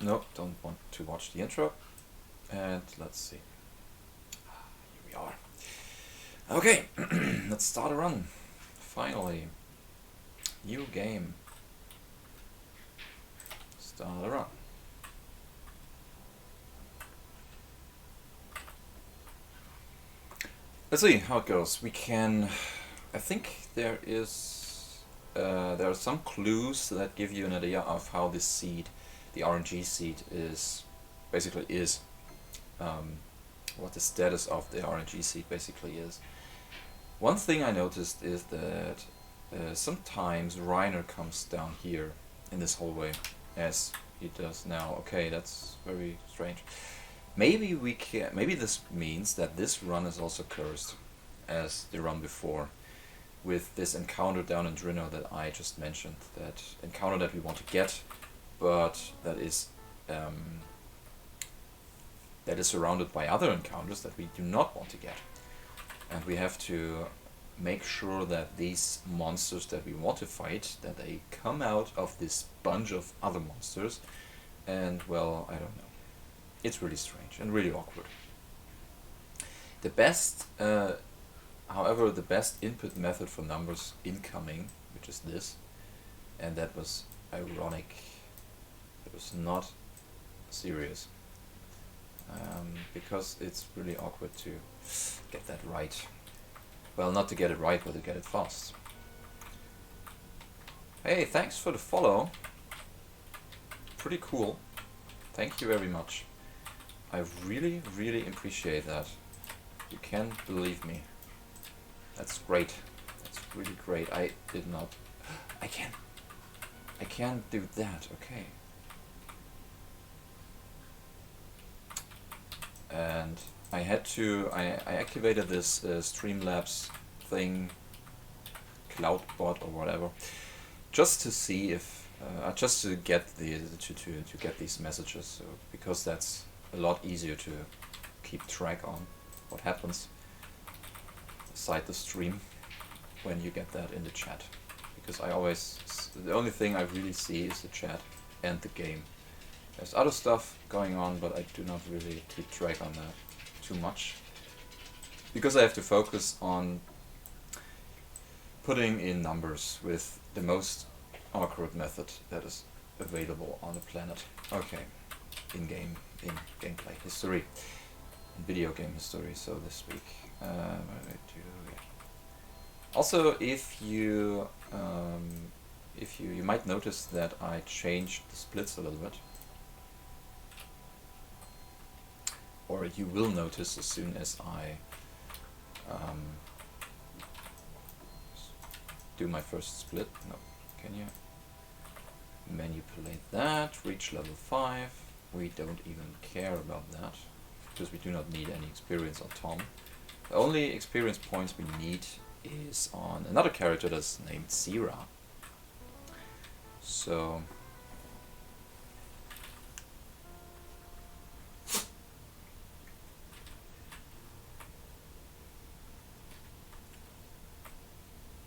No, don't want to watch the intro. And let's see. Here we are. Okay, let's start a run. Finally. New game. Start a run. Let's see how it goes. We can... I think there are some clues that give you an idea of how this seed, the RNG seed, basically is. What the status of the RNG seed basically is. One thing I noticed is that sometimes Reiner comes down here in this hallway, as he does now. Okay, that's very strange. Maybe we can. Maybe this means that this run is also cursed, as the run before, with this encounter down in Drino that I just mentioned. That encounter that we want to get, but that is surrounded by other encounters that we do not want to get, and we have to make sure that these monsters that we want to fight, that they come out of this bunch of other monsters, and well, I don't know. It's really strange and really awkward. The best, however, the best input method for numbers incoming, which is this, and that was ironic. It was not serious, because it's really awkward to get that right. Well, not to get it right, but to get it fast. Hey, thanks for the follow. Pretty cool. Thank you very much. I really, really appreciate that. You can't believe me. That's great. That's really great. I did not... I can't do that. Okay. And I had to... I activated this Streamlabs thing, Cloudbot or whatever, just to see if... just to get to get these messages, so, because that's a lot easier to keep track on what happens aside the stream when you get that in the chat, because the only thing I really see is the chat and the game. There's other stuff going on, but I do not really keep track on that too much, because I have to focus on putting in numbers with the most awkward method that is available on the planet. Okay, in gameplay history, in video game history. So this week, also, if you might notice that I changed the splits a little bit, or you will notice as soon as I do my first split. No, can you manipulate that? Reach level 5. We don't even care about that, because we do not need any experience on Tom. The only experience points we need is on another character that's named Zira. So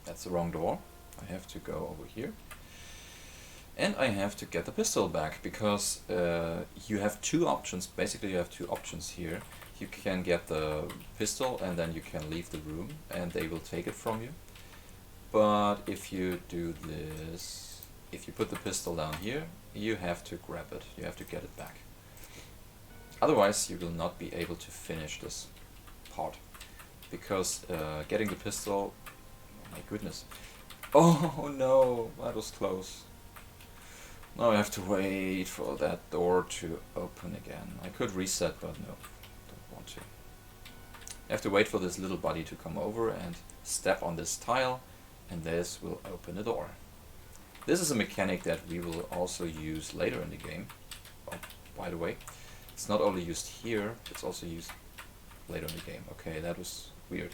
that's the wrong door. I have to go over here. And I have to get the pistol back, because you have two options. Basically, you have two options here. You can get the pistol and then you can leave the room and they will take it from you. But if you do this, if you put the pistol down here, you have to grab it. You have to get it back. Otherwise, you will not be able to finish this part, because getting the pistol... Oh my goodness. Oh no, that was close. Now I have to wait for that door to open again. I could reset, but no, don't want to. I have to wait for this little buddy to come over and step on this tile, and this will open the door. This is a mechanic that we will also use later in the game. Oh, by the way, it's not only used here, it's also used later in the game. Okay, that was weird.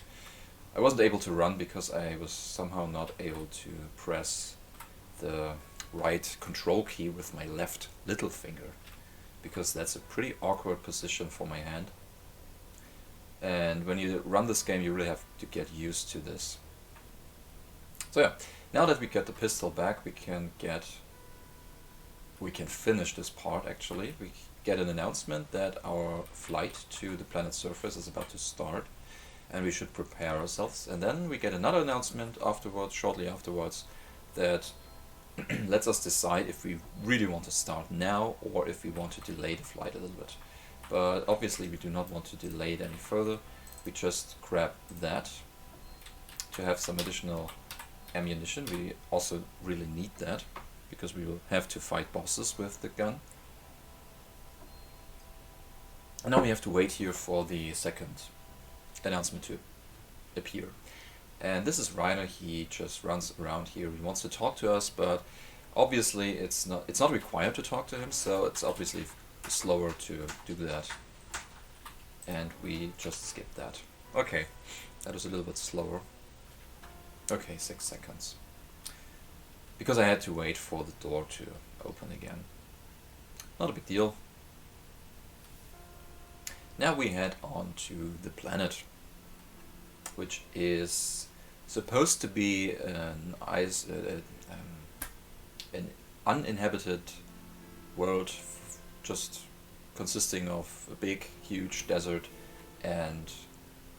I wasn't able to run because I was somehow not able to press the right control key with my left little finger, because that's a pretty awkward position for my hand. And when you run this game, you really have to get used to this. So yeah, now that we get the pistol back, we can get we can finish this part actually. We get an announcement that our flight to the planet's surface is about to start, and we should prepare ourselves. And then we get another announcement afterwards, shortly afterwards, that lets us decide if we really want to start now or if we want to delay the flight a little bit. But obviously we do not want to delay it any further. We just grab that to have some additional ammunition. We also really need that because we will have to fight bosses with the gun. And now we have to wait here for the second announcement to appear. And this is Reiner. He just runs around here. He wants to talk to us, but obviously it's not required to talk to him, so it's obviously slower to do that. And we just skip that. Okay, that was a little bit slower. Okay, 6 seconds. Because I had to wait for the door to open again. Not a big deal. Now we head on to the planet, which is supposed to be an uninhabited world, just consisting of a big, huge desert and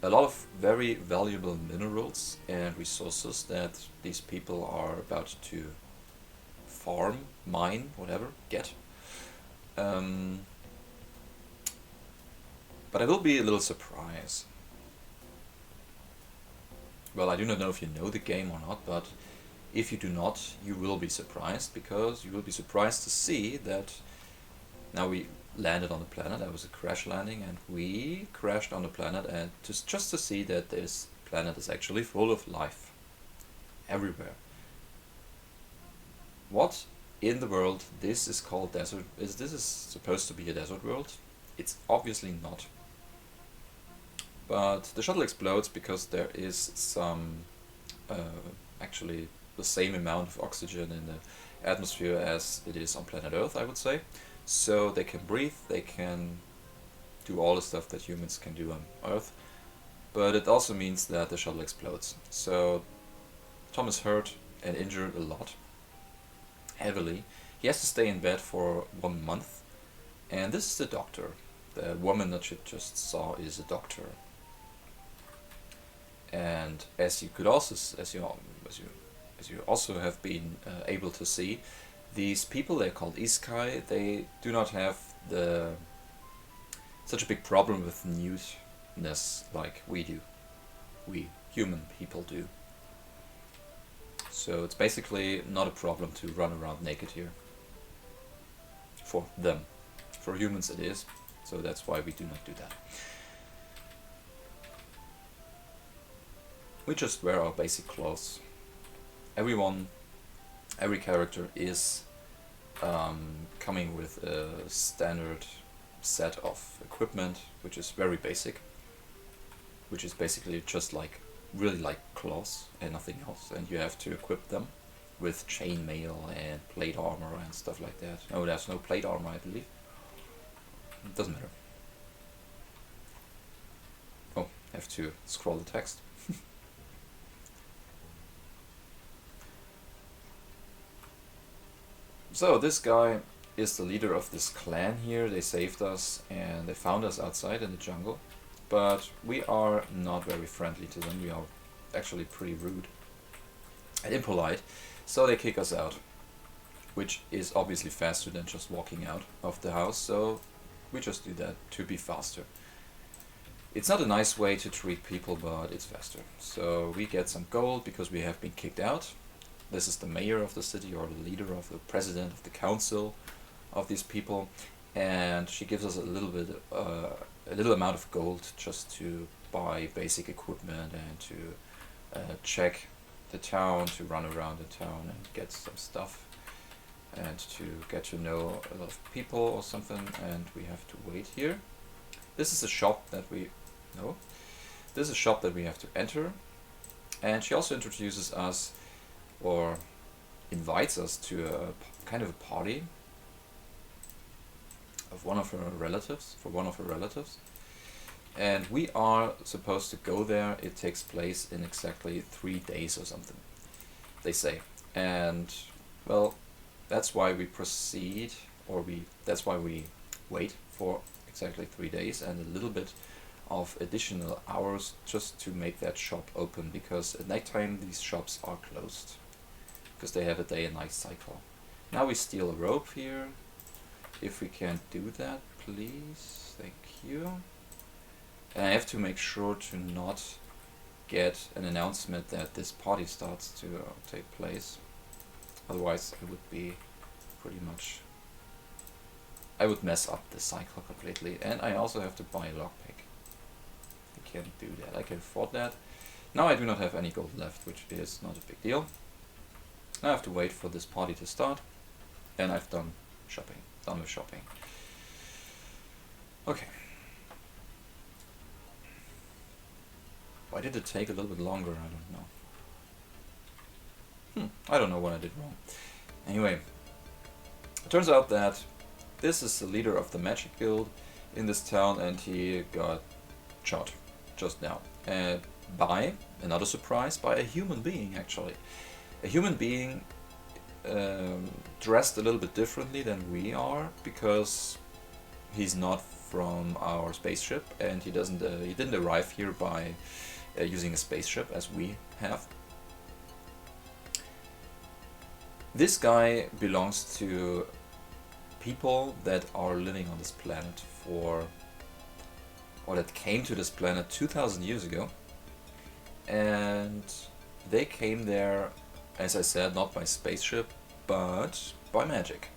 a lot of very valuable minerals and resources that these people are about to farm, mine, whatever, get. But I will be a little surprised. Well, I do not know if you know the game or not, but if you do not, you will be surprised, because you will be surprised to see that now we landed on the planet. That was a crash landing, and we crashed on the planet, and just to see that this planet is actually full of life everywhere. What in the world this is called desert? This is supposed to be a desert world? It's obviously not. But the shuttle explodes because there is some, actually the same amount of oxygen in the atmosphere as it is on planet Earth, I would say. So they can breathe, they can do all the stuff that humans can do on Earth. But it also means that the shuttle explodes. So Tom is hurt and injured a lot, heavily. He has to stay in bed for 1 month. And this is the doctor. The woman that you just saw is a doctor. And as you could also, as you also have been able to see, these people, they're called Iskai, they do not have such a big problem with nudeness like we do. We human people do. So it's basically not a problem to run around naked here. For them. For humans it is, so that's why we do not do that. We just wear our basic clothes. Every character is coming with a standard set of equipment, which is very basic, which is basically just like, really like clothes and nothing else, and you have to equip them with chainmail and plate armor and stuff like that. Oh, there's no plate armor, I believe. It doesn't matter. Oh, I have to scroll the text. So this guy is the leader of this clan here. They saved us and they found us outside in the jungle. But we are not very friendly to them. We are actually pretty rude and impolite. So they kick us out, which is obviously faster than just walking out of the house. So we just do that to be faster. It's not a nice way to treat people, but it's faster. So we get some gold because we have been kicked out. This is the mayor of the city, or the leader of the president of the council of these people, and she gives us a little amount of gold just to buy basic equipment and to check the town, to run around the town and get some stuff, and to get to know a lot of people or something. And we have to wait here. This is a shop that we have to enter, and she also introduces us, or invites us to a kind of a party of one of her relatives, and we are supposed to go there. It takes place in exactly 3 days or something, they say. And well, that's why we proceed, or that's why we wait for exactly 3 days and a little bit of additional hours just to make that shop open, because at nighttime these shops are closed because they have a day and night cycle. Now we steal a rope here. If we can do that, please, thank you. And I have to make sure to not get an announcement that this party starts to take place. Otherwise I would be pretty much, I would mess up the cycle completely. And I also have to buy a lockpick. I can do that, I can afford that. Now I do not have any gold left, which is not a big deal. Now I have to wait for this party to start, and I've done with shopping. Okay. Why did it take a little bit longer? I don't know. I don't know what I did wrong. Anyway, it turns out that this is the leader of the magic guild in this town, and he got shot just now. By, another surprise, by a human being actually. A human being dressed a little bit differently than we are, because he's not from our spaceship, and he didn't arrive here by using a spaceship as we have. This guy belongs to people that are living on this planet or that came to this planet 2000 years ago, and they came there, as I said, not by spaceship but by magic.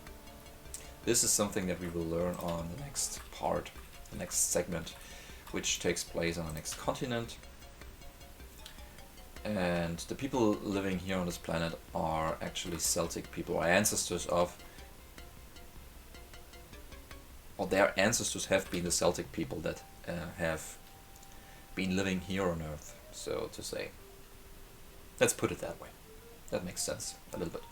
This is something that we will learn on the next part, the next segment, which takes place on the next continent. And the people living here on this planet are actually Celtic people, or ancestors of, or their ancestors have been the Celtic people that have been living here on Earth, so to say. Let's put it that way. That makes sense a little bit.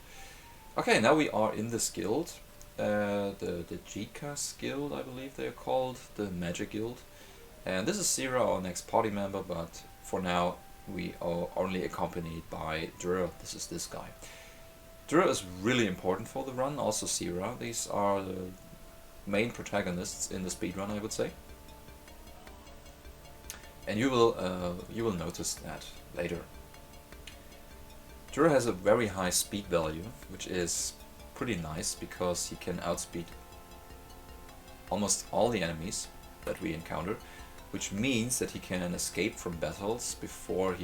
Okay, now we are in this guild, the Jikas guild, I believe they're called, the Magic Guild. And this is Sira, our next party member, but for now we are only accompanied by Dura. This is this guy. Dura is really important for the run, also Sira. These are the main protagonists in the speedrun, I would say. And you will notice that later. Dura has a very high speed value, which is pretty nice because he can outspeed almost all the enemies that we encounter, which means that he can escape from battles before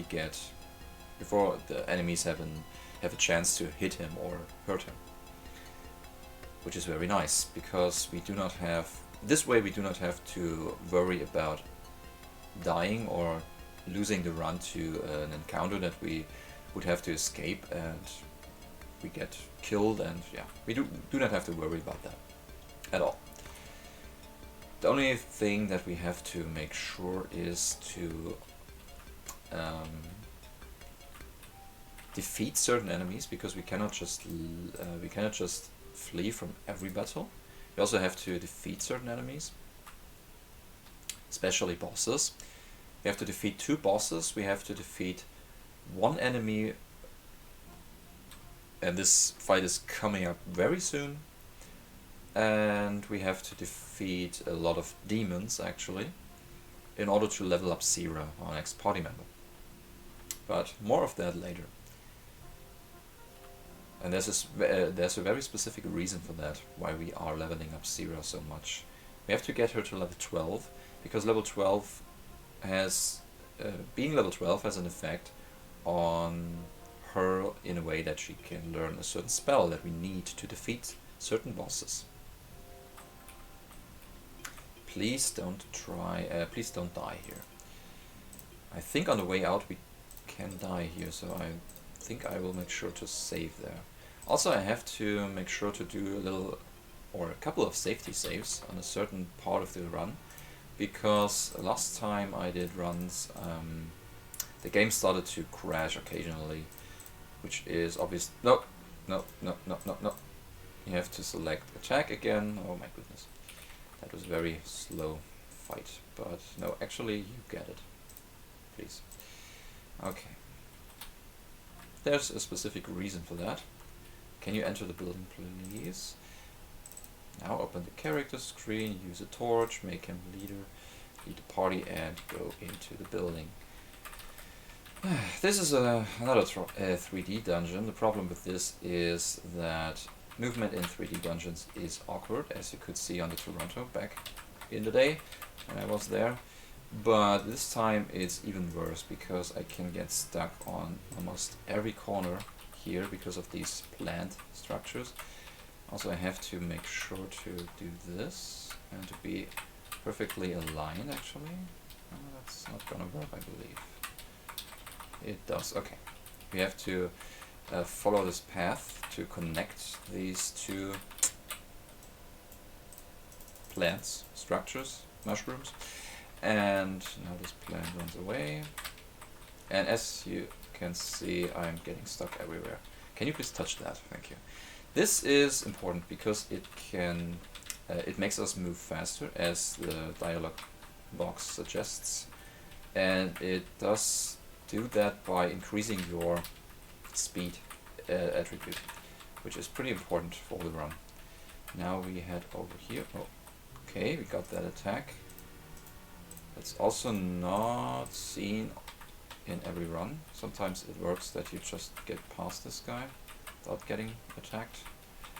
the enemies have a chance to hit him or hurt him. Which is very nice, because we do not have to worry about dying or losing the run to an encounter that we would have to escape and we get killed, and yeah, we do not have to worry about that at all. The only thing that we have to make sure is to defeat certain enemies, because we cannot just flee from every battle. We also have to defeat certain enemies, especially bosses. We have to defeat 2 bosses. We have to defeat 1 enemy, and this fight is coming up very soon. And we have to defeat a lot of demons actually in order to level up Sira, our next party member. But more of that later. And there's a very specific reason for that, why we are leveling up Sira so much. We have to get her to level 12, because level 12 has being level 12 has an effect on her in a way that she can learn a certain spell that we need to defeat certain bosses. Please don't die here. I think on the way out we can die here, so I think I will make sure to save there. Also, I have to make sure to do a couple of safety saves on a certain part of the run, because last time I did runs, the game started to crash occasionally, which is obvious. No. You have to select attack again. Oh my goodness. That was a very slow fight, but no, actually you get it. Please. Okay. There's a specific reason for that. Can you enter the building, please? Now open the character screen, use a torch, make him leader, lead the party, and go into the building. This is another 3D dungeon. The problem with this is that movement in 3D dungeons is awkward, as you could see on the Toronto back in the day when I was there. But this time it's even worse because I can get stuck on almost every corner here because of these plant structures. Also, I have to make sure to do this and to be perfectly aligned, actually. That's not gonna work, I believe. It does. Okay. We have to follow this path to connect these two plants, structures, mushrooms. And now this plant runs away. And as you can see, I'm getting stuck everywhere. Can you please touch that? Thank you. This is important because it can, it makes us move faster, as the dialog box suggests. And it does do that by increasing your speed attribute, which is pretty important for the run. Now we head over here. Oh, okay, we got that attack. It's also not seen in every run. Sometimes it works that you just get past this guy without getting attacked.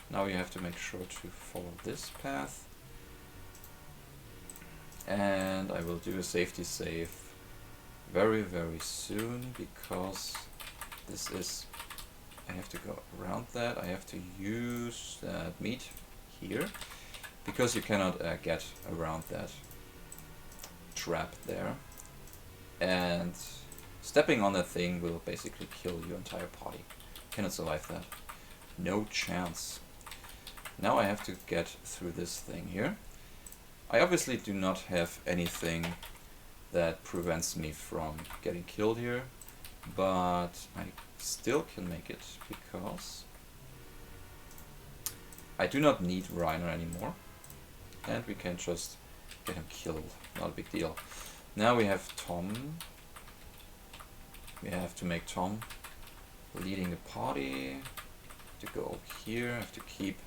Now you have to make sure to follow this path. And I will do a safety save very, very soon, because this is, I have to go around that. I have to use that meat here, because you cannot get around that trap there. And stepping on that thing will basically kill your entire party. Cannot survive that. No chance. Now I have to get through this thing here. I obviously do not have anything that prevents me from getting killed here, but I still can make it because I do not need Reiner anymore, and we can just get him killed. Not a big deal. Now we have Tom. We have to make Tom leading the party. To go over here, I have to keep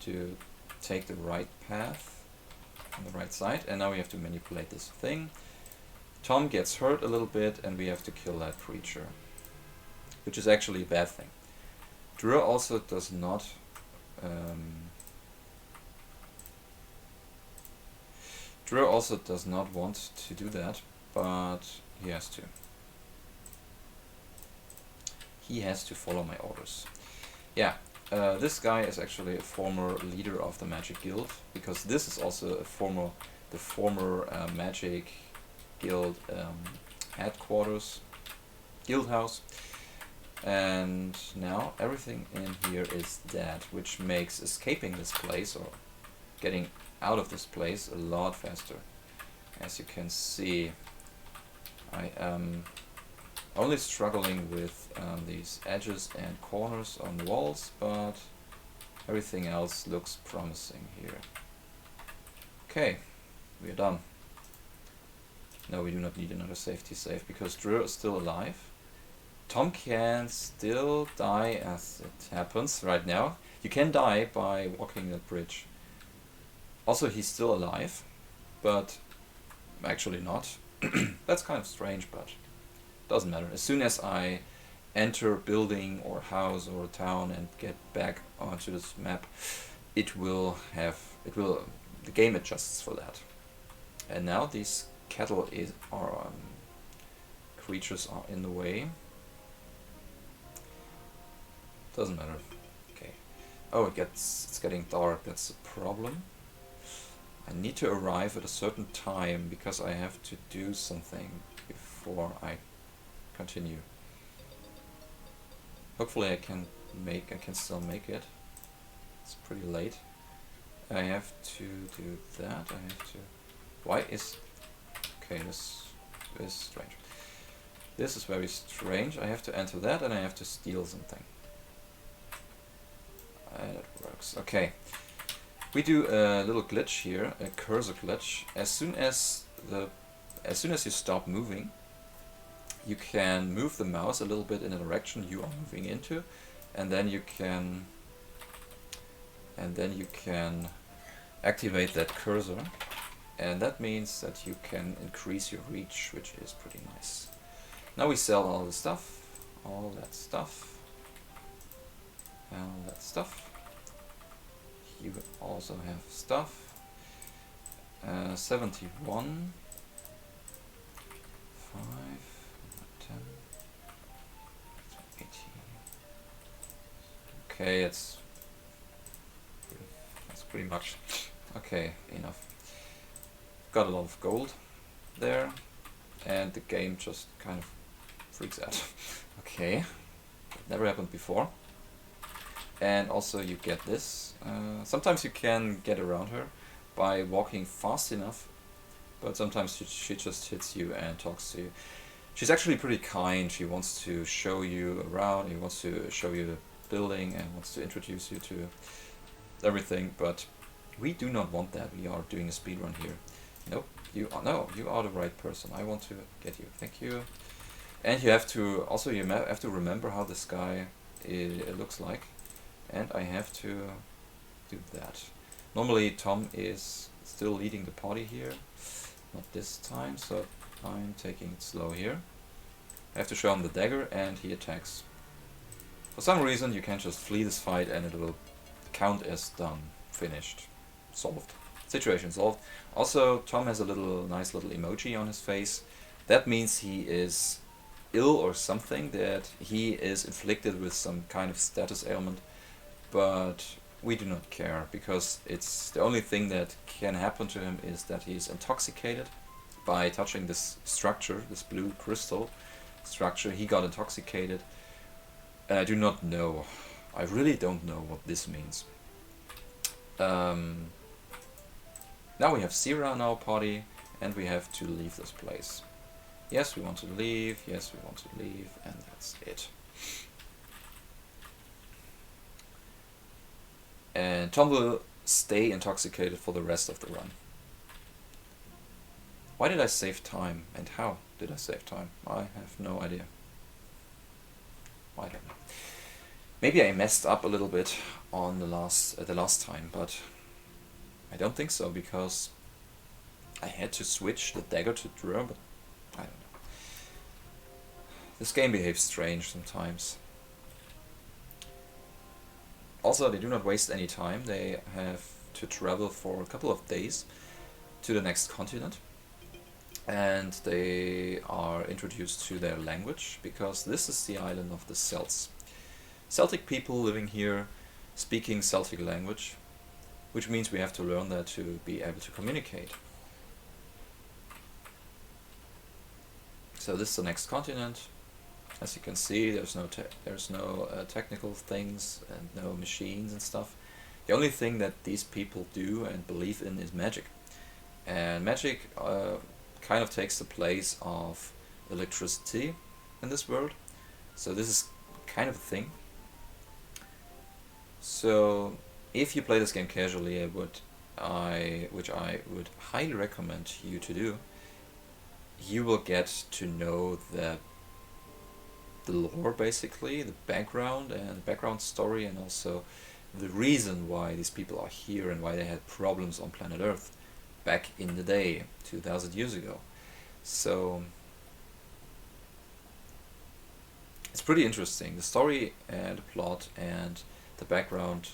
to take the right path on the right side, and now we have to manipulate this thing. Tom gets hurt a little bit, and we have to kill that creature, which is actually a bad thing. Drew also does not want to do that, but he has to. He has to follow my orders. Yeah, this guy is actually a former leader of the Magic Guild, because this is also the former Magic Guild headquarters, guild house. And now everything in here is dead, which makes escaping this place or getting out of this place a lot faster. As you can see, I am only struggling with these edges and corners on the walls, but everything else looks promising here. Okay, we are done. No, we do not need another safety save because Drew is still alive. Tom can still die as it happens right now. You can die by walking that bridge. Also, he's still alive, but actually not. That's kind of strange, but doesn't matter. As soon as I enter a building or house or a town and get back onto this map, the game adjusts for that. And now these cattle creatures are in the way. Doesn't matter. Okay. Oh, it's getting dark. That's a problem. I need to arrive at a certain time because I have to do something before I continue. Hopefully I can still make it. It's pretty late. I have to do that. Why is... Okay, this is strange. This is very strange. I have to enter that and I have to steal something. And it works. Okay. We do a little glitch here, a cursor glitch. As soon as you stop moving, you can move the mouse a little bit in the direction you are moving into, and then you can activate that cursor, and that means that you can increase your reach, which is pretty nice. Now we sell all the stuff, all that stuff, all that stuff. You also have stuff. 71, 5, 10, 80. Okay, that's pretty much okay, enough. Got a lot of gold there, and the game just kind of freaks out. Okay, never happened before. And also you get this. Sometimes you can get around her by walking fast enough, but sometimes she just hits you and talks to you. She's actually pretty kind. She wants to show you around, she wants to show you the building and wants to introduce you to everything, but we do not want that. We are doing a speed run here. Nope, you are the right person. I want to get you. Thank you. And you have to also have to remember how this guy looks like, and I have to do that. Normally Tom is still leading the party here, not this time, so I'm taking it slow here. I have to show him the dagger and he attacks. For some reason you can just flee this fight and it will count as done, finished, solved. Situation solved. Also Tom has a nice little emoji on his face. That means he is ill or something, that he is inflicted with some kind of status ailment, but we do not care, because it's the only thing that can happen to him is that he is intoxicated by touching this structure, this blue crystal structure. He got intoxicated, and I do not know. I really don't know what this means. Now we have Sierra in our party, and we have to leave this place. Yes, we want to leave, yes, we want to leave, and that's it. And Tom will stay intoxicated for the rest of the run. Why did I save time, and how did I save time? I have no idea. I don't know. Maybe I messed up a little bit on the last time, but I don't think so, because I had to switch the dagger to draw, but I don't know. This game behaves strange sometimes. Also, they do not waste any time. They have to travel for a couple of days to the next continent, and they are introduced to their language, because this is the island of the Celts. Celtic people living here, speaking Celtic language, which means we have to learn that to be able to communicate. So this is the next continent. As you can see, there's no technical things and no machines and stuff. The only thing that these people do and believe in is magic. And magic kind of takes the place of electricity in this world. So this is kind of a thing. So if you play this game casually, which I would highly recommend you to do, you will get to know the lore, basically, the background and background story, and also the reason why these people are here and why they had problems on planet Earth back in the day, 2000 years ago. So it's pretty interesting. The story and the plot and the background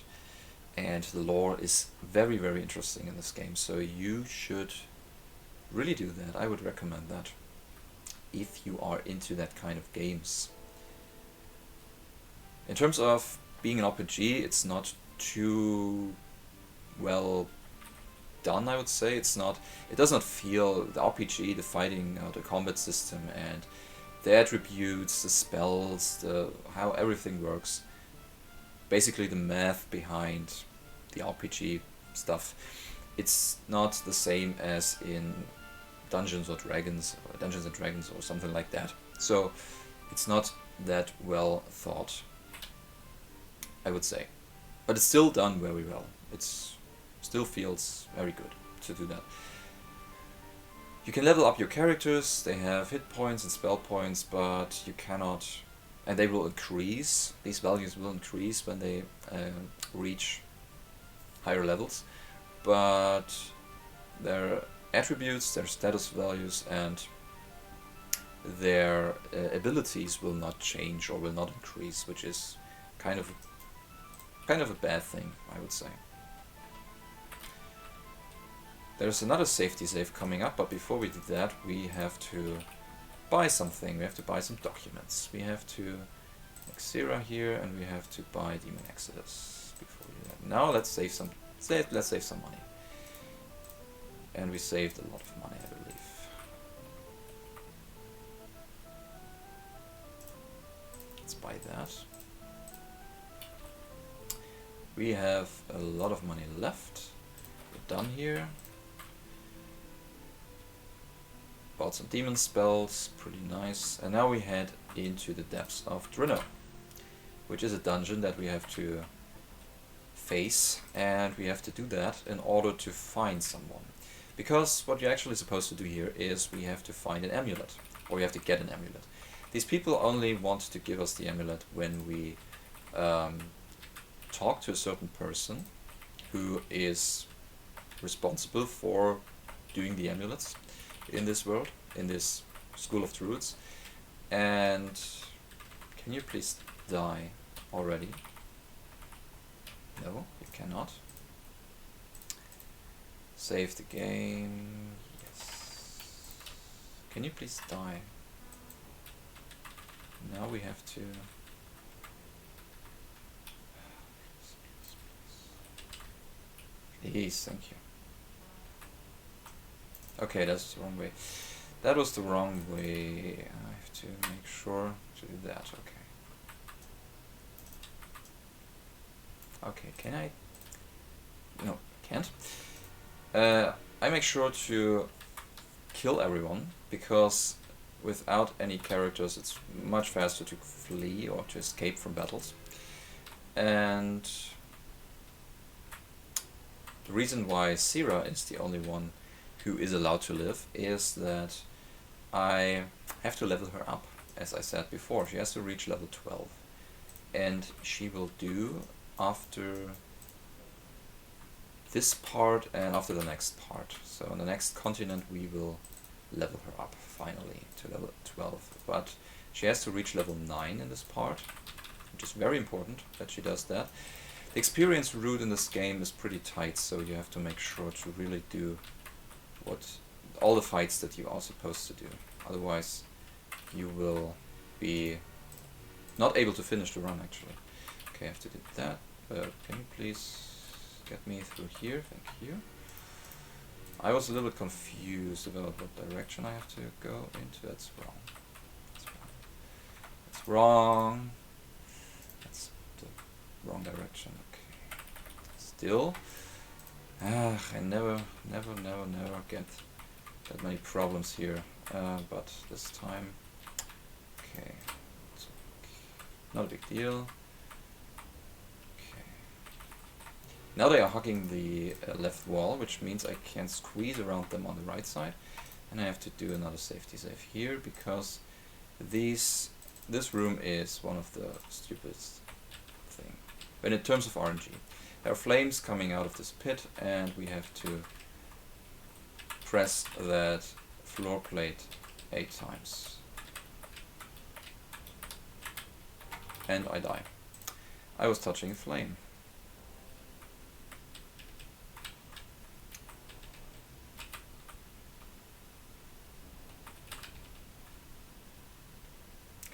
and the lore is very, very interesting in this game, so you should really do that. I would recommend that if you are into that kind of games. In terms of being an RPG, it's not too well done, I would say. It does not feel, the RPG, the fighting, the combat system and the attributes, the spells, how everything works, basically the math behind the RPG stuff, it's not the same as in Dungeons and Dragons or something like that. So it's not that well thought, I would say, but it's still done very well. It still feels very good to do that. You can level up your characters. They have hit points and spell points, but you cannot and they will increase. These values will increase when they reach higher levels, but their attributes, their status values, and their abilities will not change or will not increase, which is kind of a bad thing, I would say. There's another safety save coming up, but before we do that, we have to buy something. We have to buy some documents. We have to make Xera here, and we have to buy Demon Exodus before we do that. Now let's save some. Let's save some money. And we saved a lot of money, I believe. Let's buy that. We have a lot of money left. We're done here. Bought some demon spells, pretty nice. And now we head into the depths of Drino, which is a dungeon that we have to face, and we have to do that in order to find someone. Because what you're actually supposed to do here is we have to find an amulet, or we have to get an amulet. These people only want to give us the amulet when we talk to a certain person who is responsible for doing the amulets in this world, in this School of Druids. And can you please die already? No, you cannot. Save the game. Yes. Can you please die? Now we have to... Please, thank you. Okay, that's the wrong way. That was the wrong way. I have to make sure to do that. Okay. Okay, can I? No, can't. I make sure to kill everyone, because without any characters it's much faster to flee or to escape from battles. And the reason why Xera is the only one who is allowed to live is that I have to level her up, as I said before. She has to reach level 12, and she will do after this part and after the next part. So on the next continent we will level her up finally to level 12, but she has to reach level 9 in this part, which is very important that she does that. The experience route in this game is pretty tight, so you have to make sure to really do all the fights that you are supposed to do. Otherwise you will be not able to finish the run, actually. Okay, I have to do that. Can you please get me through here? Thank you. I was a little bit confused about what direction I have to go into. That's wrong. That's wrong. That's wrong. That's the wrong direction. Okay. Still. I never get that many problems here. But this time. Okay. Not a big deal. Now they are hugging the left wall, which means I can squeeze around them on the right side, and I have to do another safety save here, because this room is one of the stupidest thing. But in terms of RNG, there are flames coming out of this pit, and we have to press that floor plate 8 times. And I die. I was touching a flame.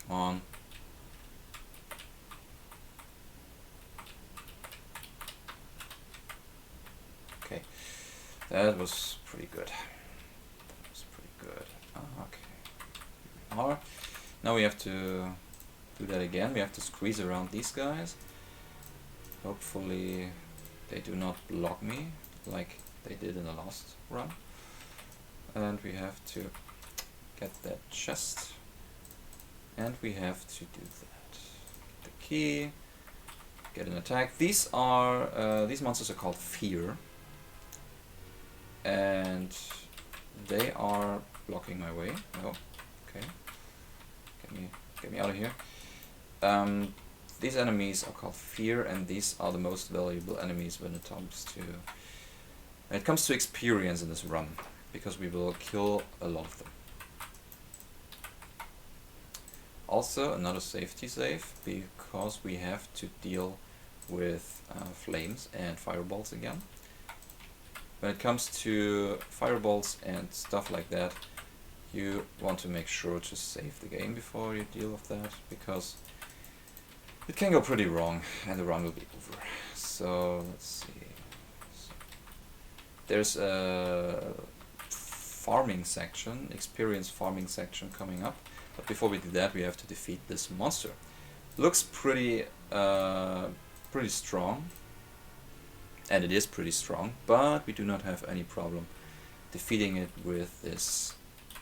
On. Okay, that was pretty good. That was pretty good. Okay, here we are. Now we have to do that again. We have to squeeze around these guys. Hopefully they do not block me like they did in the last run. And we have to get that chest. And we have to do that. Get the key, get an attack. These monsters are called Fear, and they are blocking my way. Oh, okay. Get me out of here. these enemies are called fear, and these are the most valuable enemies when it comes to experience in this run, because we will kill a lot of them. Also another safety save, because we have to deal with flames and fireballs again. When it comes to fireballs and stuff like that, you want to make sure to save the game before you deal with that, because it can go pretty wrong and the run will be over. So let's see. There's a farming section, experience farming section coming up. But before we do that, we have to defeat this monster. Looks pretty strong, and it is pretty strong, but we do not have any problem defeating it with this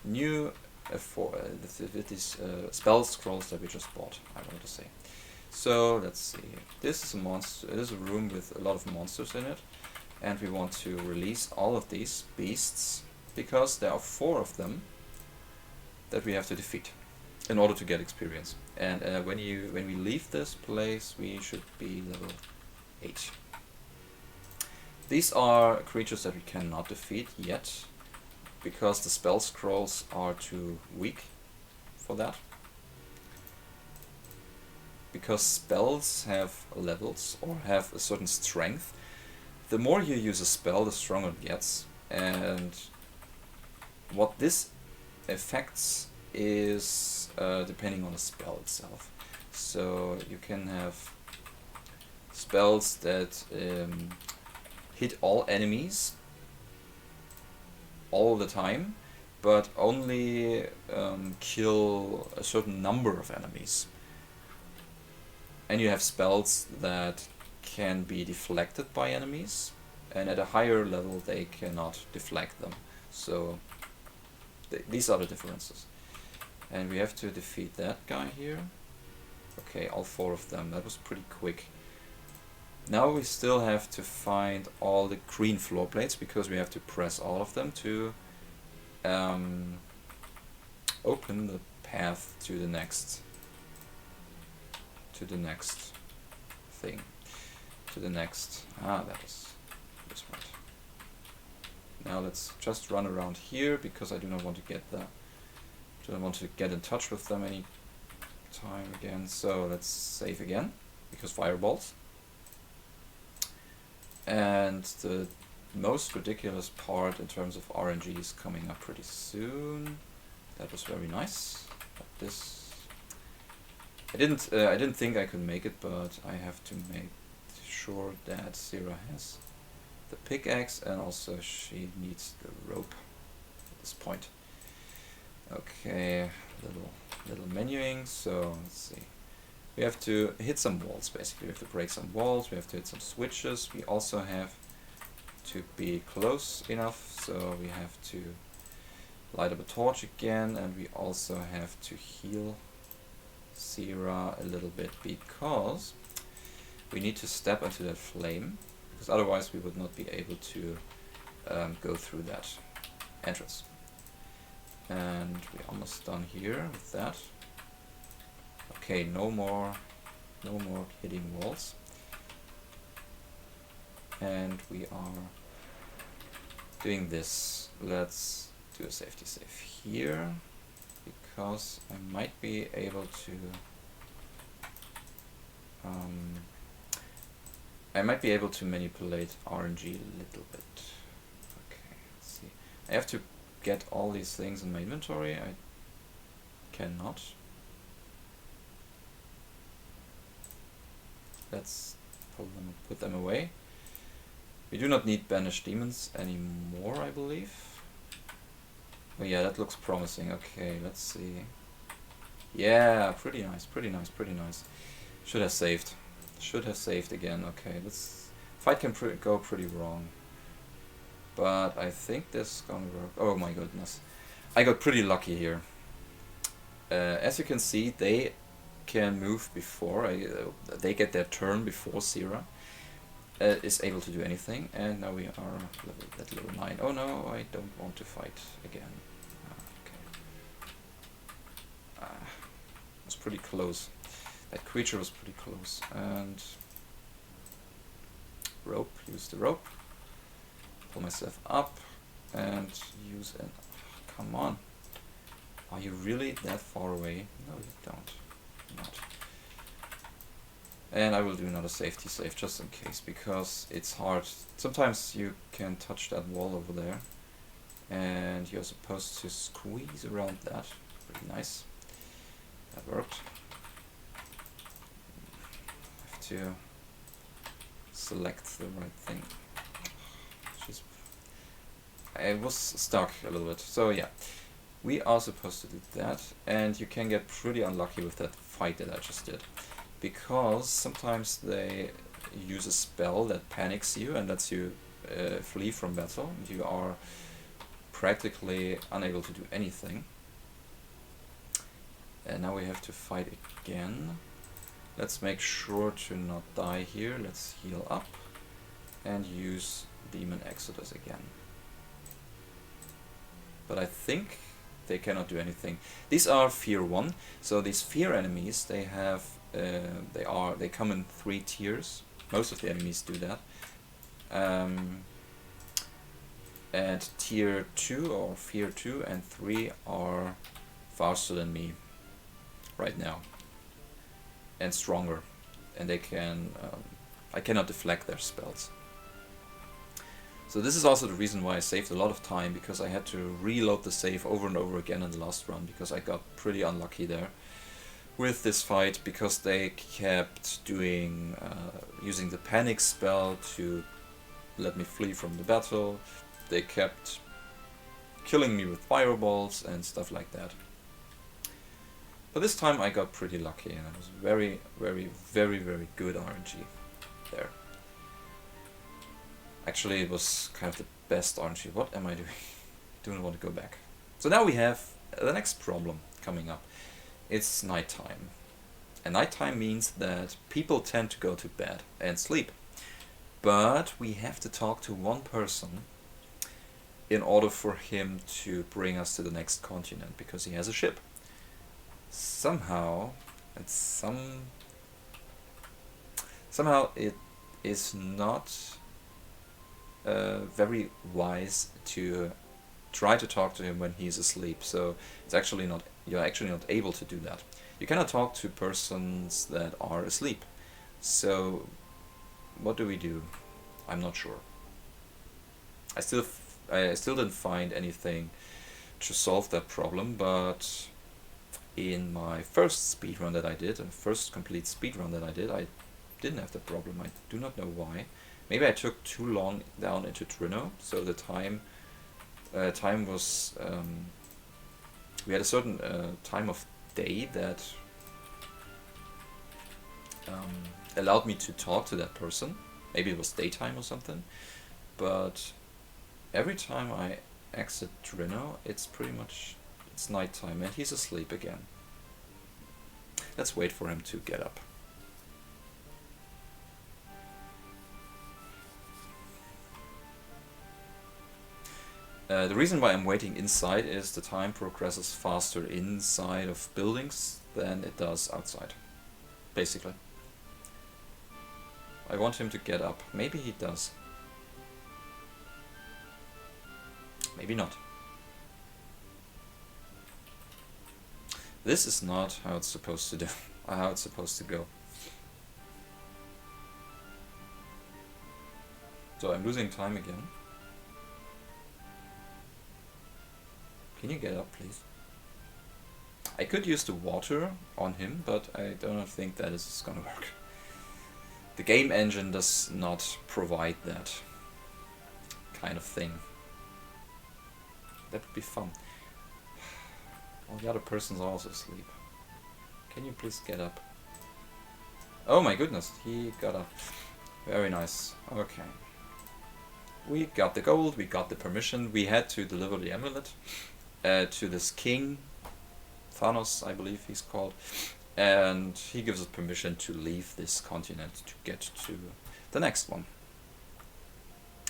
new with these spell scrolls that we just bought, I want to say. So let's see. This is a monster. It is a room with a lot of monsters in it, and we want to release all of these beasts because there are 4 of them that we have to defeat in order to get experience. And when we leave this place, we should be level 8. These are creatures that we cannot defeat yet, because the spell scrolls are too weak for that. Because spells have levels, or have a certain strength. The more you use a spell, the stronger it gets. And what this affects is depending on the spell itself. So you can have spells that hit all enemies all the time, but only kill a certain number of enemies. And you have spells that can be deflected by enemies, and at a higher level they cannot deflect them. So these are the differences. And we have to defeat that guy here. Okay, all 4 of them. That was pretty quick. Now we still have to find all the green floor plates, because we have to press all of them to open the path to the next thing. To the next... that is this one. Now let's just run around here, because I do not want to get in touch with them any time again. So let's save again, because fireballs. And the most ridiculous part in terms of RNG is coming up pretty soon. That was very nice. But this, I didn't think I could make it, but I have to make sure that Sierra has the pickaxe, and also she needs the rope at this point. Okay, little menuing. So let's see. We have to hit some walls, basically. We have to break some walls, we have to hit some switches. We also have to be close enough, so we have to light up a torch again, and we also have to heal Sierra a little bit, because we need to step into that flame, because otherwise we would not be able to go through that entrance. And we're almost done here with that. Okay, no more hitting walls. And we are doing this. Let's do a safety save here, because I might be able to manipulate RNG a little bit. Okay, let's see. I have to get all these things in my inventory. I cannot. Let's put them away. We do not need banished demons anymore, I believe. Oh yeah, that looks promising. Okay, let's see. Yeah, pretty nice, pretty nice, pretty nice. Should have saved. Should have saved again. Okay, let's... Fight can go pretty wrong. But I think this is gonna work. Oh my goodness. I got pretty lucky here. As you can see, they can move before they get their turn before Sierra is able to do anything, and now we are at level 9. Oh no, I don't want to fight again. Okay. It's pretty close. That creature was pretty close. And rope, use the rope. Pull myself up and use an... Come on. Are you really that far away? No, you don't. Not. And I will do another safety save just in case, because it's hard. Sometimes you can touch that wall over there, and you're supposed to squeeze around that. Pretty nice. That worked. I have to select the right thing. I was stuck a little bit. So yeah, we are supposed to do that, and you can get pretty unlucky with that fight that I just did, because sometimes they use a spell that panics you and lets you flee from battle. You are practically unable to do anything. And now we have to fight again. Let's make sure to not die here. Let's heal up and use Demon Exodus again. But I think they cannot do anything. These are Fear 1, so these Fear enemies, they have they come in 3 tiers. Most of the enemies do that. And tier 2 or Fear 2 and 3 are faster than me right now and stronger, and they can I cannot deflect their spells. So this is also the reason why I saved a lot of time, because I had to reload the save over and over again in the last run, because I got pretty unlucky there with this fight, because they kept doing using the panic spell to let me flee from the battle. They kept killing me with fireballs and stuff like that. But this time I got pretty lucky, and it was very, very, very, very good RNG there. Actually, it was kind of the best RNG. What am I doing? Do not want to go back. So now we have the next problem coming up. It's nighttime. And nighttime means that people tend to go to bed and sleep. But we have to talk to one person in order for him to bring us to the next continent, because he has a ship. Somehow it is not very wise to try to talk to him when he's asleep. So it's actually not, you're actually not able to do that. You cannot talk to persons that are asleep. So what do we do? I'm not sure. I still didn't find anything to solve that problem, but in my first speedrun that I did, and first complete speedrun that I did, I didn't have that problem. I do not know why. Maybe I took too long down into Trino, so the time was we had a certain time of day that allowed me to talk to that person. Maybe it was daytime or something, but every time I exit Trino, it's nighttime and he's asleep again. Let's wait for him to get up. The reason why I'm waiting inside is the time progresses faster inside of buildings than it does outside, basically. I want him to get up. Maybe he does. Maybe not. This is not how it's supposed to do, how it's supposed to go. So I'm losing time again. Can you get up, please? I could use the water on him, but I do not think that is gonna work. The game engine does not provide that kind of thing. That would be fun. All the other persons are also asleep. Can you please get up? Oh my goodness, he got up. Very nice. Okay. We got the gold, we got the permission, we had to deliver the amulet to this king, Thanos, I believe he's called, and he gives us permission to leave this continent to get to the next one.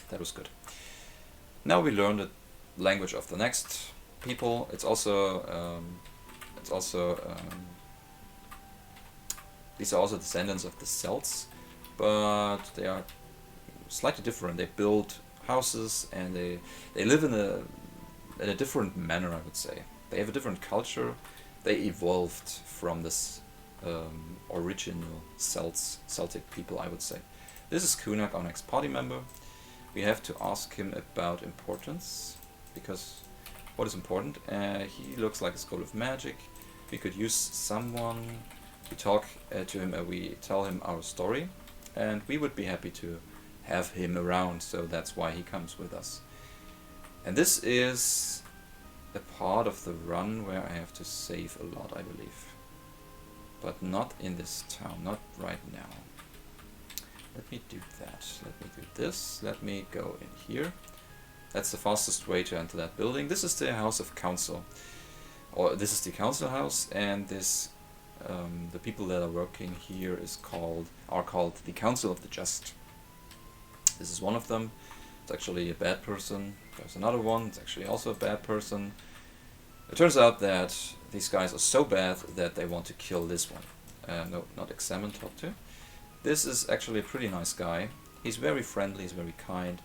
That was good. Now we learn the language of the next people. It's also These are also descendants of the Celts, but they are slightly different. They build houses and they live in a different manner, I would say. They have a different culture. They evolved from this original Celtic people, I would say. This is Kunak, our next party member. We have to ask him about importance, because what is important? He looks like a School of Magic. We could use someone. We talk to him, we tell him our story, and we would be happy to have him around, so that's why he comes with us. And this is a part of the run where I have to save a lot, I believe. But not in this town, not right now. Let me do that. Let me do this. Let me go in here. That's the fastest way to enter that building. This is the House of Council. Or this is the council house, and this the people that are working here are called the Council of the Just. This is one of them. It's actually a bad person. There's another one. It's actually also a bad person. It turns out that these guys are so bad that they want to kill this one. No, not examine top 2. This is actually a pretty nice guy. He's very friendly, he's very kind.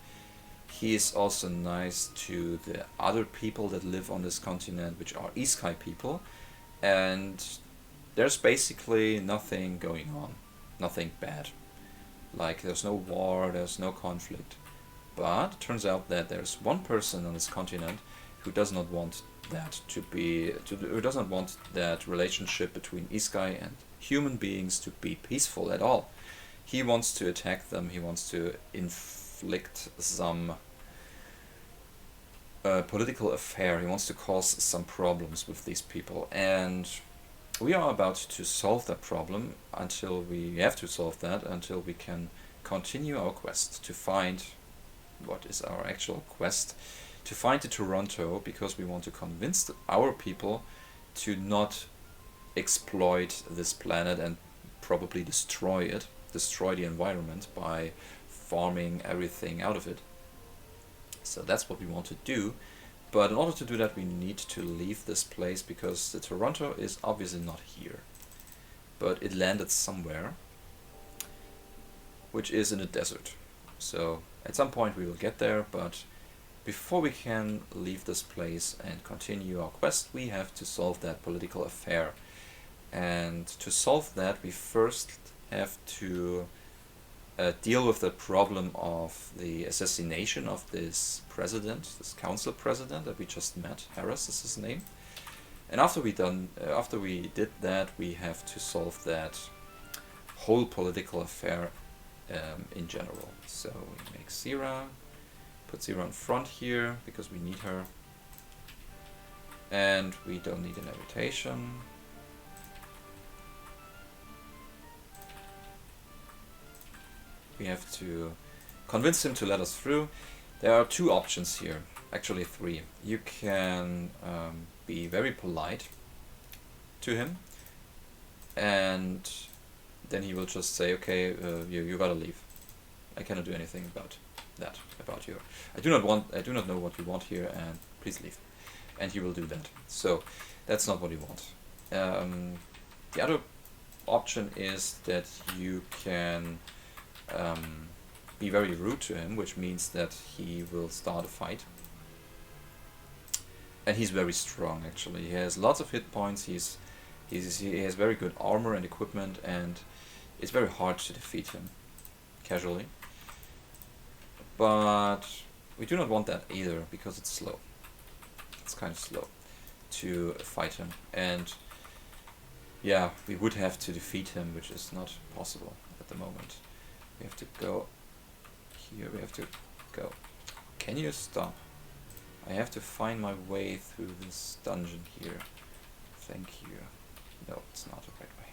He is also nice to the other people that live on this continent, which are Iskai people. And there's basically nothing going on. Nothing bad. Like, there's no war, there's no conflict. But it turns out that there's one person on this continent who does not want that who doesn't want that relationship between Iskai and human beings to be peaceful at all. He wants to attack them, he wants to inflict some political affair, he wants to cause some problems with these people, and we are about to solve that problem until we can continue our quest to find what is our actual quest, to find the Toronto, because we want to convince our people to not exploit this planet and probably destroy the environment by farming everything out of it. So that's what we want to do, but in order to do that we need to leave this place, because the Toronto is obviously not here, but it landed somewhere, which is in a desert. So at some point we will get there, but before we can leave this place and continue our quest, we have to solve that political affair. And to solve that, we first have to deal with the problem of the assassination of this president, this council president that we just met. Harris is his name. And after we did that, we have to solve that whole political affair in general. So we make Zira, put Zira in front here because we need her, and we don't need an invitation. We have to convince him to let us through. There are two options here, actually three. You can be very polite to him, and then he will just say, okay, you gotta leave. I cannot do anything about that, about you. I do not know what you want here, and please leave. And he will do that. So that's not what you want. The other option is that you can be very rude to him, which means that he will start a fight. And he's very strong, actually. He has lots of hit points. He has very good armor and equipment, and it's very hard to defeat him casually. But we do not want that either, because it's slow. It's kind of slow to fight him, and yeah, we would have to defeat him, which is not possible at the moment. We have to go here, we have to go. Can you stop? I have to find my way through this dungeon here. Thank you. No, it's not the right way.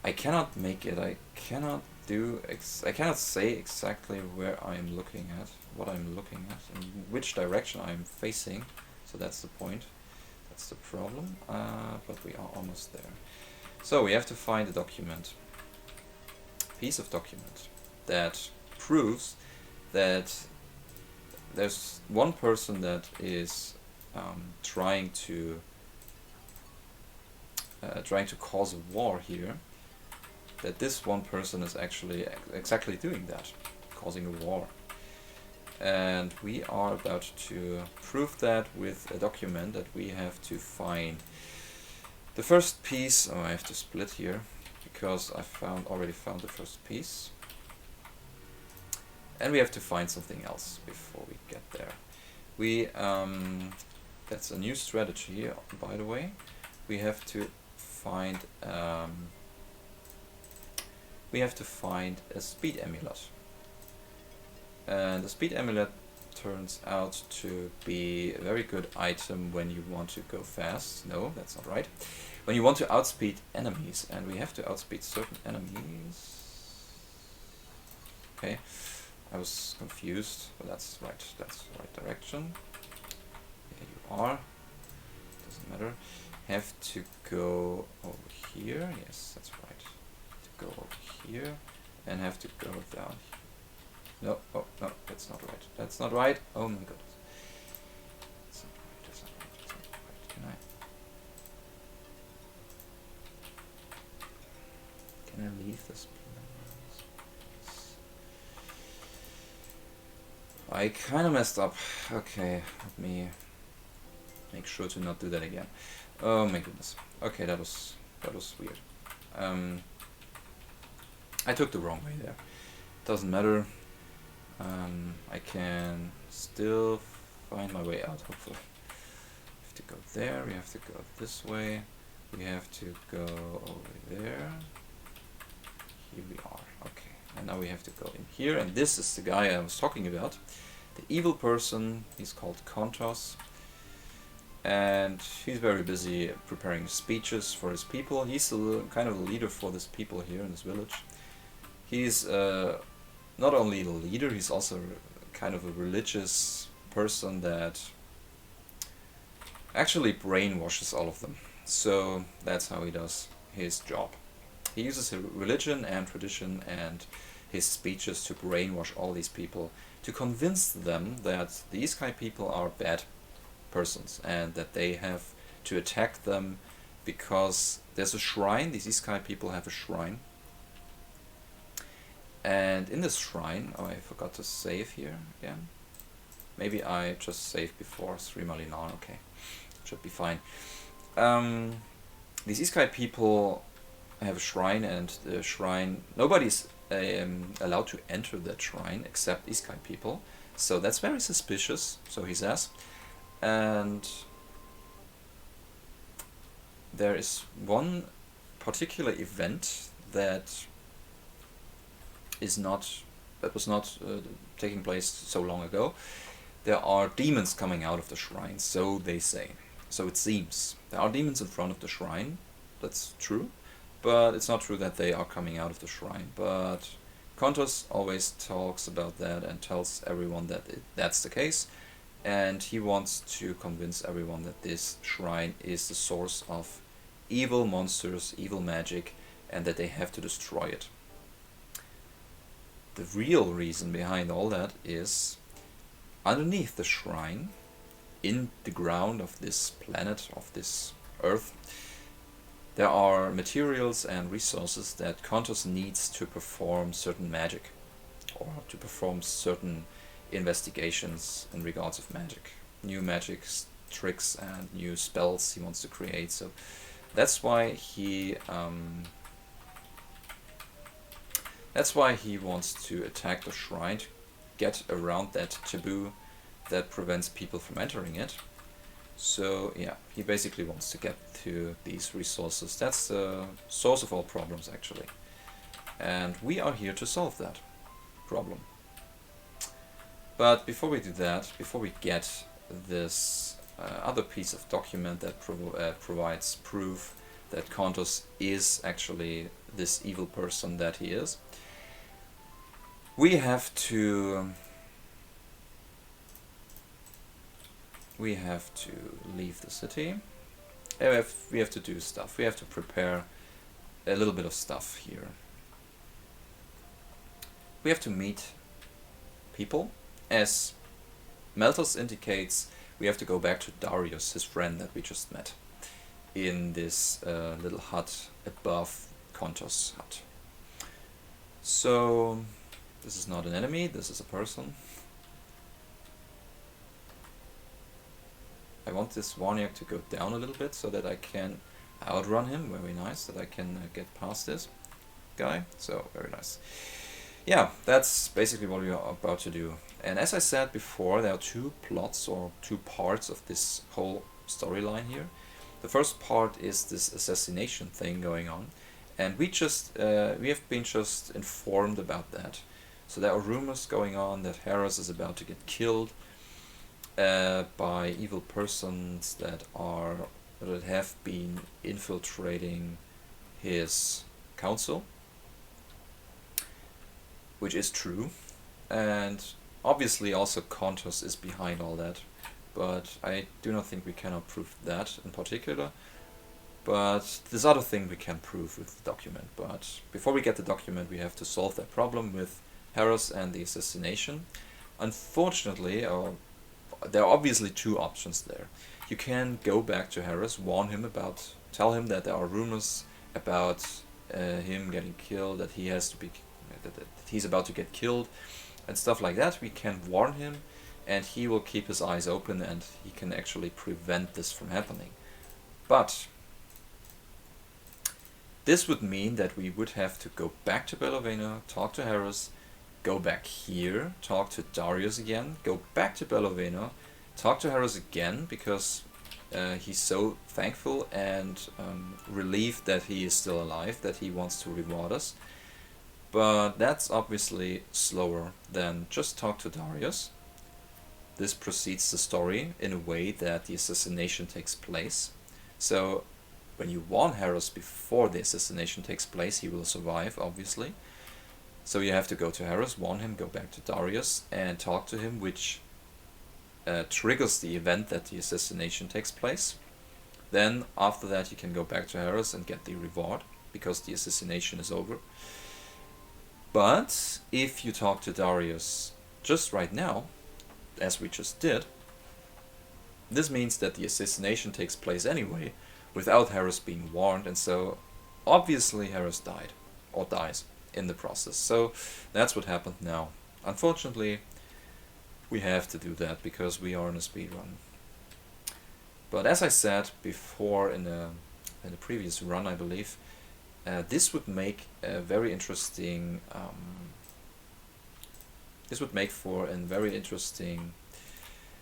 I cannot make it. I cannot say exactly where I am looking at, what I'm looking at, and which direction I am facing. So that's the point. That's the problem. But we are almost there. So we have to find a document. Piece of document that proves that there's one person that is trying to trying to cause a war here, that this one person is actually exactly doing that, causing a war. And we are about to prove that with a document that we have to find. The first piece, oh, I have to split here, because I already found the first piece. And we have to find something else before we get there. That's a new strategy, by the way. We have to find a speed amulet. And the speed amulet turns out to be a very good item when you want to go fast. No, that's not right. When you want to outspeed enemies, and we have to outspeed certain enemies. Okay, I was confused, but that's right. That's the right direction. There you are. Doesn't matter. Have to go over here. Yes, that's right. To go over here, and have to go down here. No, oh, no, that's not right. That's not right. Oh my goodness. That's not right, that's not right, that's not right. Can I leave this? I kinda messed up. Okay, let me make sure to not do that again. Oh my goodness. Okay, that was weird. I took the wrong way there. Doesn't matter. I can still find my way out, hopefully. We have to go there, we have to go this way, we have to go over there. Here we are, okay. And now we have to go in here, and this is the guy I was talking about. The evil person, he's called Kontos. And he's very busy preparing speeches for his people. He's kind of a leader for this people here in this village. He's not only the leader, he's also kind of a religious person that actually brainwashes all of them. So that's how he does his job. He uses his religion and tradition and his speeches to brainwash all these people, to convince them that these kind of people are bad persons and that they have to attack them because there's a shrine. These Isekai people have a shrine. And in this shrine, oh, I forgot to save here again. Maybe I just saved before Sri Malinar, okay. Should be fine. These Isekai people have a shrine, and the shrine, nobody's allowed to enter that shrine except Isekai people. So that's very suspicious, so he says. And there is one particular event that was not taking place so long ago. There are demons coming out of the shrine, so they say. So it seems. There are demons in front of the shrine, that's true, but it's not true that they are coming out of the shrine. But Kontos always talks about that and tells everyone that that's the case, and he wants to convince everyone that this shrine is the source of evil monsters, evil magic, and that they have to destroy it. The real reason behind all that is underneath the shrine, in the ground of this planet, of this Earth, there are materials and resources that Kontos needs to perform certain magic, or to perform certain investigations in regards of magic. New magic tricks and new spells he wants to create. So that's why he wants to attack the shrine, to get around that taboo that prevents people from entering it. So yeah, he basically wants to get to these resources. That's the source of all problems, actually. And we are here to solve that problem. But before we do that, before we get this other piece of document that provides proof that Kontos is actually this evil person that he is, we have to leave the city. We have to do stuff. We have to prepare a little bit of stuff here. We have to meet people. As Meltos indicates, we have to go back to Darius, his friend that we just met. in this little hut above Kontos' hut. So this is not an enemy, this is a person. I want this Warniak to go down a little bit so that I can outrun him. Very nice, that I can get past this guy. So very nice. Yeah, that's basically what we are about to do. And as I said before, there are two plots or two parts of this whole storyline here. The first part is this assassination thing going on, and we have been just informed about that. So there are rumors going on that Harris is about to get killed by evil persons that have been infiltrating his council, which is true, and obviously also Kontos is behind all that, but I do not think we cannot prove that in particular. But this other thing we can prove with the document. But before we get the document, we have to solve that problem with Harris and the assassination. Unfortunately, there are obviously two options there. You can go back to Harris, tell him that there are rumors about him getting killed, that he's about to get killed, and stuff like that. We can warn him, and he will keep his eyes open, and he can actually prevent this from happening. But this would mean that we would have to go back to Belovena, talk to Harris, go back here, talk to Darius again, go back to Belovena, talk to Harris again, because he's so thankful and relieved that he is still alive, that he wants to reward us. But that's obviously slower than just talk to Darius. This precedes the story in a way that the assassination takes place. So when you warn Harris before the assassination takes place, he will survive, obviously. So you have to go to Harris, warn him, go back to Darius, and talk to him, which triggers the event that the assassination takes place. Then, after that, you can go back to Harris and get the reward, because the assassination is over. But if you talk to Darius just right now, as we just did, this means that the assassination takes place anyway, without Harris being warned, and so obviously Harris died, or dies, in the process. So that's what happened now. Unfortunately, we have to do that because we are in a speedrun. But as I said before in the previous run, I believe, this would make a very interesting this would make for a very interesting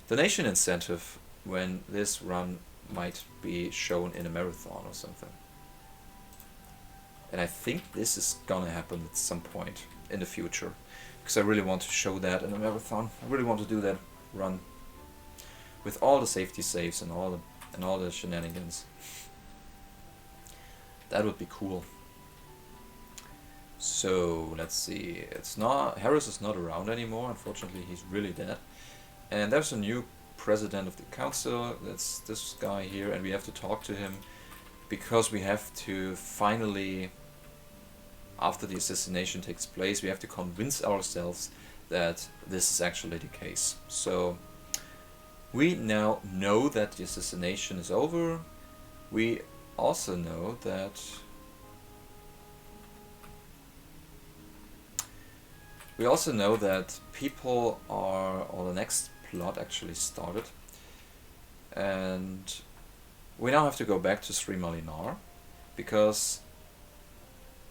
donation incentive when this run might be shown in a marathon or something. And I think this is gonna happen at some point in the future, because I really want to show that in a marathon. I really want to do that run with all the safety saves and all the shenanigans. That would be cool. So let's see. Harris is not around anymore. Unfortunately, he's really dead. And there's a new president of the council. That's this guy here, and we have to talk to him because we have to finally, after the assassination takes place, we have to convince ourselves that this is actually the case. So we now know that the assassination is over. We also know that people or the next plot actually started, and we now have to go back to Sri Malinar, because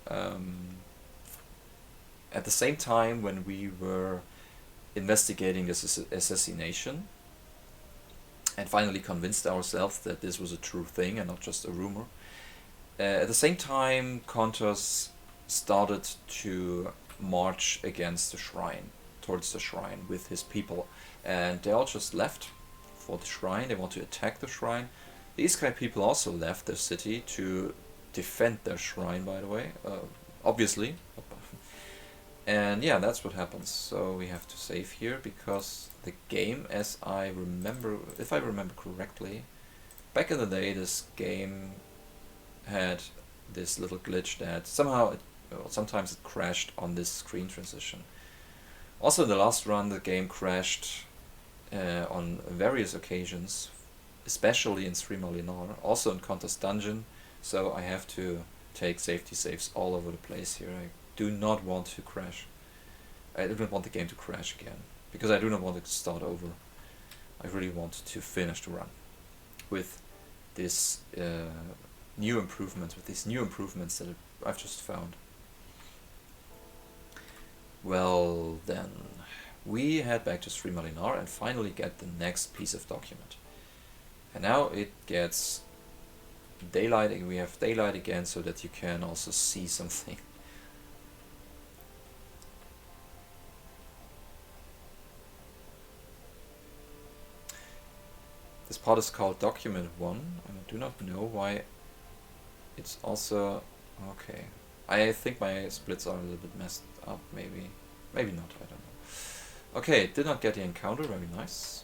at the same time when we were investigating this assassination and finally convinced ourselves that this was a true thing and not just a rumor, at the same time Kontos started to march against the shrine, towards the shrine with his people, and they all just left for the shrine. They want to attack the shrine. The Iskrai people also left their city to defend their shrine, by the way, obviously. And yeah, that's what happens. So we have to save here, because the game, as I remember, if I remember correctly, back in the day this game had this little glitch that somehow sometimes it crashed on this screen transition. Also in the last run the game crashed on various occasions especially in Sri Malinar, also in Contest Dungeon, so I have to take safety saves all over the place here. I do not want to crash. I do not want the game to crash again, because I do not want it to start over. I really want to finish the run with this new improvements, with these new improvements that I've just found. Well then, we head back to Sri Malinar and finally get the next piece of document. And now it gets daylight, and we have daylight again so that you can also see something. This part is called document 1, and I do not know why it's also... okay. I think my splits are a little bit messed up, maybe. Maybe not, I don't know. Okay, did not get the encounter, very nice.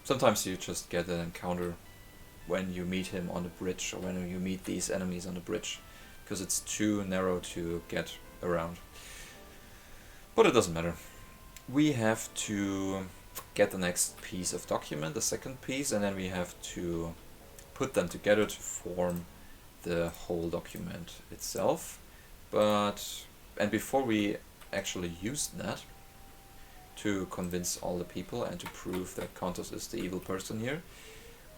Sometimes you just get an encounter when you meet him on the bridge, or when you meet these enemies on the bridge, because it's too narrow to get around. But it doesn't matter. We have to get the next piece of document, the second piece, and then we have to put them together to form the whole document itself. And before we actually use that to convince all the people and to prove that Kontos is the evil person here,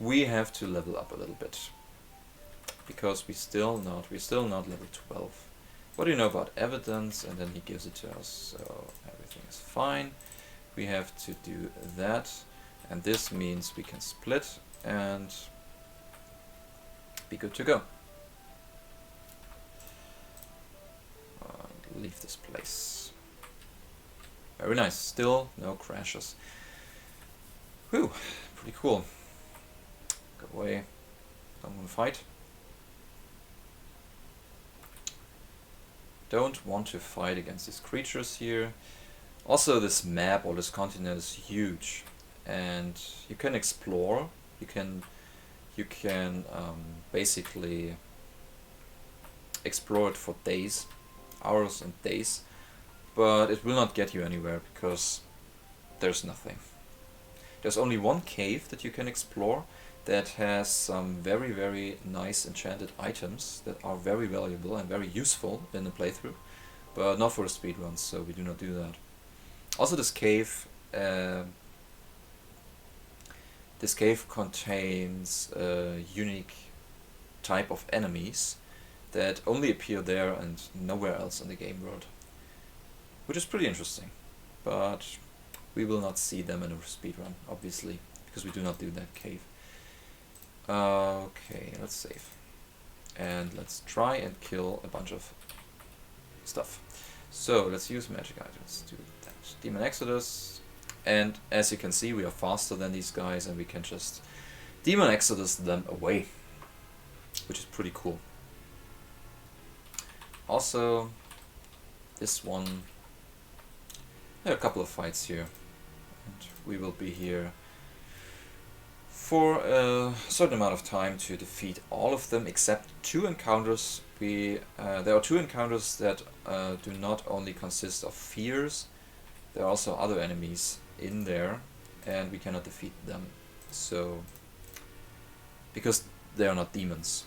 we have to level up a little bit, because we're still not level 12. What do you know about evidence? And then he gives it to us, so everything is fine. We have to do that, and this means we can split and be good to go. Leave this place. Very nice. Still no crashes. Whew, pretty cool. Go away. Don't want to fight. Don't want to fight against these creatures here. Also, this map or this continent is huge, and you can explore. You can basically explore it for days, hours and days, but it will not get you anywhere because there's nothing. There's only one cave that you can explore that has some very, very nice enchanted items that are very valuable and very useful in the playthrough, but not for the speedruns, so we do not do that. Also, this cave contains a unique type of enemies that only appear there and nowhere else in the game world, which is pretty interesting, but we will not see them in a speedrun, obviously, because we do not do that cave. Okay, let's save. And let's try and kill a bunch of stuff. So, let's use magic items to do that. Demon Exodus. And as you can see, we are faster than these guys, and we can just Demon Exodus them away, which is pretty cool. Also, this one, there are a couple of fights here, and we will be here for a certain amount of time to defeat all of them, except 2 encounters. There are 2 encounters that do not only consist of fears, there are also other enemies in there, and we cannot defeat them, so because they are not demons,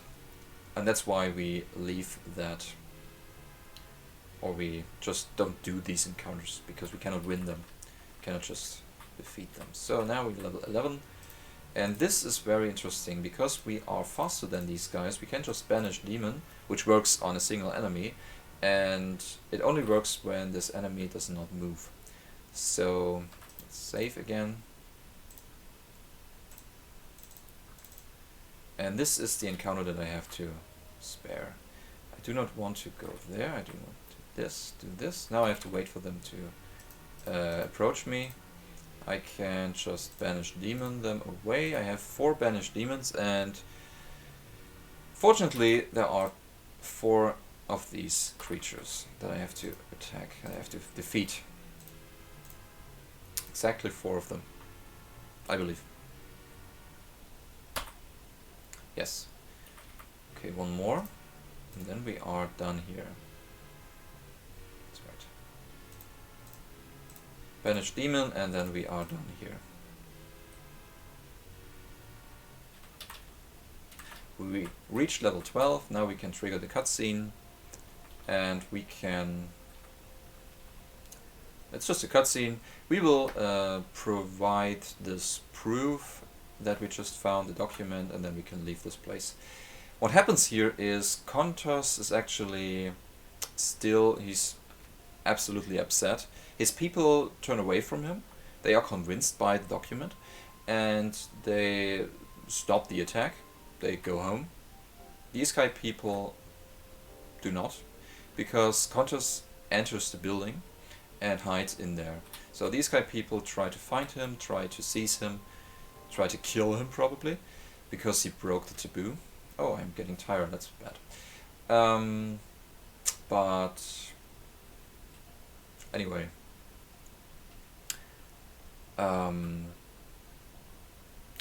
and that's why we leave that, or we just don't do these encounters, because we cannot win them, cannot just defeat them. So now we're level 11, and this is very interesting because we are faster than these guys. We can just banish demon, which works on a single enemy, and it only works when this enemy does not move. So let's save again. And this is the encounter that I have to spare. I do not want to go there, I do not do this. Now I have to wait for them to approach me. I can just banish demon them away. I have 4 banished demons, and fortunately there are 4 of these creatures that I have to attack, I have to defeat. Exactly 4 of them, I believe. Yes. Okay, 1 more, and then we are done here. That's right. Banish demon, and then we are done here. we reached level 12. Now we can trigger the cutscene, and we can... It's just a cutscene. We will provide this proof that we just found, the document, and then we can leave this place. What happens here is Kontos is actually still, he's absolutely upset. His people turn away from him. They are convinced by the document, and they stop the attack. They go home. The Sky people do not, because Kontos enters the building and hides in there. So these Sky people try to find him, try to seize him, try to kill him probably, because he broke the taboo. Oh, I'm getting tired, that's bad. But anyway,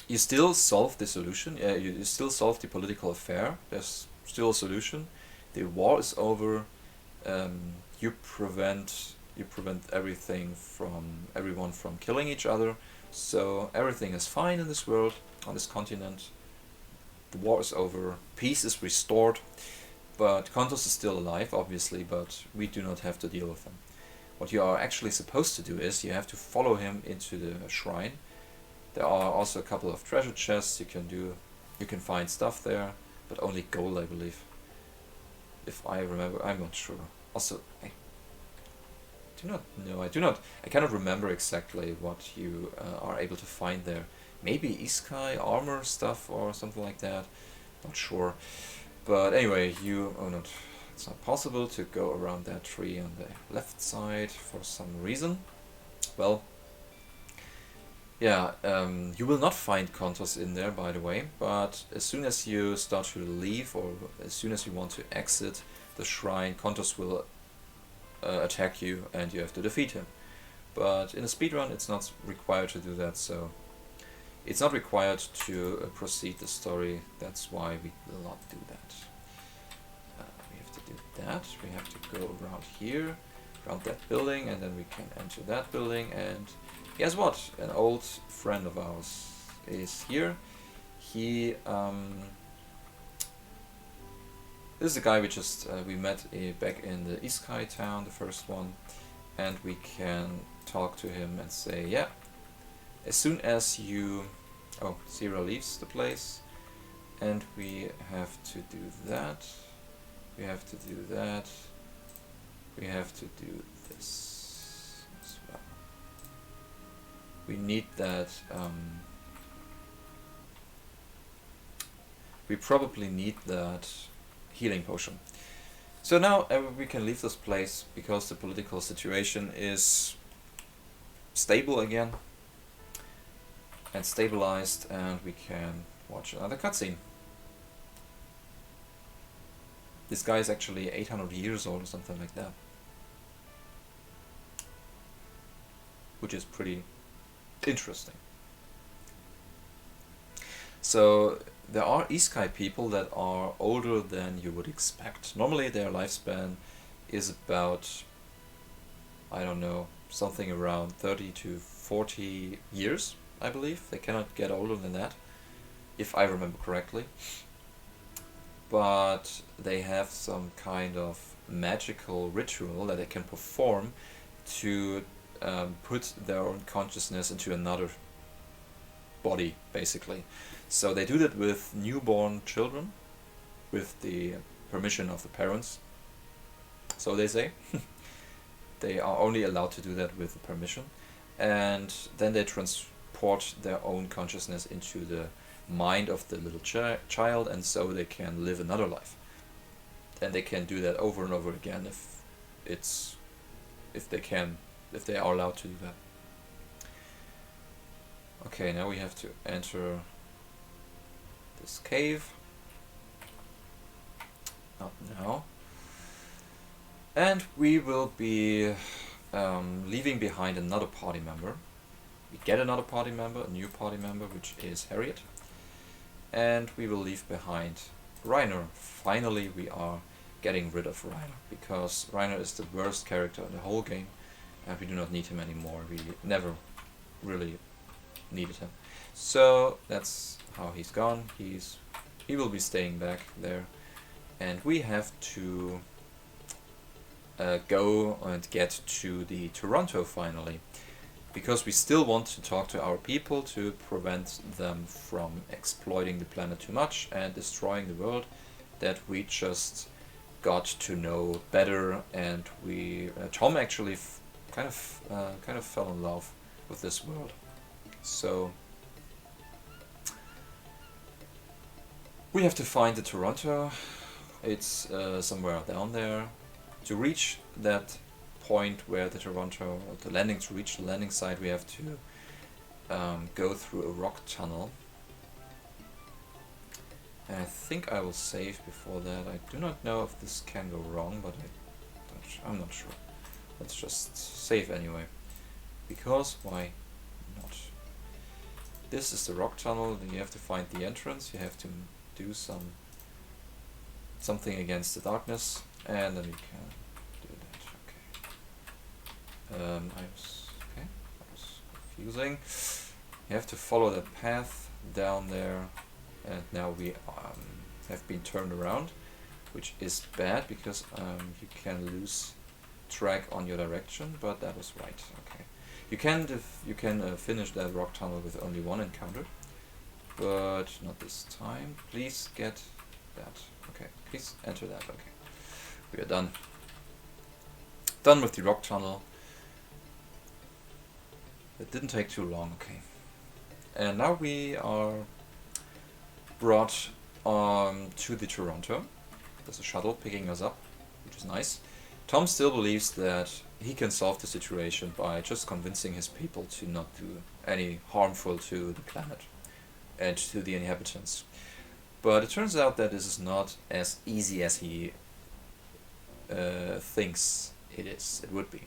you still solve the solution. You still solve the political affair. There's still a solution. The war is over. You prevent everyone from killing each other. So everything is fine in this world, on this continent. The war is over. Peace is restored. But Kontos is still alive, obviously, but we do not have to deal with him. What you are actually supposed to do is you have to follow him into the shrine. There are also a couple of treasure chests you can do. You can find stuff there, but only gold, I believe. If I remember, I'm not sure. Also, I cannot remember exactly what you are able to find there. Maybe Iskai armor stuff or something like that. Not sure. But anyway, it's not possible to go around that tree on the left side for some reason. Well, yeah, you will not find Kontos in there, by the way, but as soon as you start to leave, or as soon as you want to exit the shrine, Kontos will attack you and you have to defeat him. But in a speedrun it's not required to do that, so it's not required to proceed the story. That's why we will not do that. We have to do that. We have to go around here, around that building, and then we can enter that building. And guess what? An old friend of ours is here. He this is a guy we met back in the Iskai town, the first one, and we can talk to him and say, yeah, as soon as you... Oh, Zira leaves the place, and we have to do that, we have to do that, we have to do this as well. We need that, we probably need that healing potion. So now we can leave this place because the political situation is stable again and stabilized, and we can watch another cutscene. This guy is actually 800 years old or something like that, which is pretty interesting. So there are Iskai people that are older than you would expect. Normally their lifespan is about, I don't know, something around 30 to 40 years, I believe. They cannot get older than that, if I remember correctly. But they have some kind of magical ritual that they can perform to put their own consciousness into another body, basically. So they do that with newborn children, with the permission of the parents, so they say. They are only allowed to do that with the permission, and then they transport their own consciousness into the mind of the little child, and so they can live another life. And they can do that over and over again if they are allowed to do that. Okay, now we have to enter this cave. Not now. And we will be leaving behind another party member. We get another party member, a new party member, which is Harriet. And we will leave behind Reiner. Finally we are getting rid of Reiner, because Reiner is the worst character in the whole game, and we do not need him anymore. We never really needed him. So that's how he's gone. He's he will be staying back there, and we have to go and get to the Toronto finally, because we still want to talk to our people to prevent them from exploiting the planet too much and destroying the world that we just got to know better. And we Tom actually kind of fell in love with this world. So we have to find the Toronto. It's somewhere down there. To reach that point where the Toronto, to reach the landing site, we have to go through a rock tunnel. And I think I will save before that. I do not know if this can go wrong, but I'm not sure. Let's just save anyway, because why not? This is the rock tunnel. Then you have to find the entrance. You have to do something against the darkness, and then you can do that. Okay. That was confusing. You have to follow that path down there, and now we have been turned around, which is bad because you can lose track on your direction, but that was right. Okay, you can finish that rock tunnel with only one encounter, but not this time. Please get that. Okay, please enter that. Okay, we are done with the rock tunnel. It didn't take too long. Okay, and now we are brought to the Toronto. There's a shuttle picking us up, which is nice. Tom still believes that he can solve the situation by just convincing his people to not do any harmful to the planet and to the inhabitants. But it turns out that this is not as easy as he thinks it would be.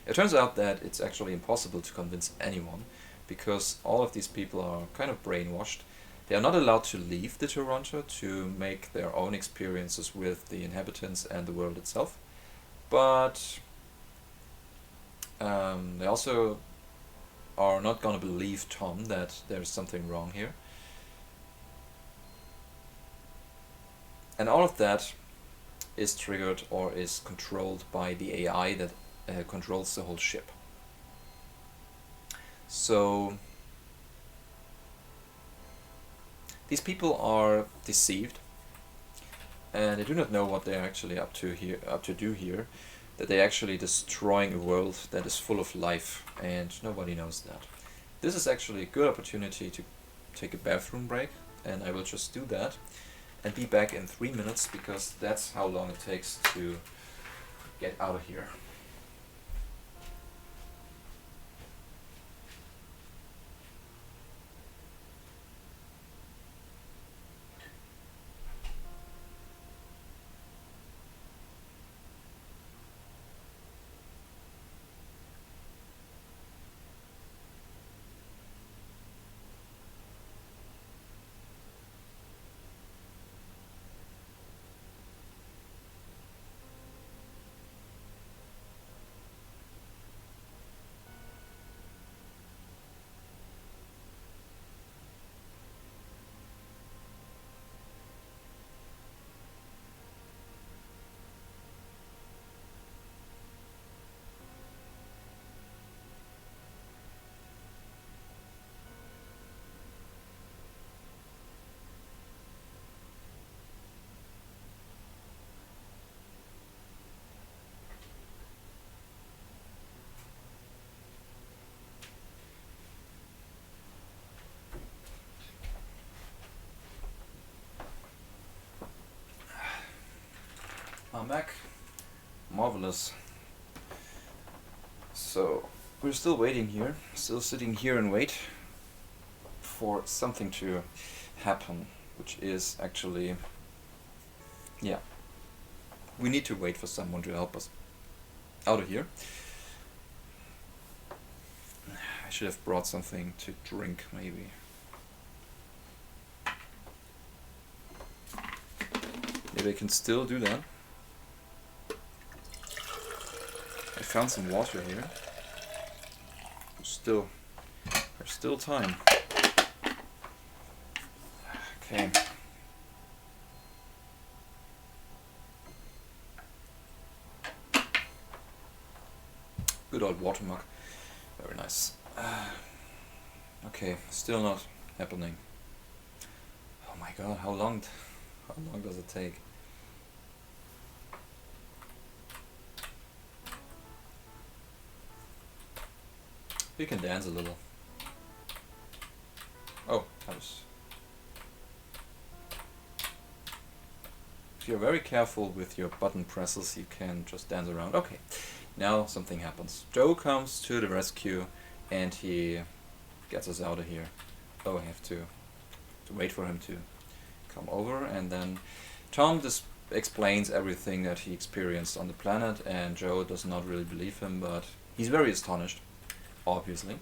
It turns out that it's actually impossible to convince anyone, because all of these people are kind of brainwashed. They are not allowed to leave the Toronto to make their own experiences with the inhabitants and the world itself. But they also are not going to believe Tom that there's something wrong here. And all of that is triggered or is controlled by the AI that controls the whole ship. So these people are deceived, and they do not know what they're actually up to do here, that they're actually destroying a world that is full of life, and nobody knows that. This is actually a good opportunity to take a bathroom break, and I will just do that and be back in 3 minutes, because that's how long it takes to get out of here. I'm back. Marvelous. So we're still waiting here, still sitting here and wait for something to happen, which is actually, yeah, we need to wait for someone to help us out of here. I should have brought something to drink, maybe. Maybe I can still do that. I found some water here. There's still time. Okay. Good old watermark. Very nice. Okay, still not happening. Oh my god, how long does it take? You can dance a little. Oh, that was... If you're very careful with your button presses, you can just dance around. Okay, now something happens. Joe comes to the rescue and he gets us out of here. Oh, I have to wait for him to come over, and then Tom just explains everything that he experienced on the planet, and Joe does not really believe him, but he's very astonished, obviously.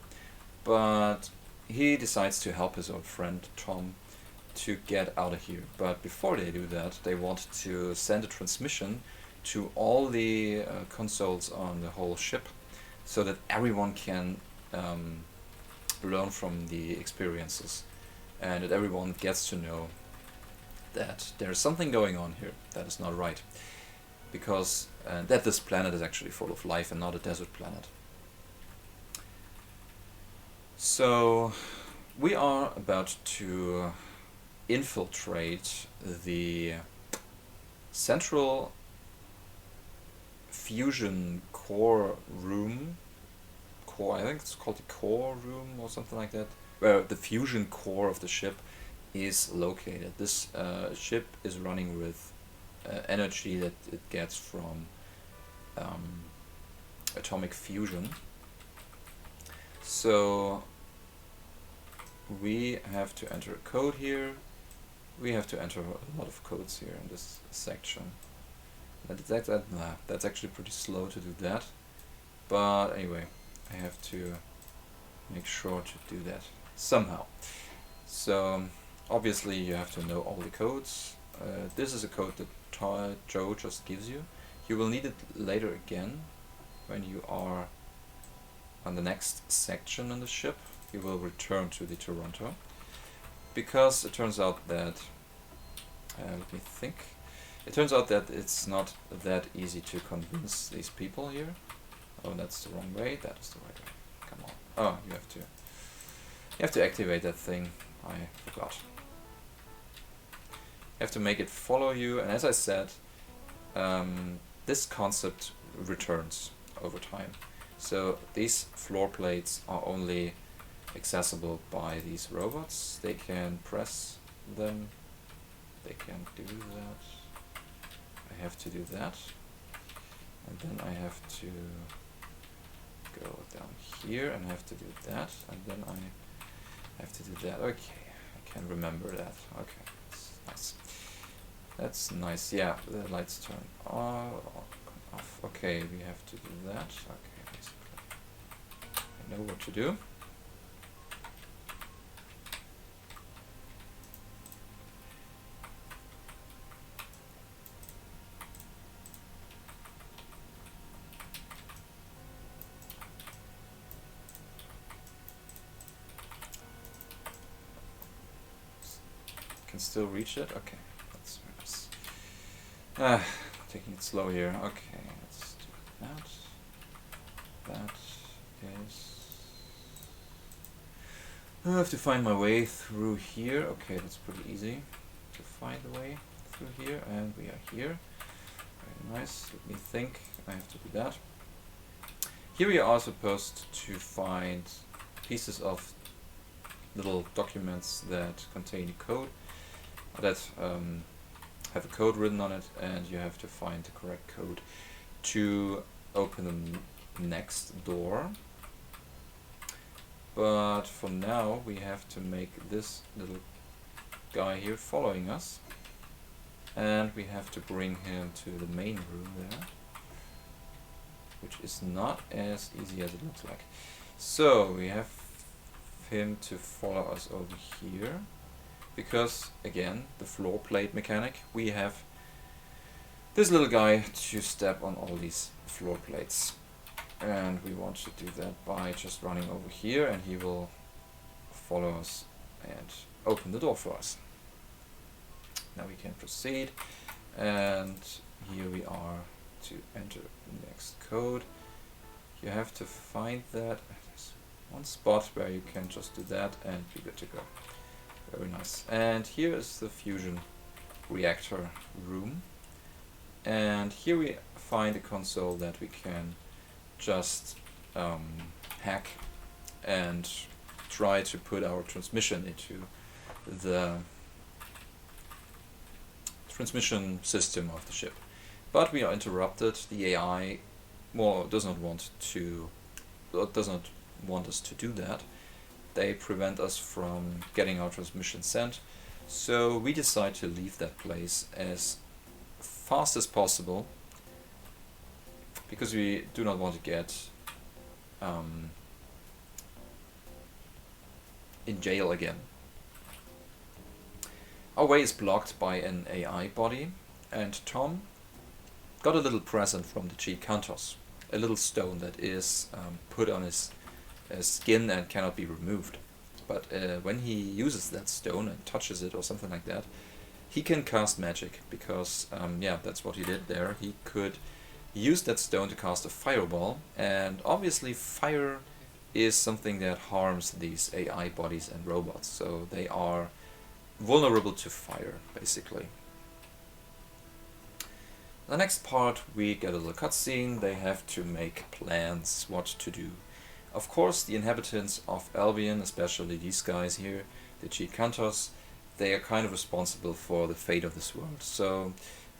But he decides to help his old friend Tom to get out of here. But before they do that, they want to send a transmission to all the consoles on the whole ship, so that everyone can learn from the experiences, and that everyone gets to know that there's something going on here that is not right, because that this planet is actually full of life and not a desert planet. So we are about to infiltrate the central fusion core room. I think it's called the core room or something like that, where the fusion core of the ship is located. This ship is running with energy that it gets from atomic fusion. So we have to enter a code here. We have to enter a lot of codes here in this section. That's actually pretty slow to do that. But anyway, I have to make sure to do that somehow. So obviously you have to know all the codes. This is a code that Joe just gives you. You will need it later again when you are on the next section on the ship. You will return to the Toronto, because it turns out that let me think. It turns out that it's not that easy to convince these people here. Oh, that's the wrong way. That is the right way. Come on. Oh, you have to activate that thing. I forgot. You have to make it follow you, and as I said, this concept returns over time. So these floor plates are only accessible by these robots. They can press them. They can do that. I have to do that. And then I have to go down here and I have to do that. And then I have to do that. Okay, I can remember that. Okay, that's nice. That's nice. Yeah, the lights turn off. Okay, we have to do that. Okay, basically I know what to do. Can still reach it. Okay, that's nice. Taking it slow here. Okay, let's do that. That is. I have to find my way through here. Okay, that's pretty easy to find the way through here, and we are here. Very nice. Let me think. I have to do that. Here we are supposed to find pieces of little documents that contain code, that have a code written on it, and you have to find the correct code to open the next door. But for now we have to make this little guy here following us, and we have to bring him to the main room there, which is not as easy as it looks like. So we have him to follow us over here, because again, the floor plate mechanic, we have this little guy to step on all these floor plates, and we want to do that by just running over here, and he will follow us and open the door for us. Now we can proceed, and here we are to enter the next code. You have to find that. There's one spot where you can just do that and be good to go. Very nice. And here is the fusion reactor room. And here we find a console that we can just hack and try to put our transmission into the transmission system of the ship. But we are interrupted. The AI does not want us to do that. They prevent us from getting our transmission sent. So we decide to leave that place as fast as possible, because we do not want to get in jail again. Our way is blocked by an AI body, and Tom got a little present from the G Cantos, a little stone that is put on his skin and cannot be removed. But when he uses that stone and touches it or something like that, he can cast magic, because yeah, that's what he did there. He could use that stone to cast a fireball, and obviously fire is something that harms these AI bodies and robots, so they are vulnerable to fire, basically. The next part, we get a little cutscene. They have to make plans what to do. Of course, the inhabitants of Albion, especially these guys here, the G Cantos, they are kind of responsible for the fate of this world. So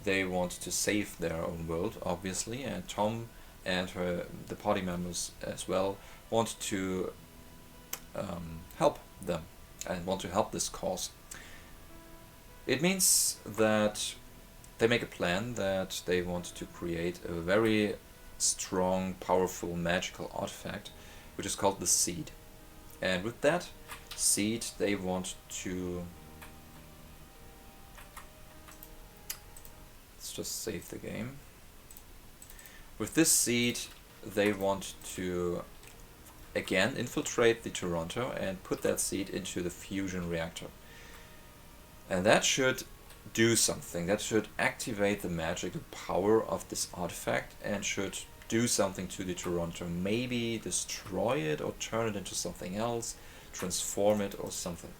they want to save their own world, obviously, and Tom and the party members as well want to help them and want to help this cause. It means that they make a plan that they want to create a very strong, powerful, magical artifact, which is called the Seed. And with that seed, they want to... Let's just save the game. With this seed, they want to again infiltrate the Toronto and put that seed into the fusion reactor. And that should do something. That should activate the magical power of this artifact and should do something to the Toronto. Maybe destroy it or turn it into something else, transform it or something.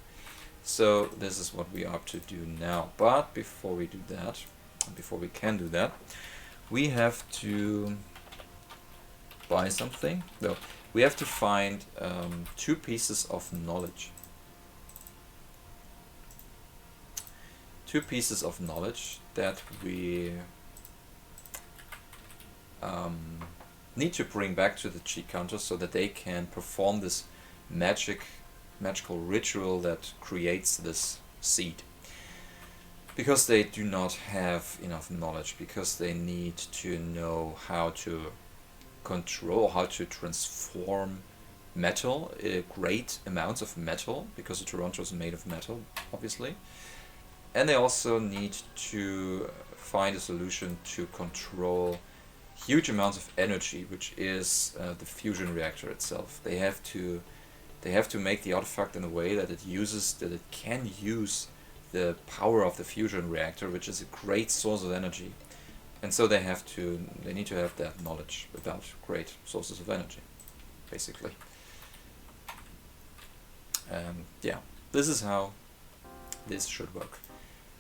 So this is what we are up to do now. But before we do that, before we can do that, we have to buy something. No, we have to find 2 pieces of knowledge. 2 pieces of knowledge that we need to bring back to the G Cantos so that they can perform this magical ritual that creates this seed. Because they do not have enough knowledge, because they need to know how to control, how to transform metal, great amounts of metal, because the Toronto is made of metal, obviously. And they also need to find a solution to control huge amounts of energy, which is the fusion reactor itself. They have to make the artifact in a way that it can use the power of the fusion reactor, which is a great source of energy. And so they need to have that knowledge about great sources of energy, basically. Yeah, this is how this should work.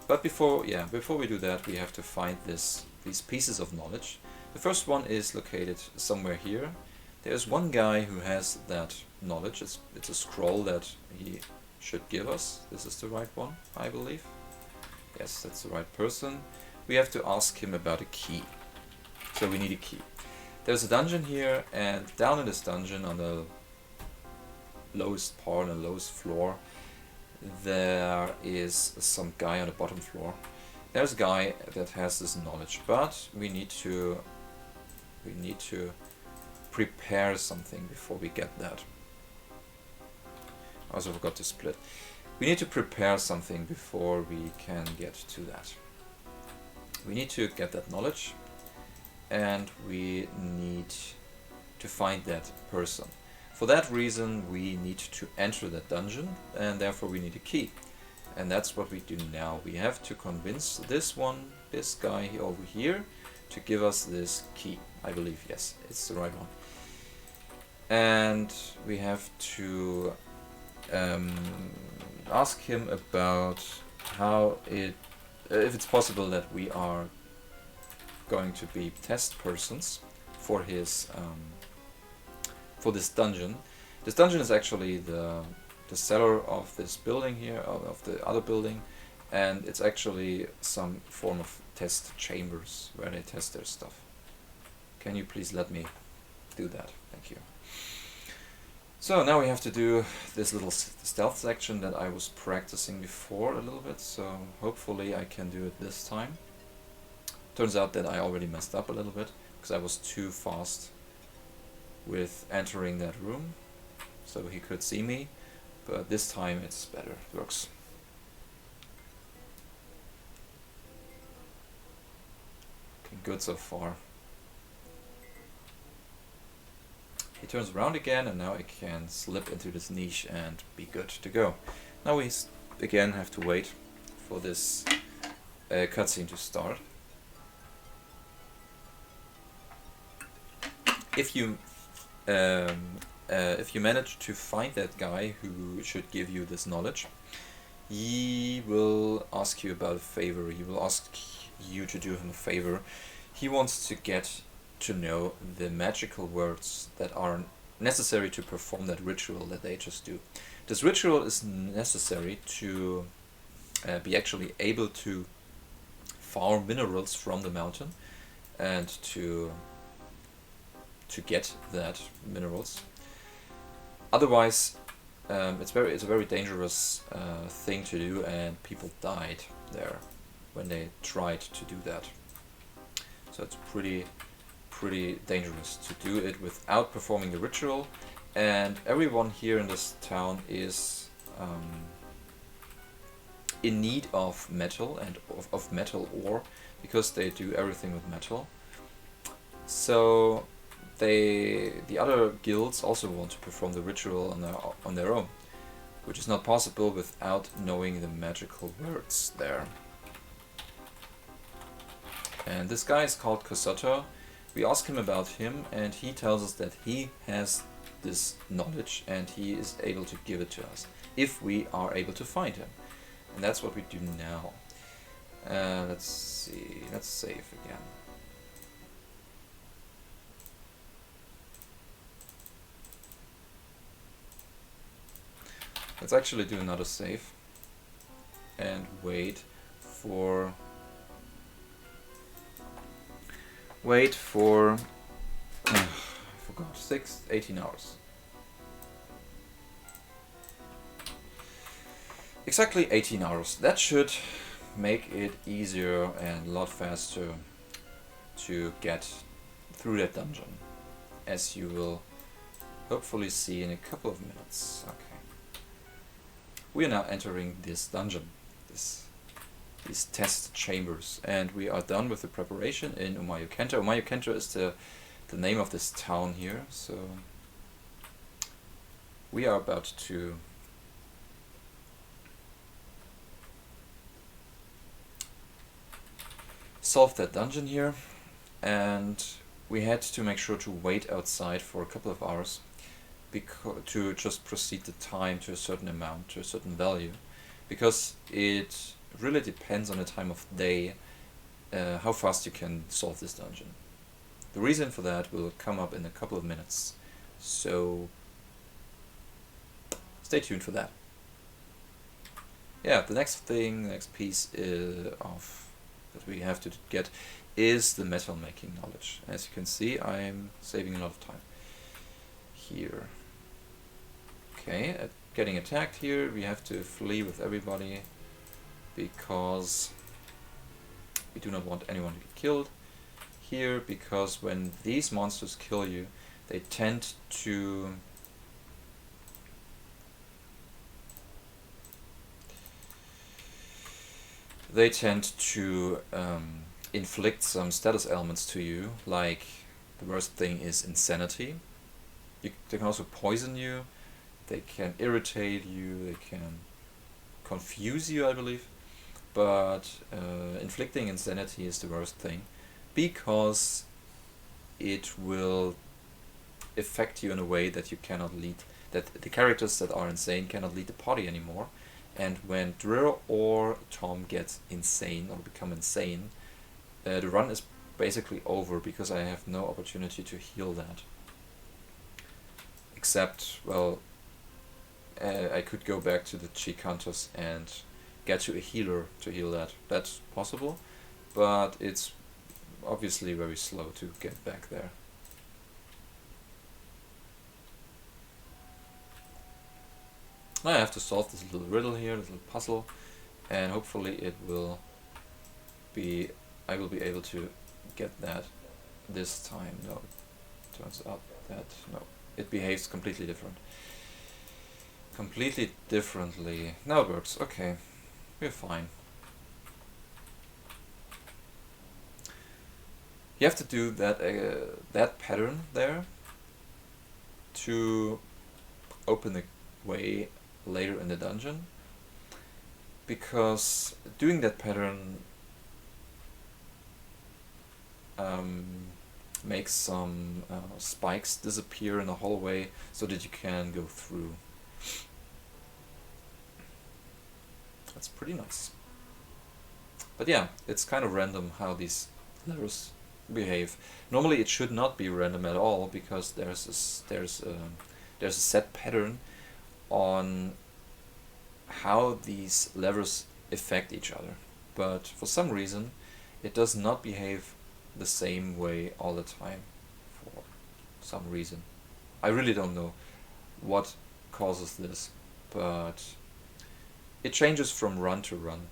But before we do that, we have to find these pieces of knowledge. The first one is located somewhere here. There's one guy who has that knowledge. It's a scroll that he should give us. This is the right one, I believe. Yes, that's the right person. We have to ask him about a key. So we need a key. There's a dungeon here, and down in this dungeon on the lowest part, on the lowest floor, there is some guy on the bottom floor. There's a guy that has this knowledge, but we need to prepare something before we get that. I also forgot to split. We need to prepare something before we can get to that. We need to get that knowledge, and we need to find that person. For that reason, we need to enter that dungeon, and therefore we need a key. And that's what we do now. We have to convince this guy over here, to give us this key. I believe, yes, it's the right one. and we have to ask him about how if it's possible that we are going to be test persons for his for this dungeon. This dungeon is actually the cellar of this building here, of the other building, and it's actually some form of test chambers where they test their stuff. Can you please let me do that? Thank you. So now we have to do this little stealth section that I was practicing before a little bit, so hopefully I can do it this time. Turns out that I already messed up a little bit because I was too fast with entering that room, so he could see me, but this time it's better, it works. Okay, good so far. He turns around again, and now I can slip into this niche and be good to go. Now we again have to wait for this cutscene to start. If you manage to find that guy who should give you this knowledge, he will ask you about a favor. He will ask you to do him a favor. He wants to get to know the magical words that are necessary to perform that ritual that they just do. This ritual is necessary to be actually able to farm minerals from the mountain and to get that minerals. Otherwise, it's a very dangerous thing to do, and people died there when they tried to do that. So it's pretty dangerous to do it without performing the ritual, and everyone here in this town is in need of metal and of metal ore, because they do everything with metal. So the other guilds also want to perform the ritual on their own, which is not possible without knowing the magical words there. And this guy is called Kosoto. We ask him about him, and he tells us that he has this knowledge and he is able to give it to us if we are able to find him. And that's what we do now. Let's see, let's save again. Let's actually do another save and wait for I forgot, 18 hours. Exactly 18 hours. That should make it easier and a lot faster to get through that dungeon, as you will hopefully see in a couple of minutes. Okay. We are now entering this dungeon, these test chambers, and we are done with the preparation in Umayu Kento. Umayu Kento is the name of this town here, so we are about to solve that dungeon here, and we had to make sure to wait outside for a couple of hours to just proceed the time to a certain amount, to a certain value, because it really depends on the time of day how fast you can solve this dungeon. The reason for that will come up in a couple of minutes, so stay tuned for that. Yeah, the next piece that we have to get is the metal making knowledge. As you can see, I'm saving a lot of time here. Okay, getting attacked here, we have to flee with everybody because we do not want anyone to get killed. Here, because when these monsters kill you, they tend to inflict some status elements to you, like the worst thing is insanity. They can also poison you, they can irritate you, they can confuse you, I believe, but inflicting insanity is the worst thing, because it will affect you in a way that you cannot lead, that the characters that are insane cannot lead the party anymore. And when Drill or Tom get insane or become insane, the run is basically over because I have no opportunity to heal that. Except, well, I could go back to the cheek hunters and get you a healer to heal that. That's possible, but it's obviously very slow to get back there. I have to solve this little riddle here, this little puzzle, and hopefully it will be, I will be able to get that this time. No, it turns out that, no, it behaves completely different. Completely differently. Now it works, okay, we're fine. You have to do that pattern there to open the way later in the dungeon, because doing that pattern makes some spikes disappear in the hallway so that you can go through. That's pretty nice. But yeah, it's kind of random how these levers behave. Normally it should not be random at all, because there's a set pattern on how these levers affect each other, but for some reason it does not behave the same way all the time. For some reason, I really don't know what causes this, but it changes from run to run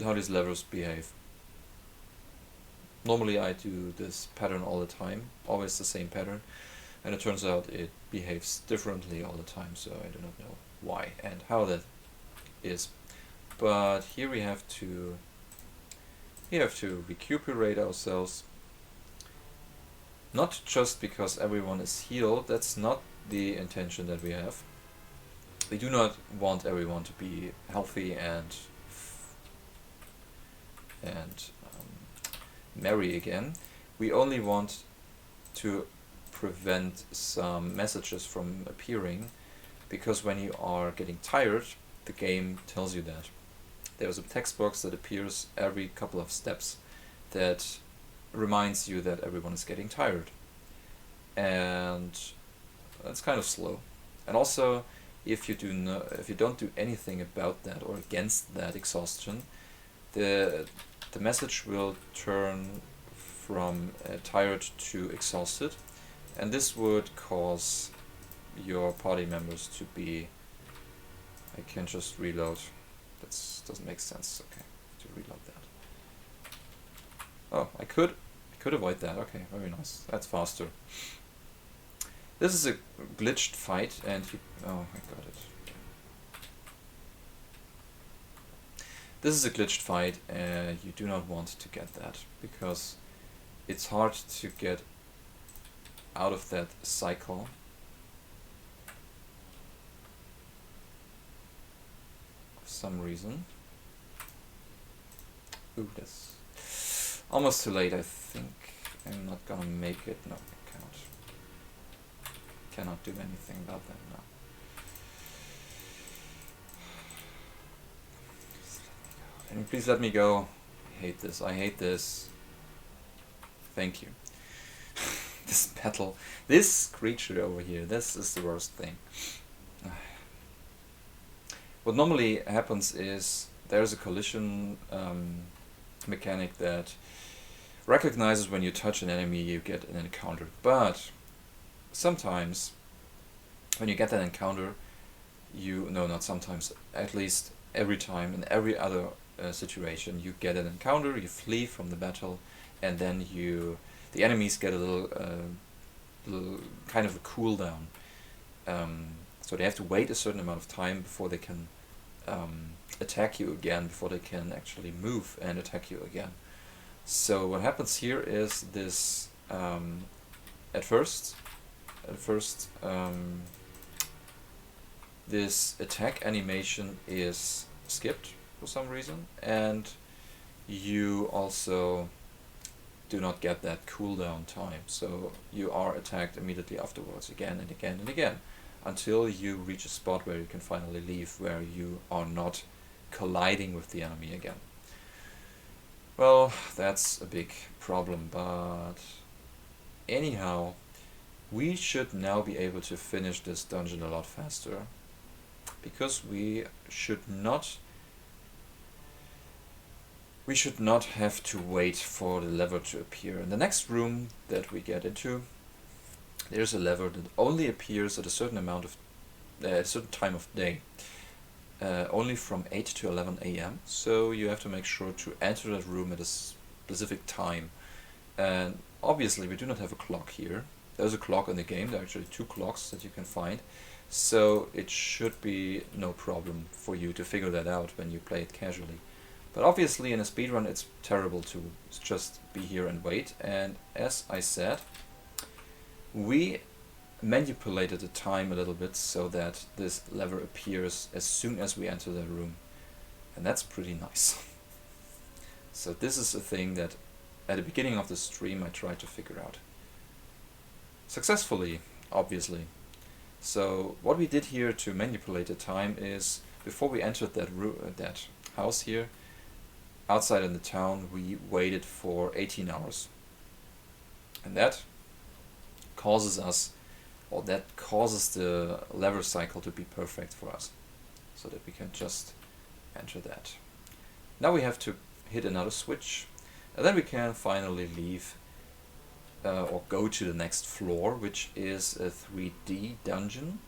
how these levers behave. Normally I do this pattern all the time, always the same pattern, and it turns out it behaves differently all the time, so I do not know why and how that is. But here we have to recuperate ourselves, not just because everyone is healed. That's not the intention that we have. We do not want everyone to be healthy and merry again. We only want to prevent some messages from appearing, because when you are getting tired, the game tells you that. There's a text box that appears every couple of steps that reminds you that everyone is getting tired, and that's kind of slow. And also, if you don't do anything about that or against that exhaustion, the message will turn from tired to exhausted, and this would cause your party members to be... I can just reload. That doesn't make sense. Okay, to reload that. Oh, I could avoid that. Okay, very nice. That's faster. This is a glitched fight, and oh, I got it. Okay. This is a glitched fight, and you do not want to get that, because it's hard to get out of that cycle. For some reason. Ooh, that's almost too late, I think. I'm not gonna make it. No, I cannot. Cannot do anything about that now. Can you please let me go? I hate this. I hate this. Thank you. This battle. This creature over here. This is the worst thing. What normally happens is there's a collision mechanic that recognizes when you touch an enemy you get an encounter. But sometimes when you get that encounter, not sometimes, at least every time, in every other situation, you get an encounter, you flee from the battle, and then the enemies get a little kind of a cooldown. So they have to wait a certain amount of time before they can attack you again, before they can actually move and attack you again. So what happens here is this, at first this attack animation is skipped for some reason, and you do not get that cooldown time, so you are attacked immediately afterwards, again and again and again, until you reach a spot where you can finally leave, where you are not colliding with the enemy again. Well, that's a big problem, but anyhow, we should now be able to finish this dungeon a lot faster, because we should not have to wait for the lever to appear. In the next room that we get into, there's a lever that only appears at a certain amount of a certain time of day, only from 8 to 11 a.m. So you have to make sure to enter that room at a specific time. And obviously we do not have a clock here. There's a clock in the game. There are actually 2 clocks that you can find. So it should be no problem for you to figure that out when you play it casually. But obviously in a speedrun it's terrible to just be here and wait. And as I said, we manipulated the time a little bit so that this lever appears as soon as we enter the room. And that's pretty nice. So this is a thing that at the beginning of the stream I tried to figure out. Successfully, obviously. So what we did here to manipulate the time is, before we entered that house here, outside in the town, we waited for 18 hours. And that causes the lever cycle to be perfect for us, so that we can just enter that. Now we have to hit another switch, and then we can finally leave or go to the next floor, which is a 3D dungeon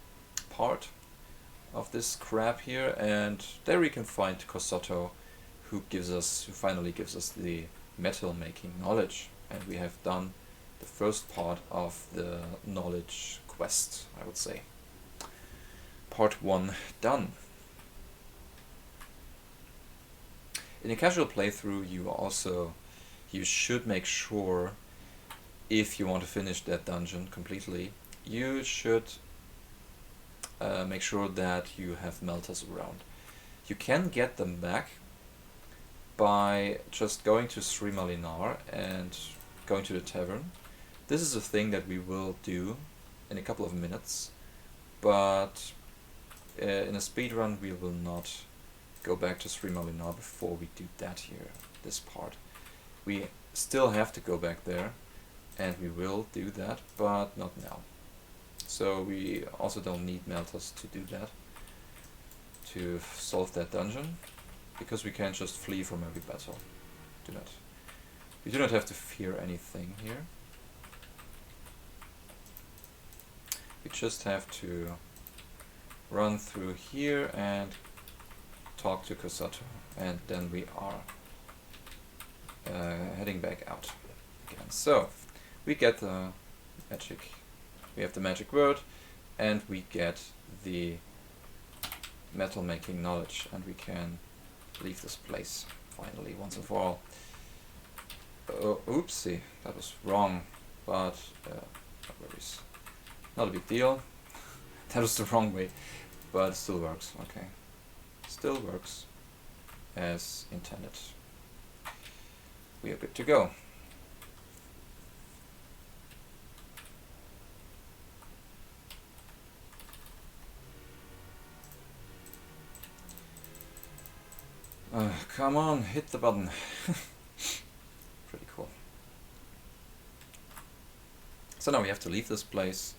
part of this crap here, and there we can find Kosotto, who finally gives us the metal making knowledge, and we have done the first part of the knowledge quest, I would say. Part 1 done. In a casual playthrough you should make sure, if you want to finish that dungeon completely, you should make sure that you have melters around. You can get them back by just going to Sri Malinar and going to the tavern. This is a thing that we will do in a couple of minutes, but in a speedrun we will not go back to Sri Malinar before we do that here, this part. We still have to go back there, and we will do that, but not now. So we also don't need melters to do that, to solve that dungeon, because we can just flee from every battle. We do not have to fear anything here. We just have to run through here and talk to Kosotto, and then we are heading back out again. So we get the magic, we have the magic word, and we get the metal making knowledge, and we can leave this place finally, once and for all. Oopsie, that was wrong, but no worries. Not a big deal. That was the wrong way, but it still works. Okay, still works as intended. We are good to go. Come on, hit the button. Pretty cool. So now we have to leave this place,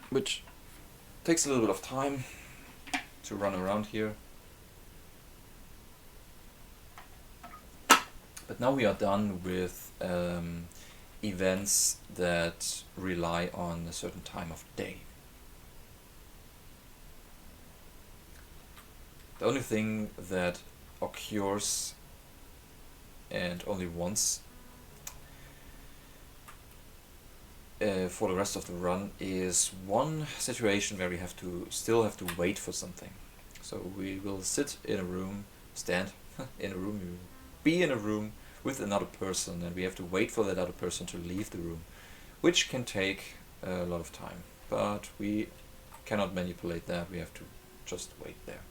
which takes a little bit of time to run around here. But now we are done with events that rely on a certain time of day. The only thing that occurs, and only once, for the rest of the run, is one situation where we still have to wait for something. So we will sit in a room, stand in a room, we will be in a room with another person, and we have to wait for that other person to leave the room, which can take a lot of time. But we cannot manipulate that, we have to just wait there.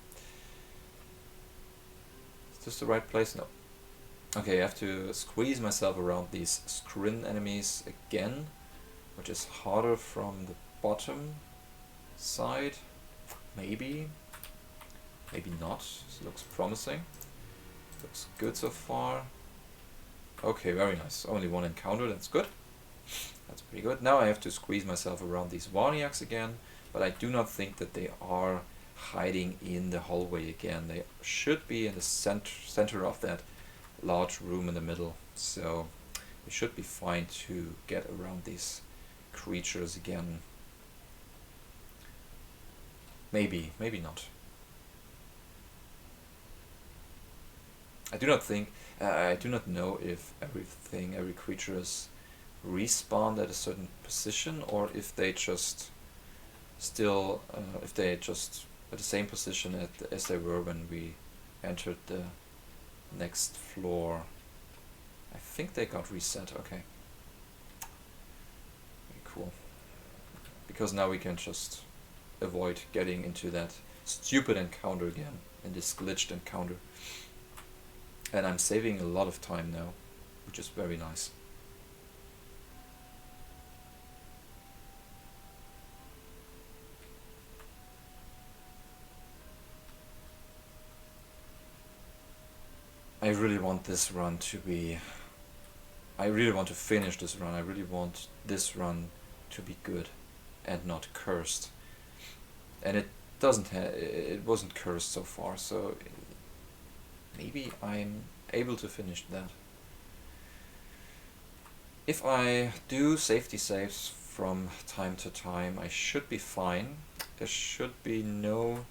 Is this the right place? No. Okay, I have to squeeze myself around these screen enemies again, which is harder from the bottom side. Maybe. Maybe not. This looks promising. Looks good so far. Okay, very nice. Only one encounter, that's good. That's pretty good. Now I have to squeeze myself around these Warniaks again, but I do not think that they are hiding in the hallway again. They should be in the center of that large room in the middle, so we should be fine to get around these creatures again. Maybe, maybe not. I do not know if every creature is respawned at a certain position, or if they just still, if they just at the same position as they were when we entered the next floor. I think they got reset. Okay. Very cool. Because now we can just avoid getting into that stupid encounter again, in this glitched encounter. And I'm saving a lot of time now, which is very nice. I really want this run to be... I really want to finish this run. I really want this run to be good and not cursed. And it wasn't cursed so far, so maybe I'm able to finish that. If I do safety saves from time to time, I should be fine. There should be no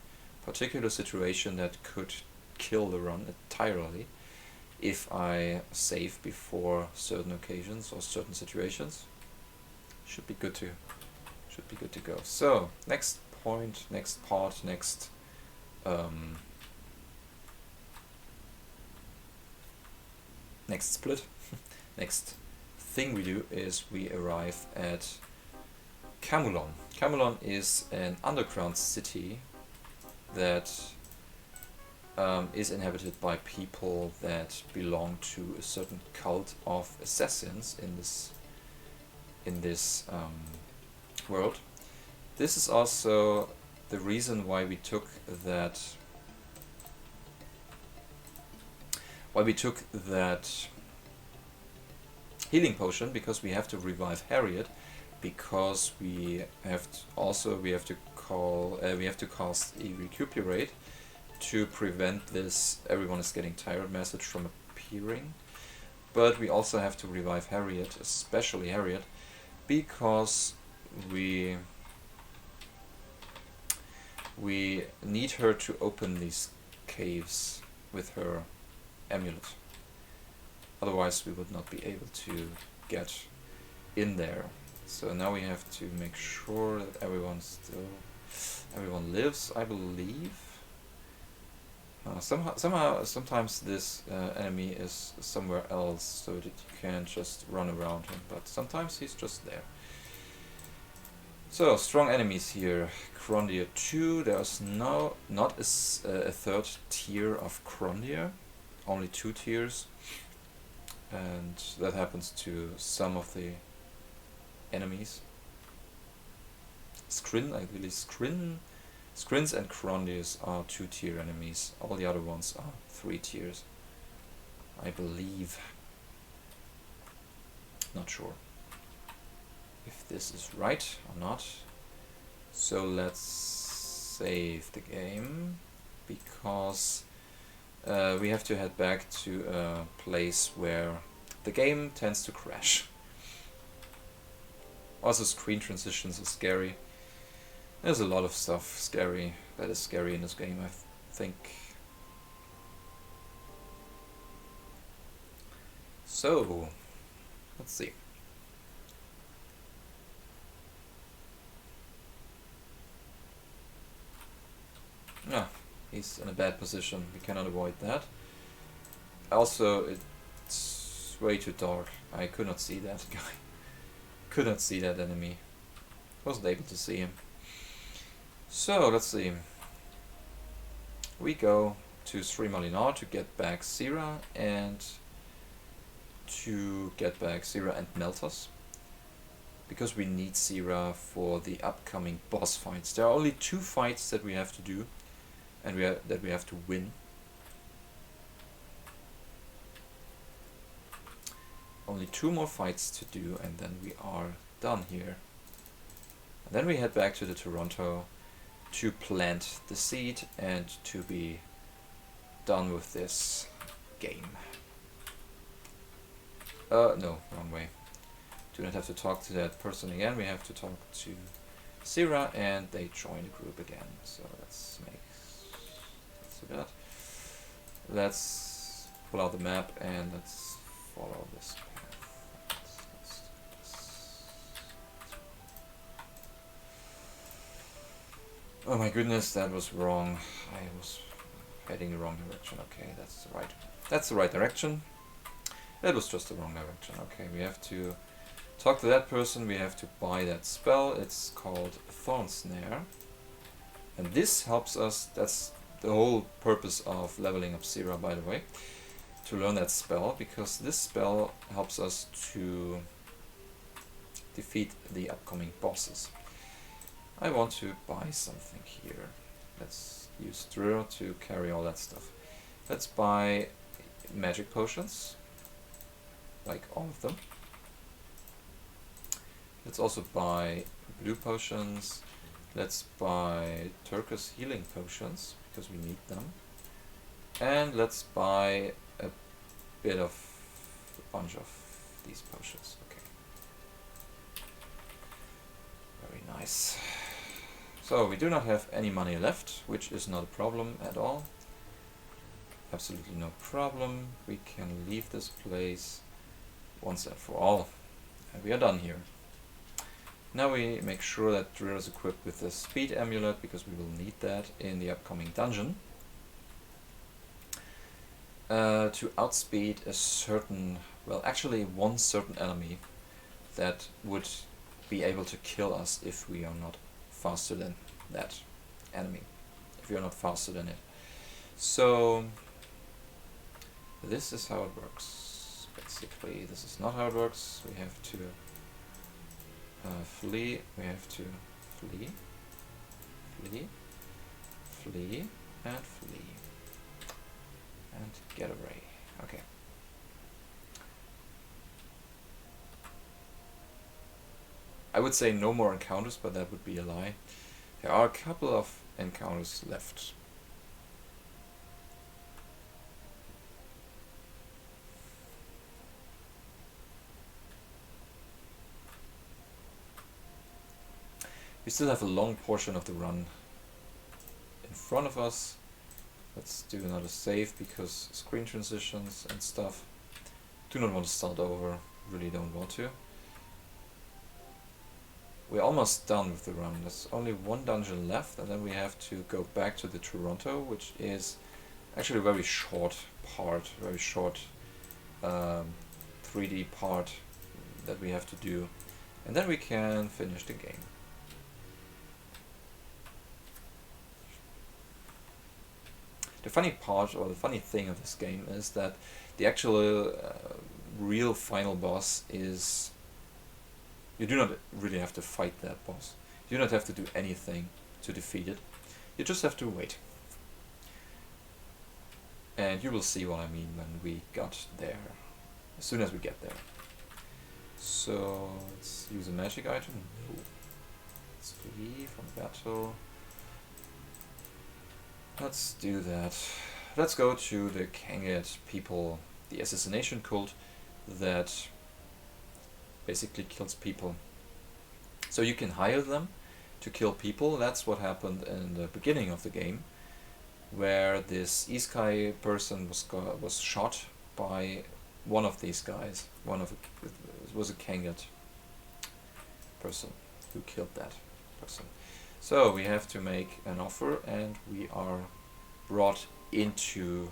particular situation that could kill the run entirely if I save before certain occasions or certain situations. Should be good to go. So next point, next part, next next split, next thing we do is we arrive at Camulon. Camulon is an underground city that is inhabited by people that belong to a certain cult of assassins in this world. This is also the reason why we took that healing potion, because we have to revive Harriet, because we have to cast a recuperate to prevent this everyone is getting tired message from appearing. But we also have to revive Harriet, especially Harriet, because we need her to open these caves with her amulet. Otherwise we would not be able to get in there. So now we have to make sure that everyone lives, I believe. Sometimes this enemy is somewhere else, so that you can just run around him, but sometimes he's just there. So, strong enemies here. Crondir 2, there's not a third tier of Crondir, only 2 tiers, and that happens to some of the enemies. Skrins and Crondirs are 2 tier enemies, all the other ones are 3 tiers, I believe. Not sure if this is right or not. So let's save the game, because we have to head back to a place where the game tends to crash. Also, screen transitions are scary. There's a lot of stuff that is scary in this game, I think. So, let's see. Yeah, he's in a bad position. We cannot avoid that. Also, it's way too dark. I could not see that guy. Could not see that enemy. Wasn't able to see him. So, let's see. We go to Sri Malinar to get back Sira, and to get back Zira and Meltas, because we need Zira for the upcoming boss fights. There are only 2 fights that we have to do, and that we have to win. Only 2 more fights to do, and then we are done here. And then we head back to the Toronto to plant the seed and to be done with this game. No, wrong way. Do not have to talk to that person again. We have to talk to Zira, and they join the group again. So let's do that. Let's pull out the map and let's follow this path. Let's do this. Oh my goodness, that was wrong. I was heading the wrong direction. Okay, that's the right direction. It was just the wrong direction. Okay, we have to talk to that person. We have to buy that spell. It's called Thorn Snare, and this helps us. That's the whole purpose of leveling up Zira, by the way, to learn that spell, because this spell helps us to defeat the upcoming bosses. I want to buy something here. Let's use Drill to carry all that stuff. Let's buy magic potions, like all of them. Let's also buy blue potions. Let's buy turquoise healing potions, because we need them. And let's buy a bunch of these potions. Okay. Very nice. So we do not have any money left, which is not a problem at all. Absolutely no problem. We can leave this place once and for all. And we are done here. Now we make sure that Drill is equipped with the speed amulet, because we will need that in the upcoming dungeon. To outspeed a certain, well, actually one certain enemy that would be able to kill us if we are not faster than that enemy, if we are not faster than it. So this is how it works. Basically, this is not how it works. We have to flee. We have to flee, and flee, and get away. Okay. I would say no more encounters, but that would be a lie. There are a couple of encounters left. We still have a long portion of the run in front of us. Let's do another save, because screen transitions and stuff. Do not want to start over, really don't want to. We're almost done with the run. There's only one dungeon left, and then we have to go back to the Toronto, which is actually a very short part, very short 3D part that we have to do, and then we can finish the game. The funny part, or the funny thing of this game, is that the actual real final boss is... You do not really have to fight that boss. You do not have to do anything to defeat it. You just have to wait. And you will see what I mean when we got there. As soon as we get there. So, let's use a magic item. No. Let's flee from battle. Let's do that. Let's go to the Kanget people, the assassination cult that basically kills people. So you can hire them to kill people. That's what happened in the beginning of the game, where this Iskai person was shot by one of these guys. It was a Kanget person who killed that person. So we have to make an offer, and we are brought into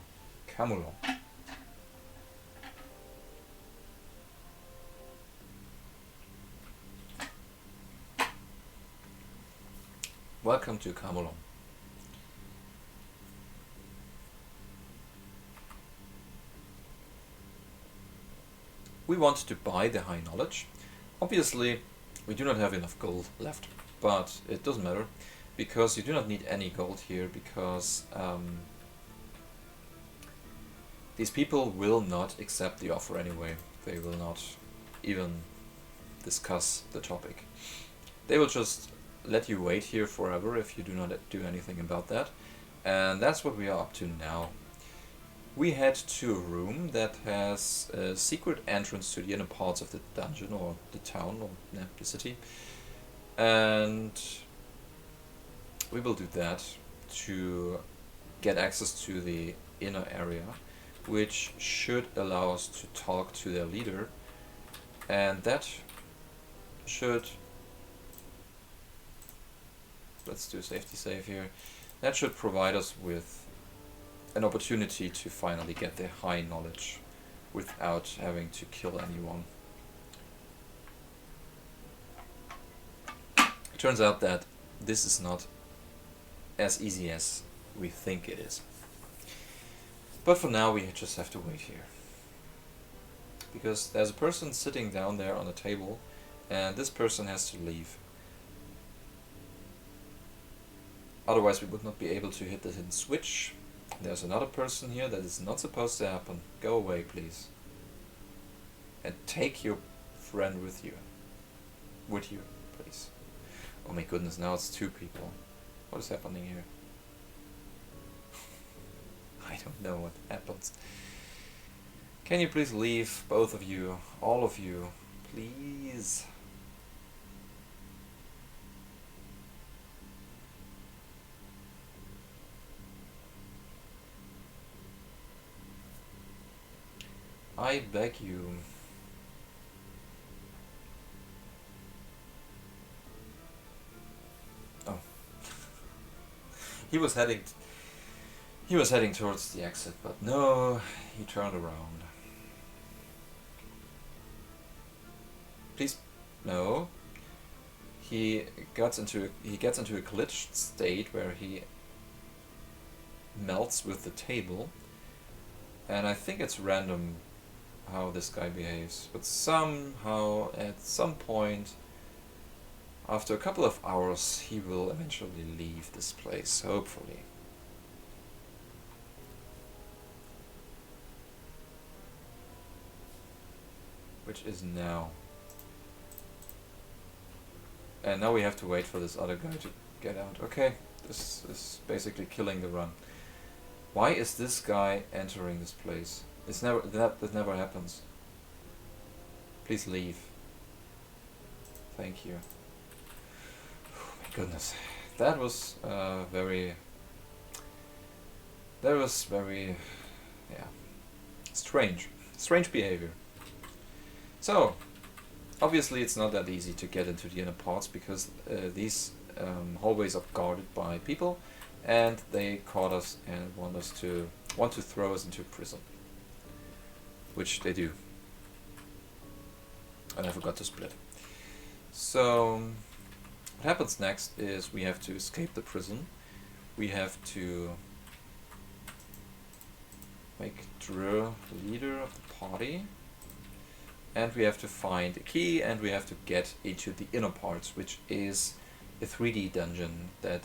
Camulon. Welcome to Camulon. we want to buy the high knowledge. Obviously, we do not have enough gold left, but it doesn't matter, because you do not need any gold here, because these people will not accept the offer anyway. They will not even discuss the topic. They will just let you wait here forever if you do not do anything about that. And that's what we are up to now. We head to a room that has a secret entrance to the inner parts of the dungeon, or the town, or the city. And we will do that to get access to the inner area, which should allow us to talk to their leader, and that should, let's do a safety save here, that should provide us with an opportunity to finally get the high knowledge without having to kill anyone. It turns out that this is not as easy as we think it is. But for now we just have to wait here. Because there's a person sitting down there on a table, and this person has to leave. Otherwise we would not be able to hit the hidden switch. There's another person here that is not supposed to happen. Go away, please. And take your friend with you. Please. Oh my goodness, now it's 2 people. What is happening here? I don't know what happens. Can you please leave, both of you, all of you, please? I beg you. Oh. He was heading towards the exit, but no, he turned around. Please, no. He gets into a glitched state where he melts with the table, and I think it's random how this guy behaves, but somehow at some point after a couple of hours he will eventually leave this place, hopefully. Which is now. And now we have to wait for this other guy to get out. Okay, this is basically killing the run. Why is this guy entering this place? It's never that never happens. Please leave. Thank you. Oh my goodness. That was very yeah, strange behavior. So obviously it's not that easy to get into the inner parts, because these hallways are guarded by people, and they caught us and want to throw us into prison, which they do. And I forgot to split. So what happens next is we have to escape the prison. We have to make Drew leader of the party, and we have to find a key, and we have to get into the inner parts, which is a 3D dungeon that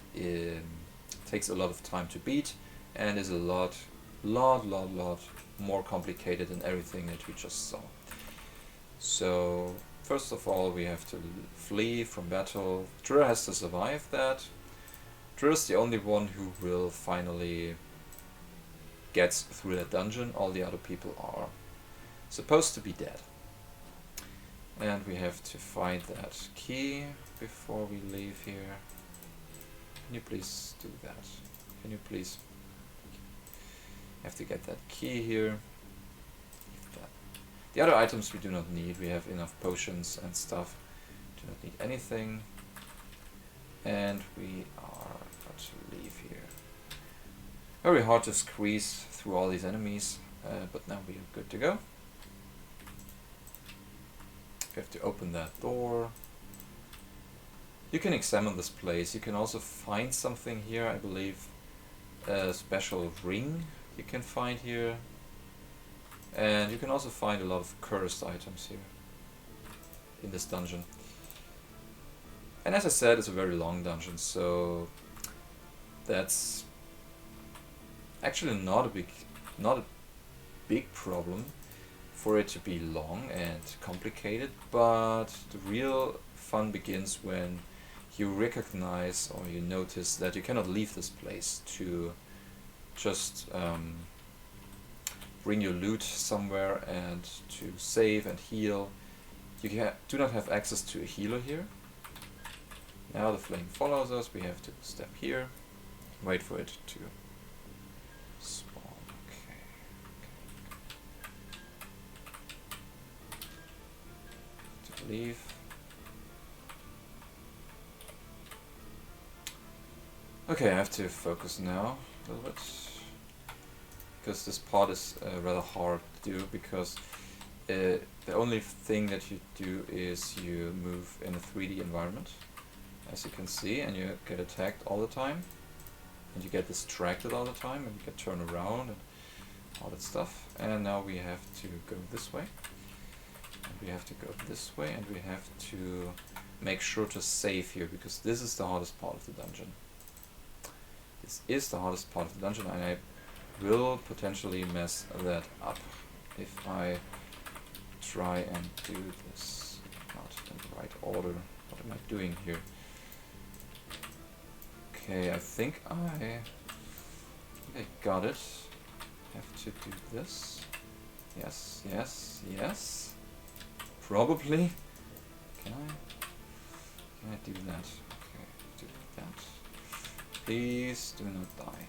takes a lot of time to beat and is a lot more complicated than everything that we just saw. So first of all we have to flee from battle. Drew has to survive that. Drew is the only one who will finally get through that dungeon. All the other people are supposed to be dead. And we have to find that key before we leave here. Can you please do that? Can you please? Have to get that key here. The other items we do not need. We have enough potions and stuff. Do not need anything. And we are about to leave here. Very hard to squeeze through all these enemies, but now we are good to go. We have to open that door. You can examine this place. You can also find something here, I believe. A special ring you can find here. And you can also find a lot of cursed items here in this dungeon. And as I said, it's a very long dungeon, so that's actually not a big problem for it to be long and complicated, but the real fun begins when you recognize or you notice that you cannot leave this place to just bring your loot somewhere and to save and heal. You do not have access to a healer here. Now the flame follows us, we have to step here, wait for it to spawn. Okay. To leave. Okay, I have to focus now a little bit, because this part is rather hard to do, because the only thing that you do is you move in a 3D environment, as you can see, and you get attacked all the time, and you get distracted all the time, and you get turned around and all that stuff. And now we have to go this way, and we have to go this way, and we have to make sure to save here, because this is the hardest part of the dungeon. This is the hardest part of the dungeon, and I will potentially mess that up if I try and do this not in the right order. What am I doing here? Okay, I think I got it. Have to do this. Yes, yes, yes. Probably. Can I do that? Okay, do that. Please do not die.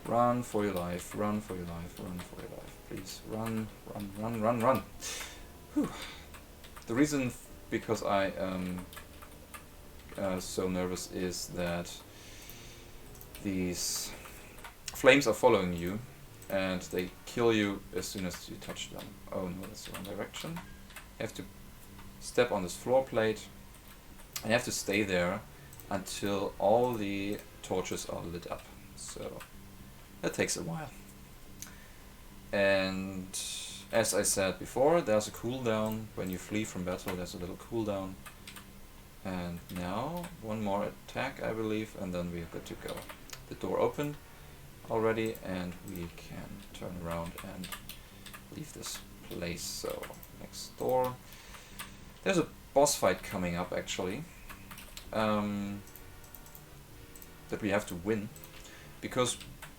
Run for your life, run for your life, run for your life. Please, run, run, run, run, run. Whew. The reason because I am so nervous is that these flames are following you and they kill you as soon as you touch them. Oh no, that's the wrong direction. You have to step on this floor plate and you have to stay there until all the torches are lit up. So that takes a while. And as I said before, there's a cooldown. When you flee from battle, there's a little cooldown. And now, one more attack, I believe, and then we're good to go. The door opened already, and we can turn around and leave this place. So, next door. There's a boss fight coming up, actually, that we have to win, because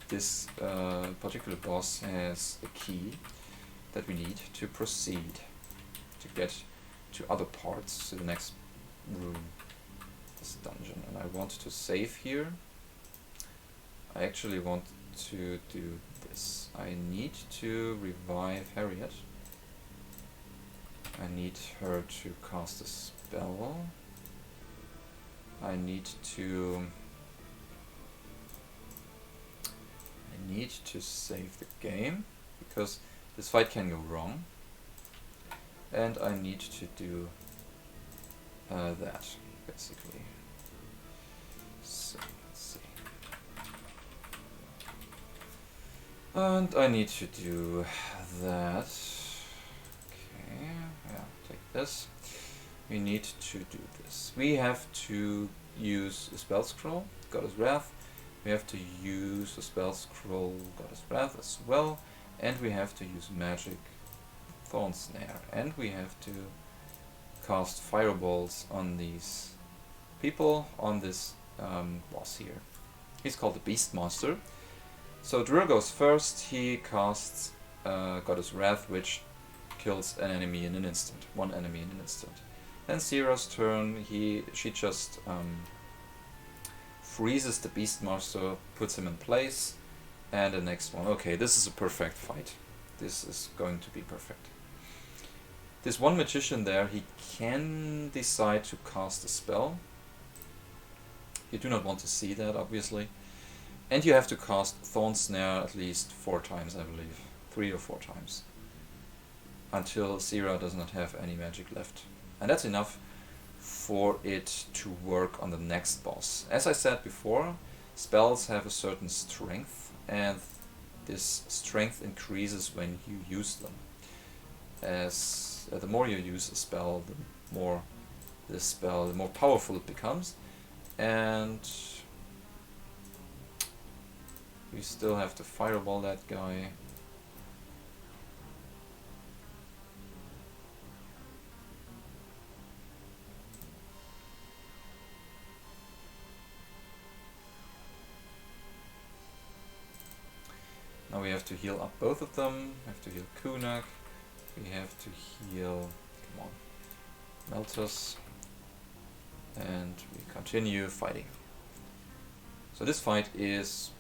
this particular boss has a key that we need to proceed to get to other parts, to the next room, this dungeon. And I want to save here. I actually want to do this. I need to revive Harriet. I need her to cast a spell. I need to save the game, because this fight can go wrong, and I need to do that, basically. So, let's see. And I need to do that. Okay, yeah, take this. We need to do this. We have to use a spell scroll, Goddess Wrath. We have to use a spell scroll, Goddess Wrath as well. And we have to use magic Thorn Snare. And we have to cast fireballs on these people, on this boss here. He's called the Beastmaster. So Drill goes first. He casts Goddess Wrath, which kills an enemy in an instant. One enemy in an instant. Then Sierra's turn. She just freezes the Beastmaster, puts him in place. And the next one. Okay, this is a perfect fight. This is going to be perfect. This one magician there, he can decide to cast a spell. You do not want to see that, obviously. And you have to cast Thorn Snare at least 4 times, I believe. 3 or 4 times. Until Sierra does not have any magic left. And that's enough for it to work on the next boss. As I said before, spells have a certain strength, and this strength increases when you use them. As the more you use a spell, the more the more powerful it becomes, and we still have to fireball that guy. Now we have to heal up both of them. We have to heal Kunak. We have to heal, come on, Meltus. And we continue fighting. So this fight is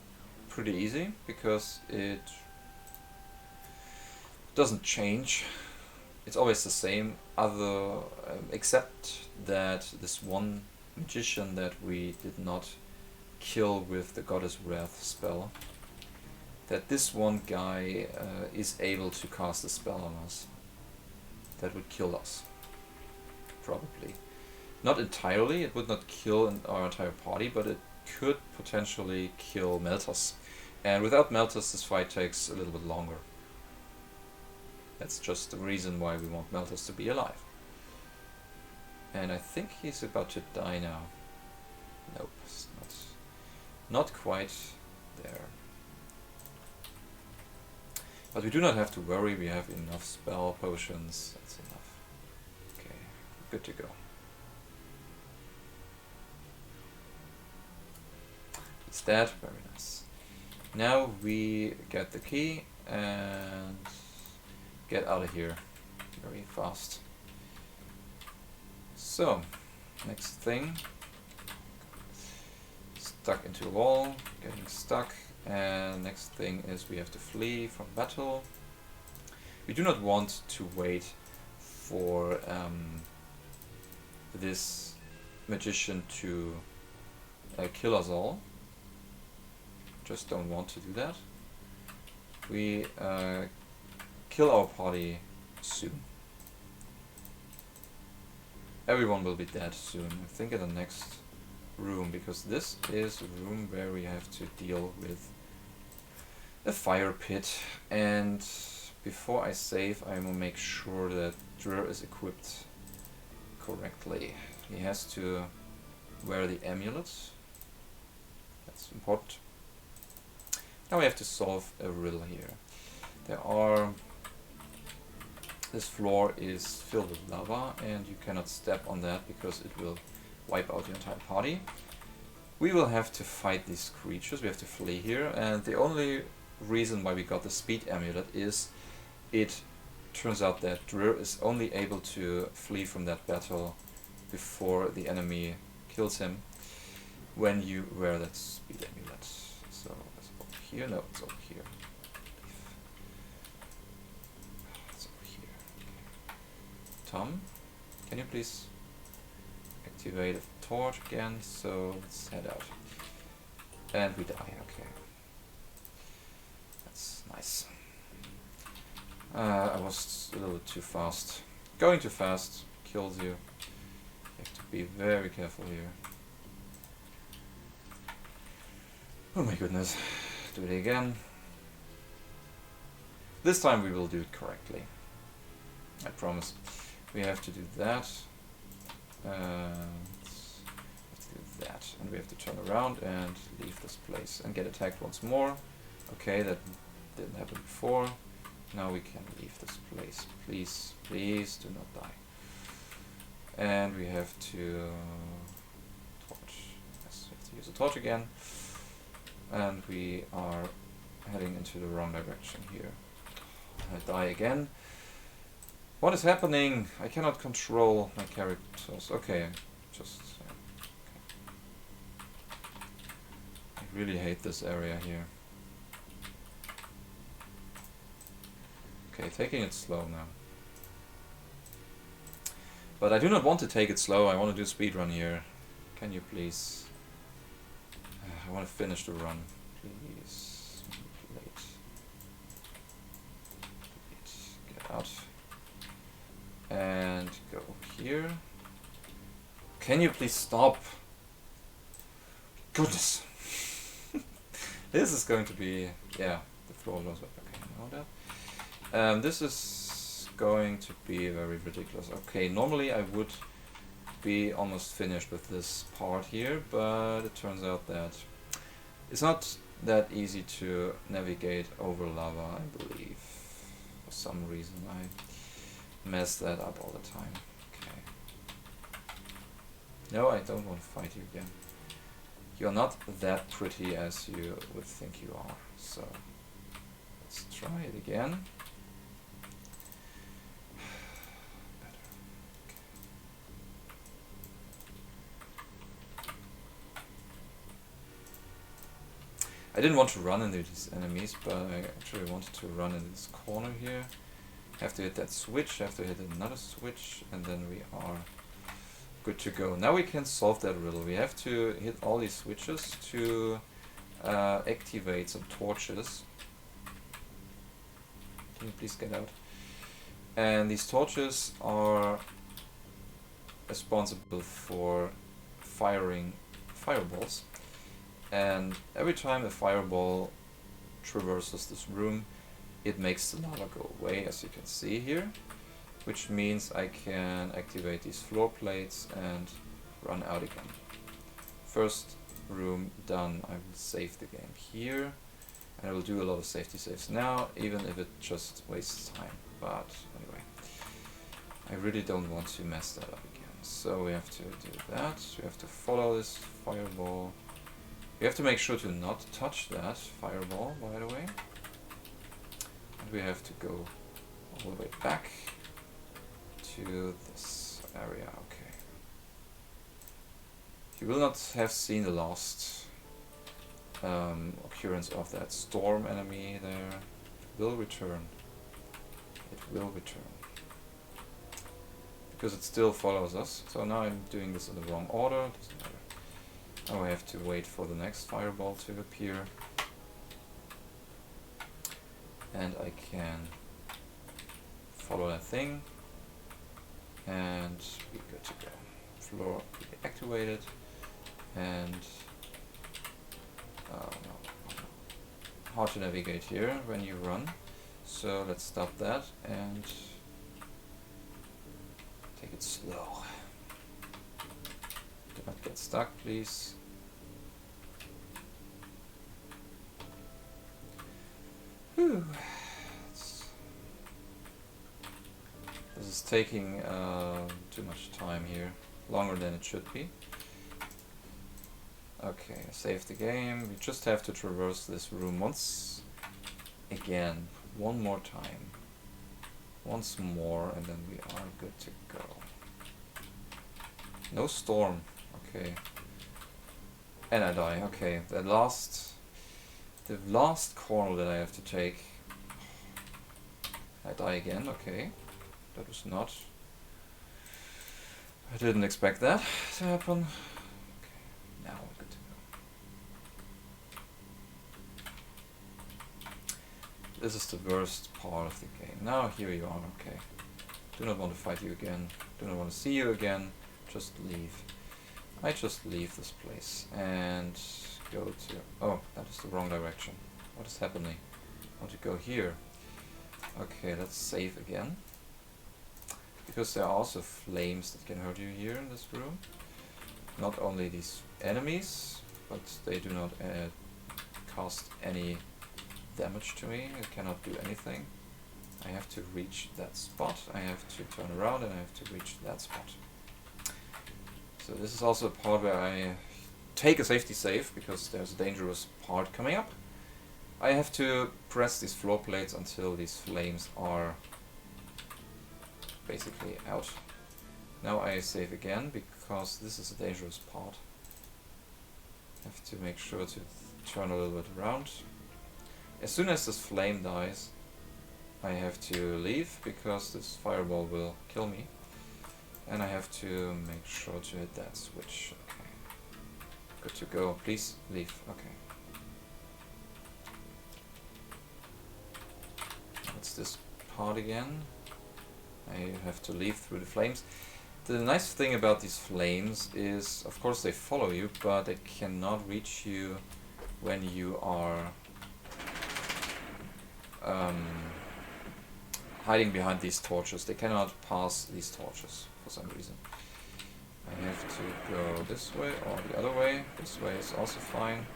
pretty easy because it doesn't change. It's always the same, except that this one magician that we did not kill with the Goddess Wrath spell, that this one guy is able to cast a spell on us that would kill us, probably. Not entirely, it would not kill our entire party, but it could potentially kill Meltus. And without Meltus this fight takes a little bit longer. That's just the reason why we want Meltus to be alive. And I think he's about to die now. Nope, it's not quite there. But we do not have to worry, we have enough spell potions, that's enough. Okay, good to go. It's dead, very nice. Now we get the key and get out of here very fast. So, next thing. Stuck into a wall, getting stuck. And next thing is we have to flee from battle. We do not want to wait for this magician to kill us all. Just don't want to do that. We kill our party soon. Everyone will be dead soon, I think, in the next room, because this is a room where we have to deal with a fire pit. And before I save, I will make sure that Drir is equipped correctly. He has to wear the amulet. That's important. Now we have to solve a riddle here. This floor is filled with lava and you cannot step on that because it will wipe out your entire party. We will have to fight these creatures, we have to flee here, and the only reason why we got the speed amulet is it turns out that Drir is only able to flee from that battle before the enemy kills him when you wear that speed amulet. So it's over here, no, it's over here. It's over here. Okay. Tom, can you please activate a torch again? So let's head out. And we die, okay. That's nice. I was a little bit too fast. Going too fast kills you. You have to be very careful here. Oh my goodness. Do it again. This time we will do it correctly. I promise. We have to do that. We have to do that. And we have to turn around and leave this place and get attacked once more. Okay, that didn't happen before. Now we can leave this place. Please, please do not die. And we have to torch. Yes, we have to use a torch again. And we are heading into the wrong direction here. I die again. What is happening? I cannot control my characters. Okay, just... okay. I really hate this area here. Okay, taking it slow now. But I do not want to take it slow, I want to do speedrun here. Can you please... I want to finish the run. Please. Late. Get out. And go here. Can you please stop? Goodness. This is going to be, yeah, the floor was okay, I know that. This is going to be very ridiculous. Okay, normally I would be almost finished with this part here, but it turns out that it's not that easy to navigate over lava, I believe. For some reason I mess that up all the time. Okay. No, I don't want to fight you again. You're not that pretty as you would think you are, so let's try it again. I didn't want to run into these enemies, but I actually wanted to run in this corner here. Have to hit that switch, have to hit another switch, and then we are good to go. Now we can solve that riddle. We have to hit all these switches to activate some torches. Can you please get out? And these torches are responsible for firing fireballs. And every time a fireball traverses this room, it makes the lava go away, as you can see here, which means I can activate these floor plates and run out again. First room done. I will save the game here, and I will do a lot of safety saves now, even if it just wastes time. But anyway, I really don't want to mess that up again. So we have to do that. We have to follow this fireball. We have to make sure to not touch that fireball, by the way. And we have to go all the way back to this area. Okay. You will not have seen the last occurrence of that storm enemy there. It will return. It will return. Because it still follows us. So now I'm doing this in the wrong order. Doesn't matter. Now I have to wait for the next fireball to appear. And I can follow that thing and be good to go. Floor will be activated, and no. Hard to navigate here when you run. So let's stop that and take it slow. Do not get stuck, please. Whew. This is taking too much time here, longer than it should be. Okay, save the game. We just have to traverse this room once again, one more time, once more, and then we are good to go. No storm. Okay, and I die. Okay, the last corner that I have to take. I die again. Okay, that was not. I didn't expect that to happen. Okay, now we're good to go. This is the worst part of the game. Now here you are. Okay, do not want to fight you again. Do not want to see you again. Just leave. I just leave this place and go to... Oh, that is the wrong direction. What is happening? I want to go here. Okay, let's save again. Because there are also flames that can hurt you here in this room. Not only these enemies, but they do not cause any damage to me. I cannot do anything. I have to reach that spot. I have to turn around and I have to reach that spot. So this is also a part where I take a safety save because there's a dangerous part coming up. I have to press these floor plates until these flames are basically out. Now I save again because this is a dangerous part. I have to make sure to turn a little bit around. As soon as this flame dies, I have to leave because this fireball will kill me. And I have to make sure to hit that switch. Okay. Good to go. Please leave. Okay. What's this part again? I have to leave through the flames. The nice thing about these flames is, of course, they follow you, but they cannot reach you when you are hiding behind these torches. They cannot pass these torches for some reason. I have to go this way or the other way. This way is also fine.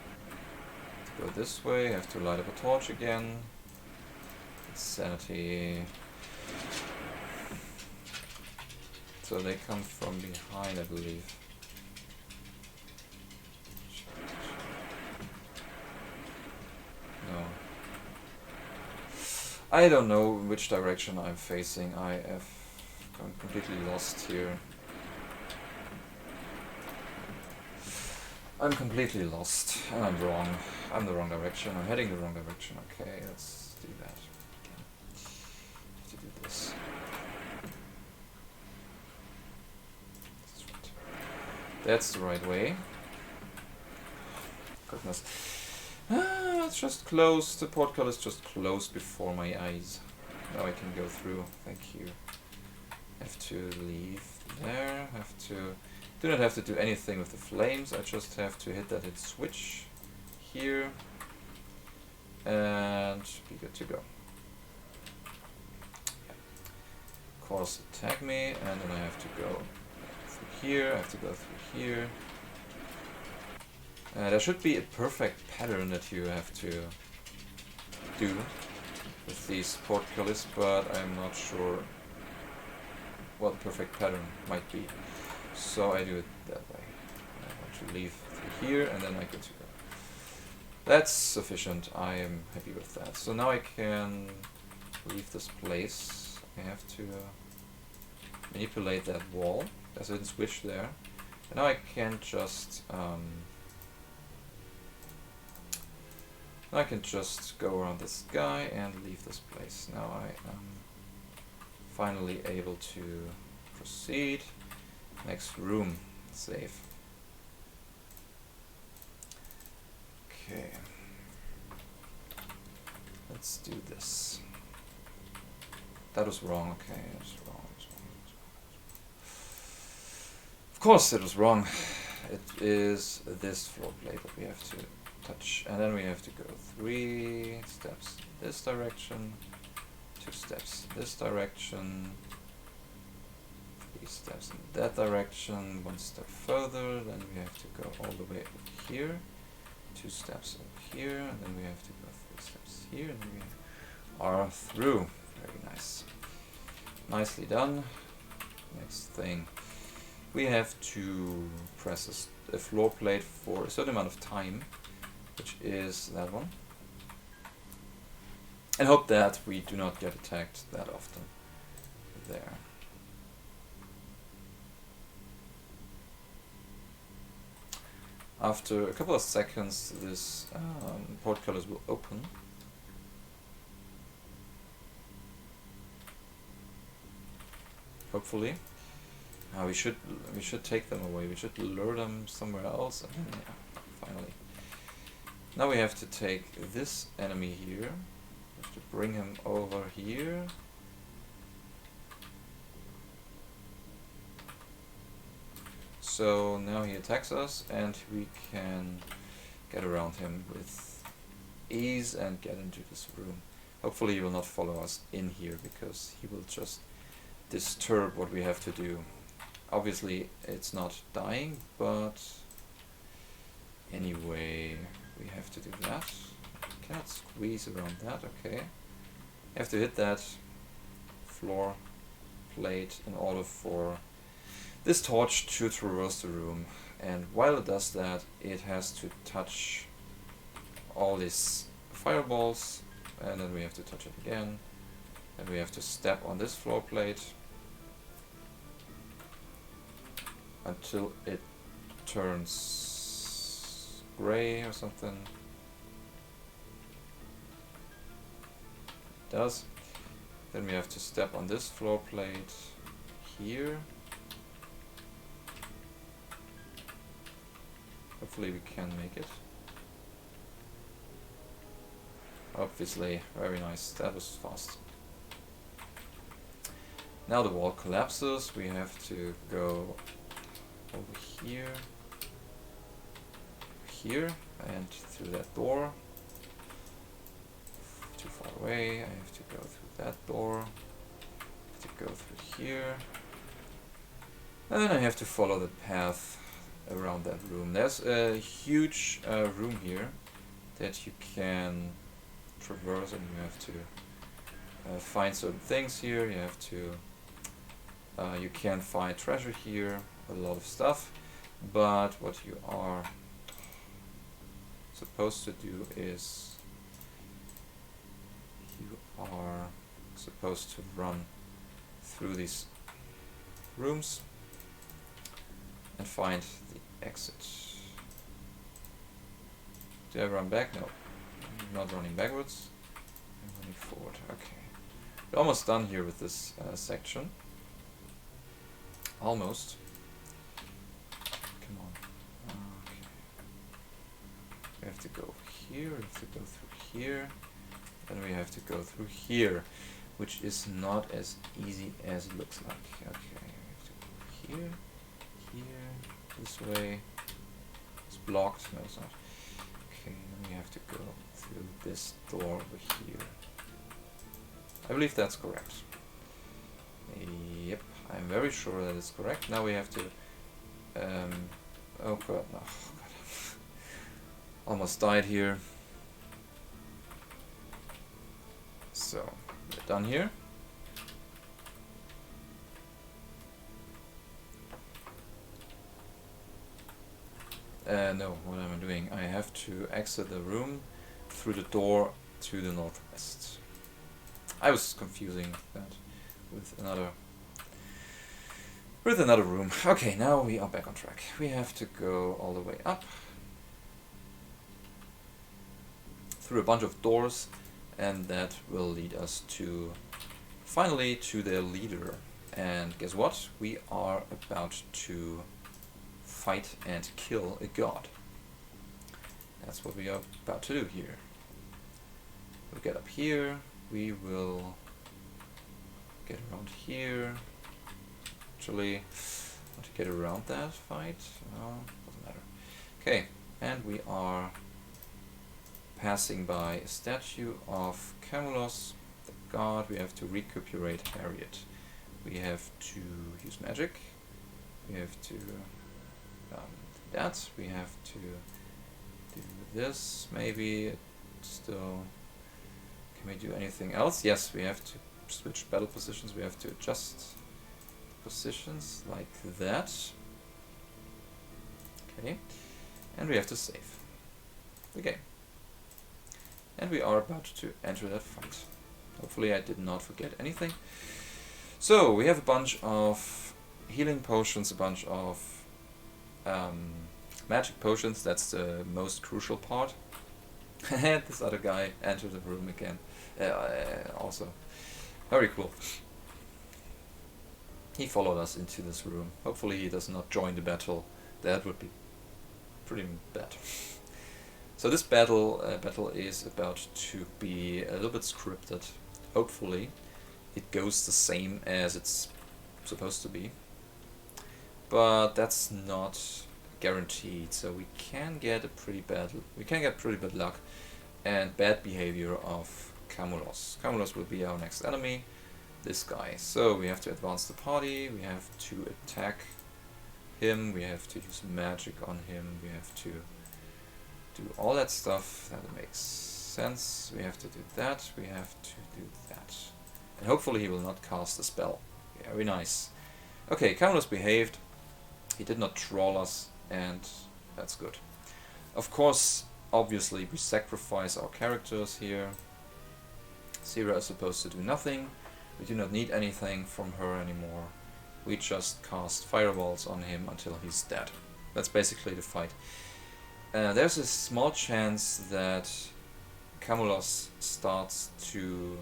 To go this way, I have to light up a torch again. Insanity. So they come from behind, I believe. No. I don't know which direction I'm facing. I have gone completely lost here. I'm completely lost, and I'm wrong. I'm the wrong direction. I'm heading the wrong direction. Okay, let's do that. Have to do this. That's the right way. Goodness. It's just closed. The portal is just closed before my eyes. Now I can go through. Thank you. Have to leave there. Have to... Do not have to do anything with the flames. I just have to hit that hit switch here. And be good to go. Of course, attack me. And then I have to go through here. I have to go through here. There should be a perfect pattern that you have to do with these portcullis, but I'm not sure what the perfect pattern might be. So I do it that way. I want to leave through here and then I get to go. That's sufficient. I am happy with that. So now I can leave this place. I have to manipulate that wall. There's a switch there. And now I can just go around this guy and leave this place. Now I am finally able to proceed. Next room, save. Okay. Let's do this. That was wrong, okay, it was wrong, it was wrong, it was wrong. Of course it was wrong. It is this floor plate that we have to touch. And then we have to go 3 steps this direction, 2 steps this direction, 3 steps in that direction, 1 step further, then we have to go all the way over here, 2 steps over here, and then we have to go 3 steps here, and we are through. Very nice. Nicely done. Next thing. We have to press a floor plate for a certain amount of time, which is that one. And hope that we do not get attacked that often. There. After a couple of seconds, this portcullis will open. Hopefully. We should take them away. We should lure them somewhere else. And then, yeah, finally. Now we have to take this enemy here. We have to bring him over here. So now he attacks us, and we can get around him with ease and get into this room. Hopefully he will not follow us in here, because he will just disturb what we have to do. Obviously it's not dying, but anyway, we have to do that. Cannot squeeze around that, okay. You have to hit that floor plate in order for this torch to traverse the room. And while it does that, it has to touch all these fireballs, and then we have to touch it again. And we have to step on this floor plate until it turns gray or something. It does. Then we have to step on this floor plate here. Hopefully we can make it. Obviously, very nice. That was fast. Now the wall collapses. We have to go over here, here and through that door. Too far away. I have to go through that door. I have to go through here. And then I have to follow the path around that room. There's a huge room here that you can traverse, and you have to find certain things here. You have to you can find treasure here, a lot of stuff, but what you are supposed to do is you are supposed to run through these rooms and find the exit. Do I run back? No, I'm not running backwards. I'm running forward. Okay, we're almost done here with this section. Almost. Come on. Okay. We have to go here. We have to go through here. Then we have to go through here, which is not as easy as it looks like. Okay, we have to go here. Here, this way. It's blocked. No, it's not. Okay, then we have to go through this door over here. I believe that's correct. Yep, I'm very sure that is correct. Now we have to. Oh god, no. Oh god. Almost died here. So, we're done here. No, what am I doing? I have to exit the room through the door to the northwest. I was confusing that with another room. Okay, now we are back on track. We have to go all the way up through a bunch of doors, and that will lead us to finally to the leader. And guess what? We are about to fight and kill a god. That's what we are about to do here. We'll get up here. We will get around here. Actually, I want to get around that fight. No, doesn't matter. Okay, and we are passing by a statue of Camulos, the god. We have to recuperate Harriet. We have to use magic. We have to do that. We have to do this. Maybe still. Can we do anything else? Yes, we have to switch battle positions. We have to adjust positions like that. Okay, and we have to save the game. And we are about to enter that fight. Hopefully I did not forget anything. So we have a bunch of healing potions, a bunch of magic potions. That's the most crucial part. And this other guy entered the room again. Also very cool. He followed us into this room. Hopefully he does not join the battle. That would be pretty bad. So this battle is about to be a little bit scripted. Hopefully it goes the same as it's supposed to be. But that's not guaranteed. So we can get pretty bad luck and bad behavior of Camulos. Camulos will be our next enemy. This guy. So we have to advance the party, we have to attack him, we have to use magic on him, we have to do all that stuff that makes sense. We have to do that, we have to do that. And hopefully he will not cast a spell. Very nice. Okay, Camulos behaved. He did not troll us, and that's good. Of course, obviously we sacrifice our characters here. Sira is supposed to do nothing. We do not need anything from her anymore. We just cast fireballs on him until he's dead. That's basically the fight. There's a small chance that Camulos starts to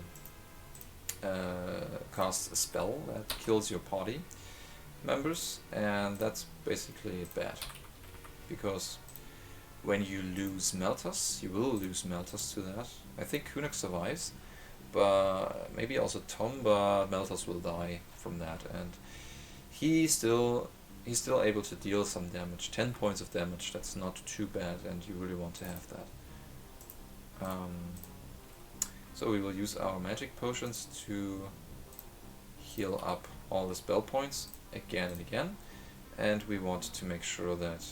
cast a spell that kills your party members, and that's basically bad. Because when you lose Meltas, you will lose Meltas to that. I think Kunak survives, but maybe also Tom, but Meltas will die from that, and he still he's still able to deal some damage. 10 points of damage, that's not too bad, and you really want to have that. So we will use our magic potions to heal up all the spell points again and again, and we want to make sure that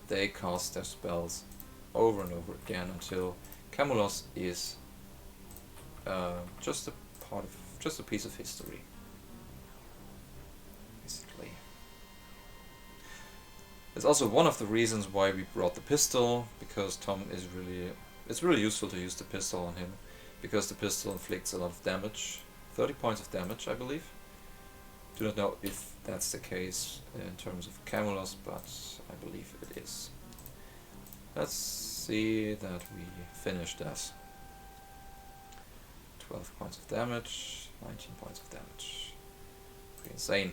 they cast their spells over and over again until Camulos is just a piece of history, basically. It's also one of the reasons why we brought the pistol, because Tom is it's really useful to use the pistol on him, because the pistol inflicts a lot of damage, 30 points of damage, I believe. Do not know if that's the case in terms of Camulos, but I believe it is. Let's see that we finish that. 12 points of damage, 19 points of damage. Pretty insane.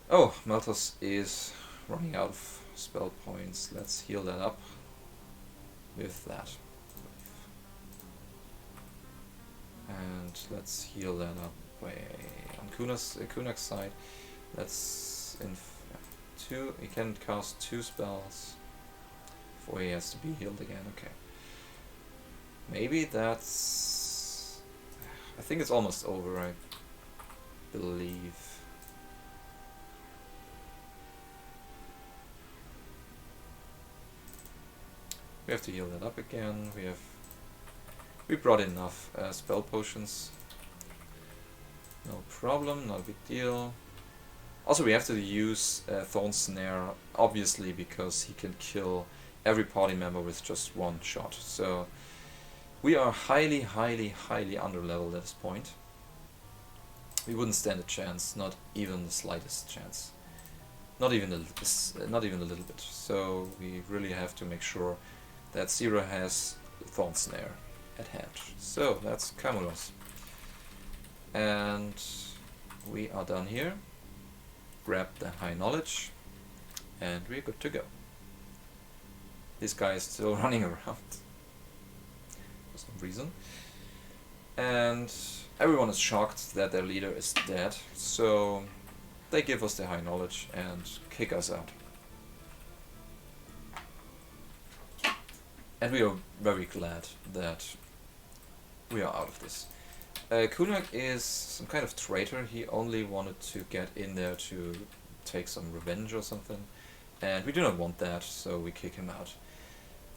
Oh, Malthus is running out of spell points. Let's heal that up with that. And let's heal that up way on Kunak's side. Let's two. He can cast 2 spells before he has to be healed again. Okay. Maybe that's. I think it's almost over. I believe. We have to heal that up again. We brought enough spell potions. No problem, not a big deal. Also, we have to use Thorn Snare, obviously, because he can kill every party member with just 1 shot. So we are highly, highly, highly under-leveled at this point. We wouldn't stand a chance, not even the slightest chance. Not even a little bit. So we really have to make sure that Zero has Thorn Snare at hand. So that's Camulos. And we are done here. Grab the High Knowledge, and we're good to go. This guy is still running around for some reason. And everyone is shocked that their leader is dead, so they give us the High Knowledge and kick us out. And we are very glad that we are out of this. Kunak is some kind of traitor. He only wanted to get in there to take some revenge or something, and we do not want that, so we kick him out.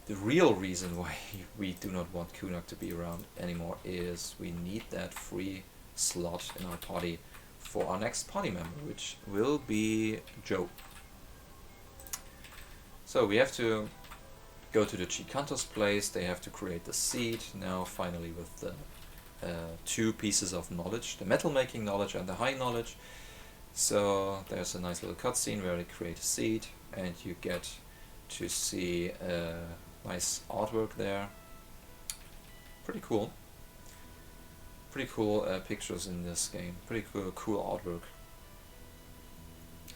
The real reason why we do not want Kunak to be around anymore is we need that free slot in our party for our next party member, which will be Joe. So we have to go to the Chicantos place. They have to create the seed now, finally, with the 2 pieces of knowledge, the metal making knowledge and the high knowledge. So there's a nice little cutscene where they create a seed, and you get to see nice artwork there. Pretty cool. Pretty cool pictures in this game. Pretty cool artwork.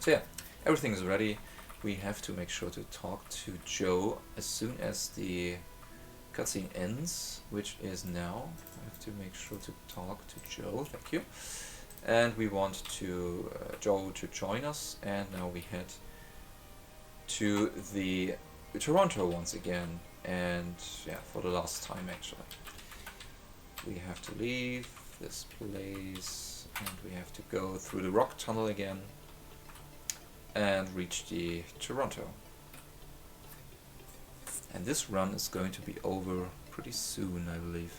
So yeah, everything is ready. We have to make sure to talk to Joe as soon as the cutscene ends, which is now. I have to make sure to talk to Joe, thank you. And we want to Joe to join us, and now we head to the Toronto once again, and yeah, for the last time actually. We have to leave this place, and we have to go through the rock tunnel again and reach the Toronto. And this run is going to be over pretty soon, I believe.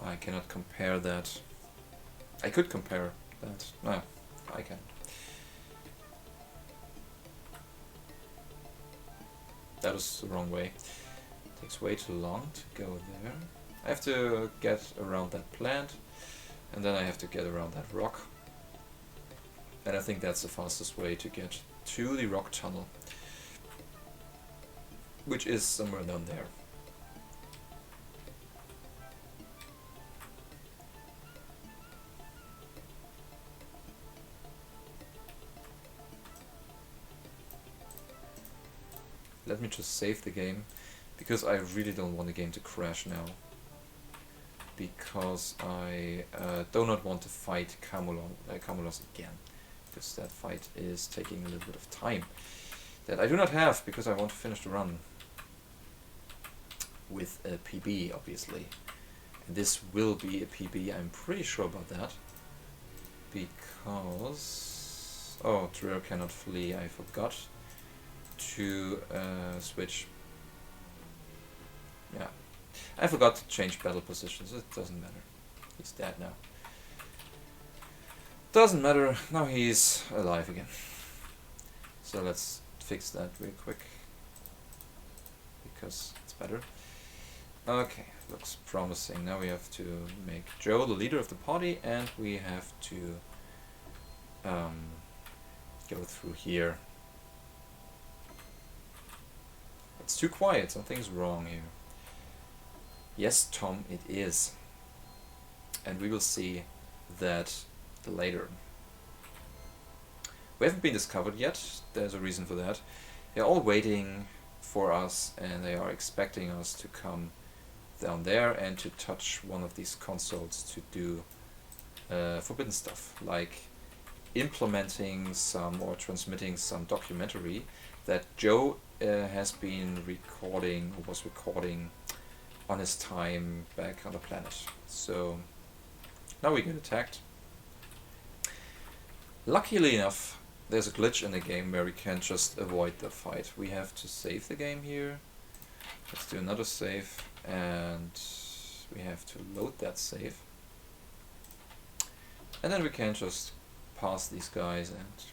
I cannot compare that. I could compare that. No, I can't. That was the wrong way. It takes way too long to go there. I have to get around that plant, and then I have to get around that rock. And I think that's the fastest way to get to the rock tunnel, which is somewhere down there. Let me just save the game, because I really don't want the game to crash now. because I do not want to fight Camulos again, because that fight is taking a little bit of time that I do not have, because I want to finish the run with a PB, obviously. And this will be a PB, I'm pretty sure about that, because... oh, Trier cannot flee, I forgot to switch. Yeah, I forgot to change battle positions, it doesn't matter. He's dead now. Doesn't matter, now he's alive again. So let's fix that real quick, because it's better. Okay, looks promising. Now we have to make Joe the leader of the party, and we have to go through here. It's too quiet, something's wrong here. Yes, Tom, it is. And we will see that later. We haven't been discovered yet, there's a reason for that. They're all waiting for us, and they are expecting us to come down there and to touch one of these consoles to do forbidden stuff, like implementing some or transmitting some documentary that Joe has been recording, or was recording on his time back on the planet. So now we get attacked. Luckily enough, there's a glitch in the game where we can just avoid the fight. We have to save the game here. Let's do another save, and we have to load that save. And then we can just pass these guys and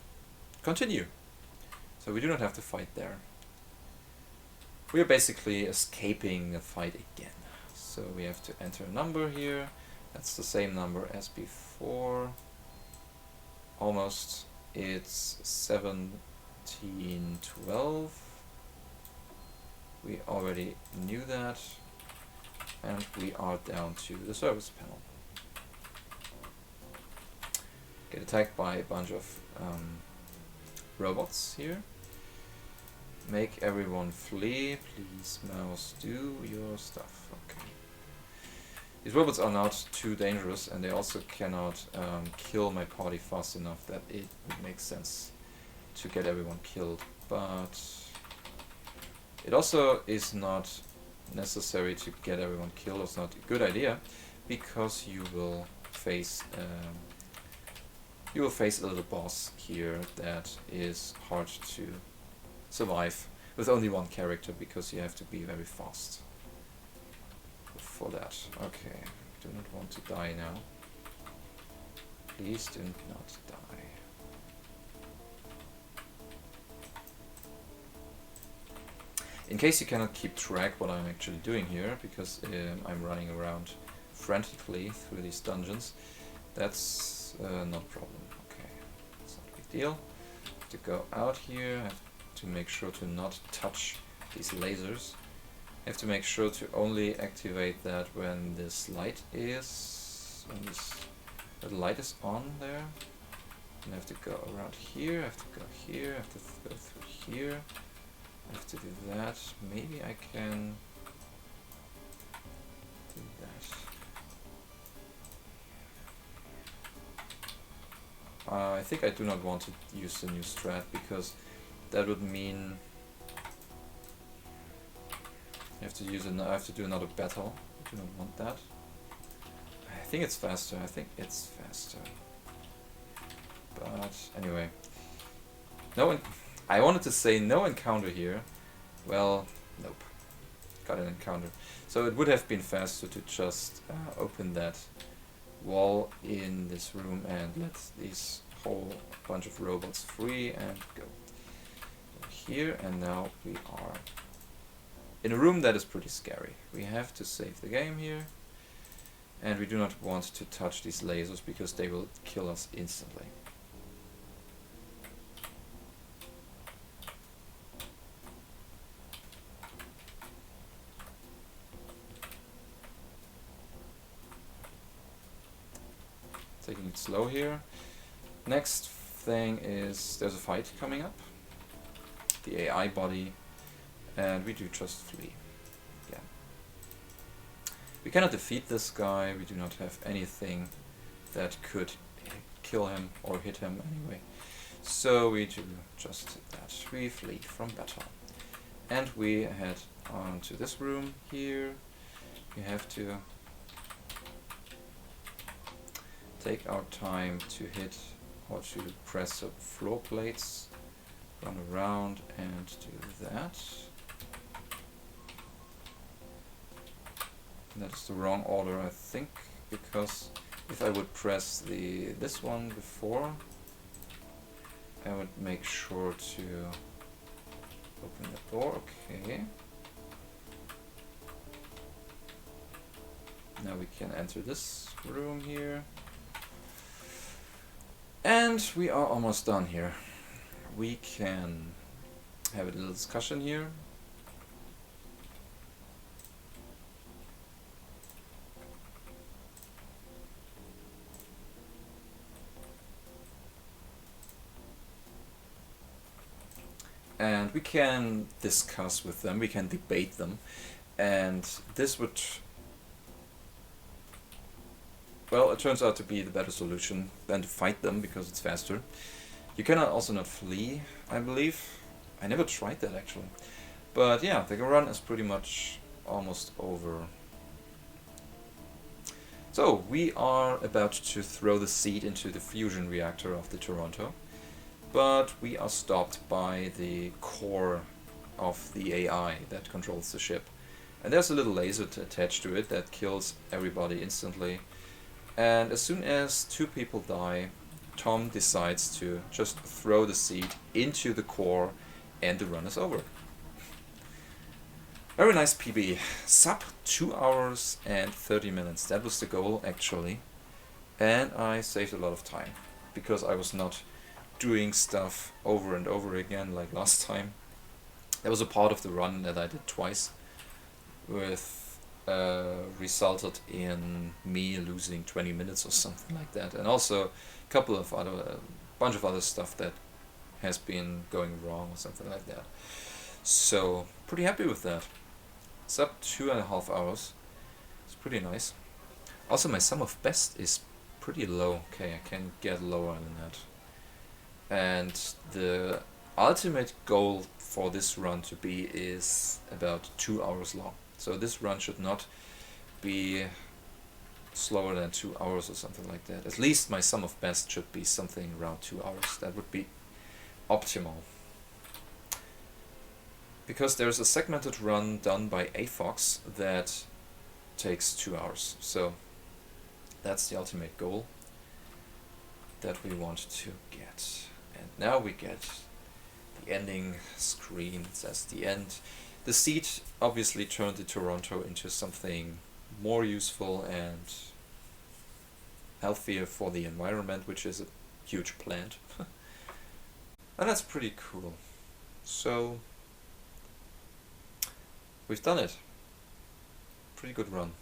continue. So we do not have to fight there. We are basically escaping the fight again. So we have to enter a number here. That's the same number as before. Almost. It's 1712. We already knew that. And we are down to the service panel. Get attacked by a bunch of robots here. Make everyone flee. Please, mouse, do your stuff. Okay. These robots are not too dangerous, and they also cannot kill my party fast enough that it would make sense to get everyone killed. But it also is not necessary to get everyone killed. It's not a good idea, because you will face a little boss here that is hard to survive with only one character, because you have to be very fast for that. Okay, do not want to die now. Please do not die. In case you cannot keep track what I'm actually doing here, because I'm running around frantically through these dungeons, that's not a problem. Okay, it's not a big deal. To go out here, I have to make sure to not touch these lasers. I have to make sure to only activate that when this light is, the light is on there. And I have to go around here, I have to go here, I have to go through here. I have to do that. Maybe I can do that. I think I do not want to use the new strat, because that would mean I have to use I have to do another battle. I do not want that. I think it's faster. I think it's faster. But anyway, I wanted to say no encounter here. Well, nope. Got an encounter. So it would have been faster to just open that wall in this room and let these whole bunch of robots free and go here. And now we are in a room that is pretty scary. We have to save the game here. And we do not want to touch these lasers, because they will kill us instantly. Taking it slow here. Next thing is there's a fight coming up. The AI body, and we do just flee. Yeah. We cannot defeat this guy, we do not have anything that could kill him or hit him anyway. So we do just that. We flee from battle. And we head on to this room here. We have to take our time to hit or to press up floor plates, run around and do that. That is the wrong order, I think, because if I would press this one before, I would make sure to open the door. Okay. Now we can enter this room here. And we are almost done here. We can have a little discussion here. And we can discuss with them, we can debate them, and this would, well, it turns out to be the better solution than to fight them because it's faster. You cannot also not flee, I believe. I never tried that actually. But yeah, the run is pretty much almost over. So we are about to throw the seed into the fusion reactor of the Toronto. But we are stopped by the core of the AI that controls the ship. And there's a little laser attached to it that kills everybody instantly. And as soon as 2 people die, Tom decides to just throw the seed into the core and the run is over. Very nice PB. Sub 2 hours and 30 minutes. That was the goal actually. And I saved a lot of time because I was not doing stuff over and over again like last time. There was a part of the run that I did twice, with resulted in me losing 20 minutes or something like that, and also a couple of other, bunch of other stuff that has been going wrong or something like that. So pretty happy with that. Sub 2.5 hours. It's pretty nice. Also my sum of best is pretty low. Okay, I can get lower than that. And the ultimate goal for this run to be is about 2 hours long. So this run should not be slower than 2 hours or something like that. At least my sum of best should be something around 2 hours. That would be optimal. Because there's a segmented run done by AFOX that takes 2 hours. So that's the ultimate goal that we want to get. And now we get the ending screen. It says the end. The seed obviously turned the Toronto into something more useful and healthier for the environment, which is a huge plant. And that's pretty cool. So we've done it. Pretty good run.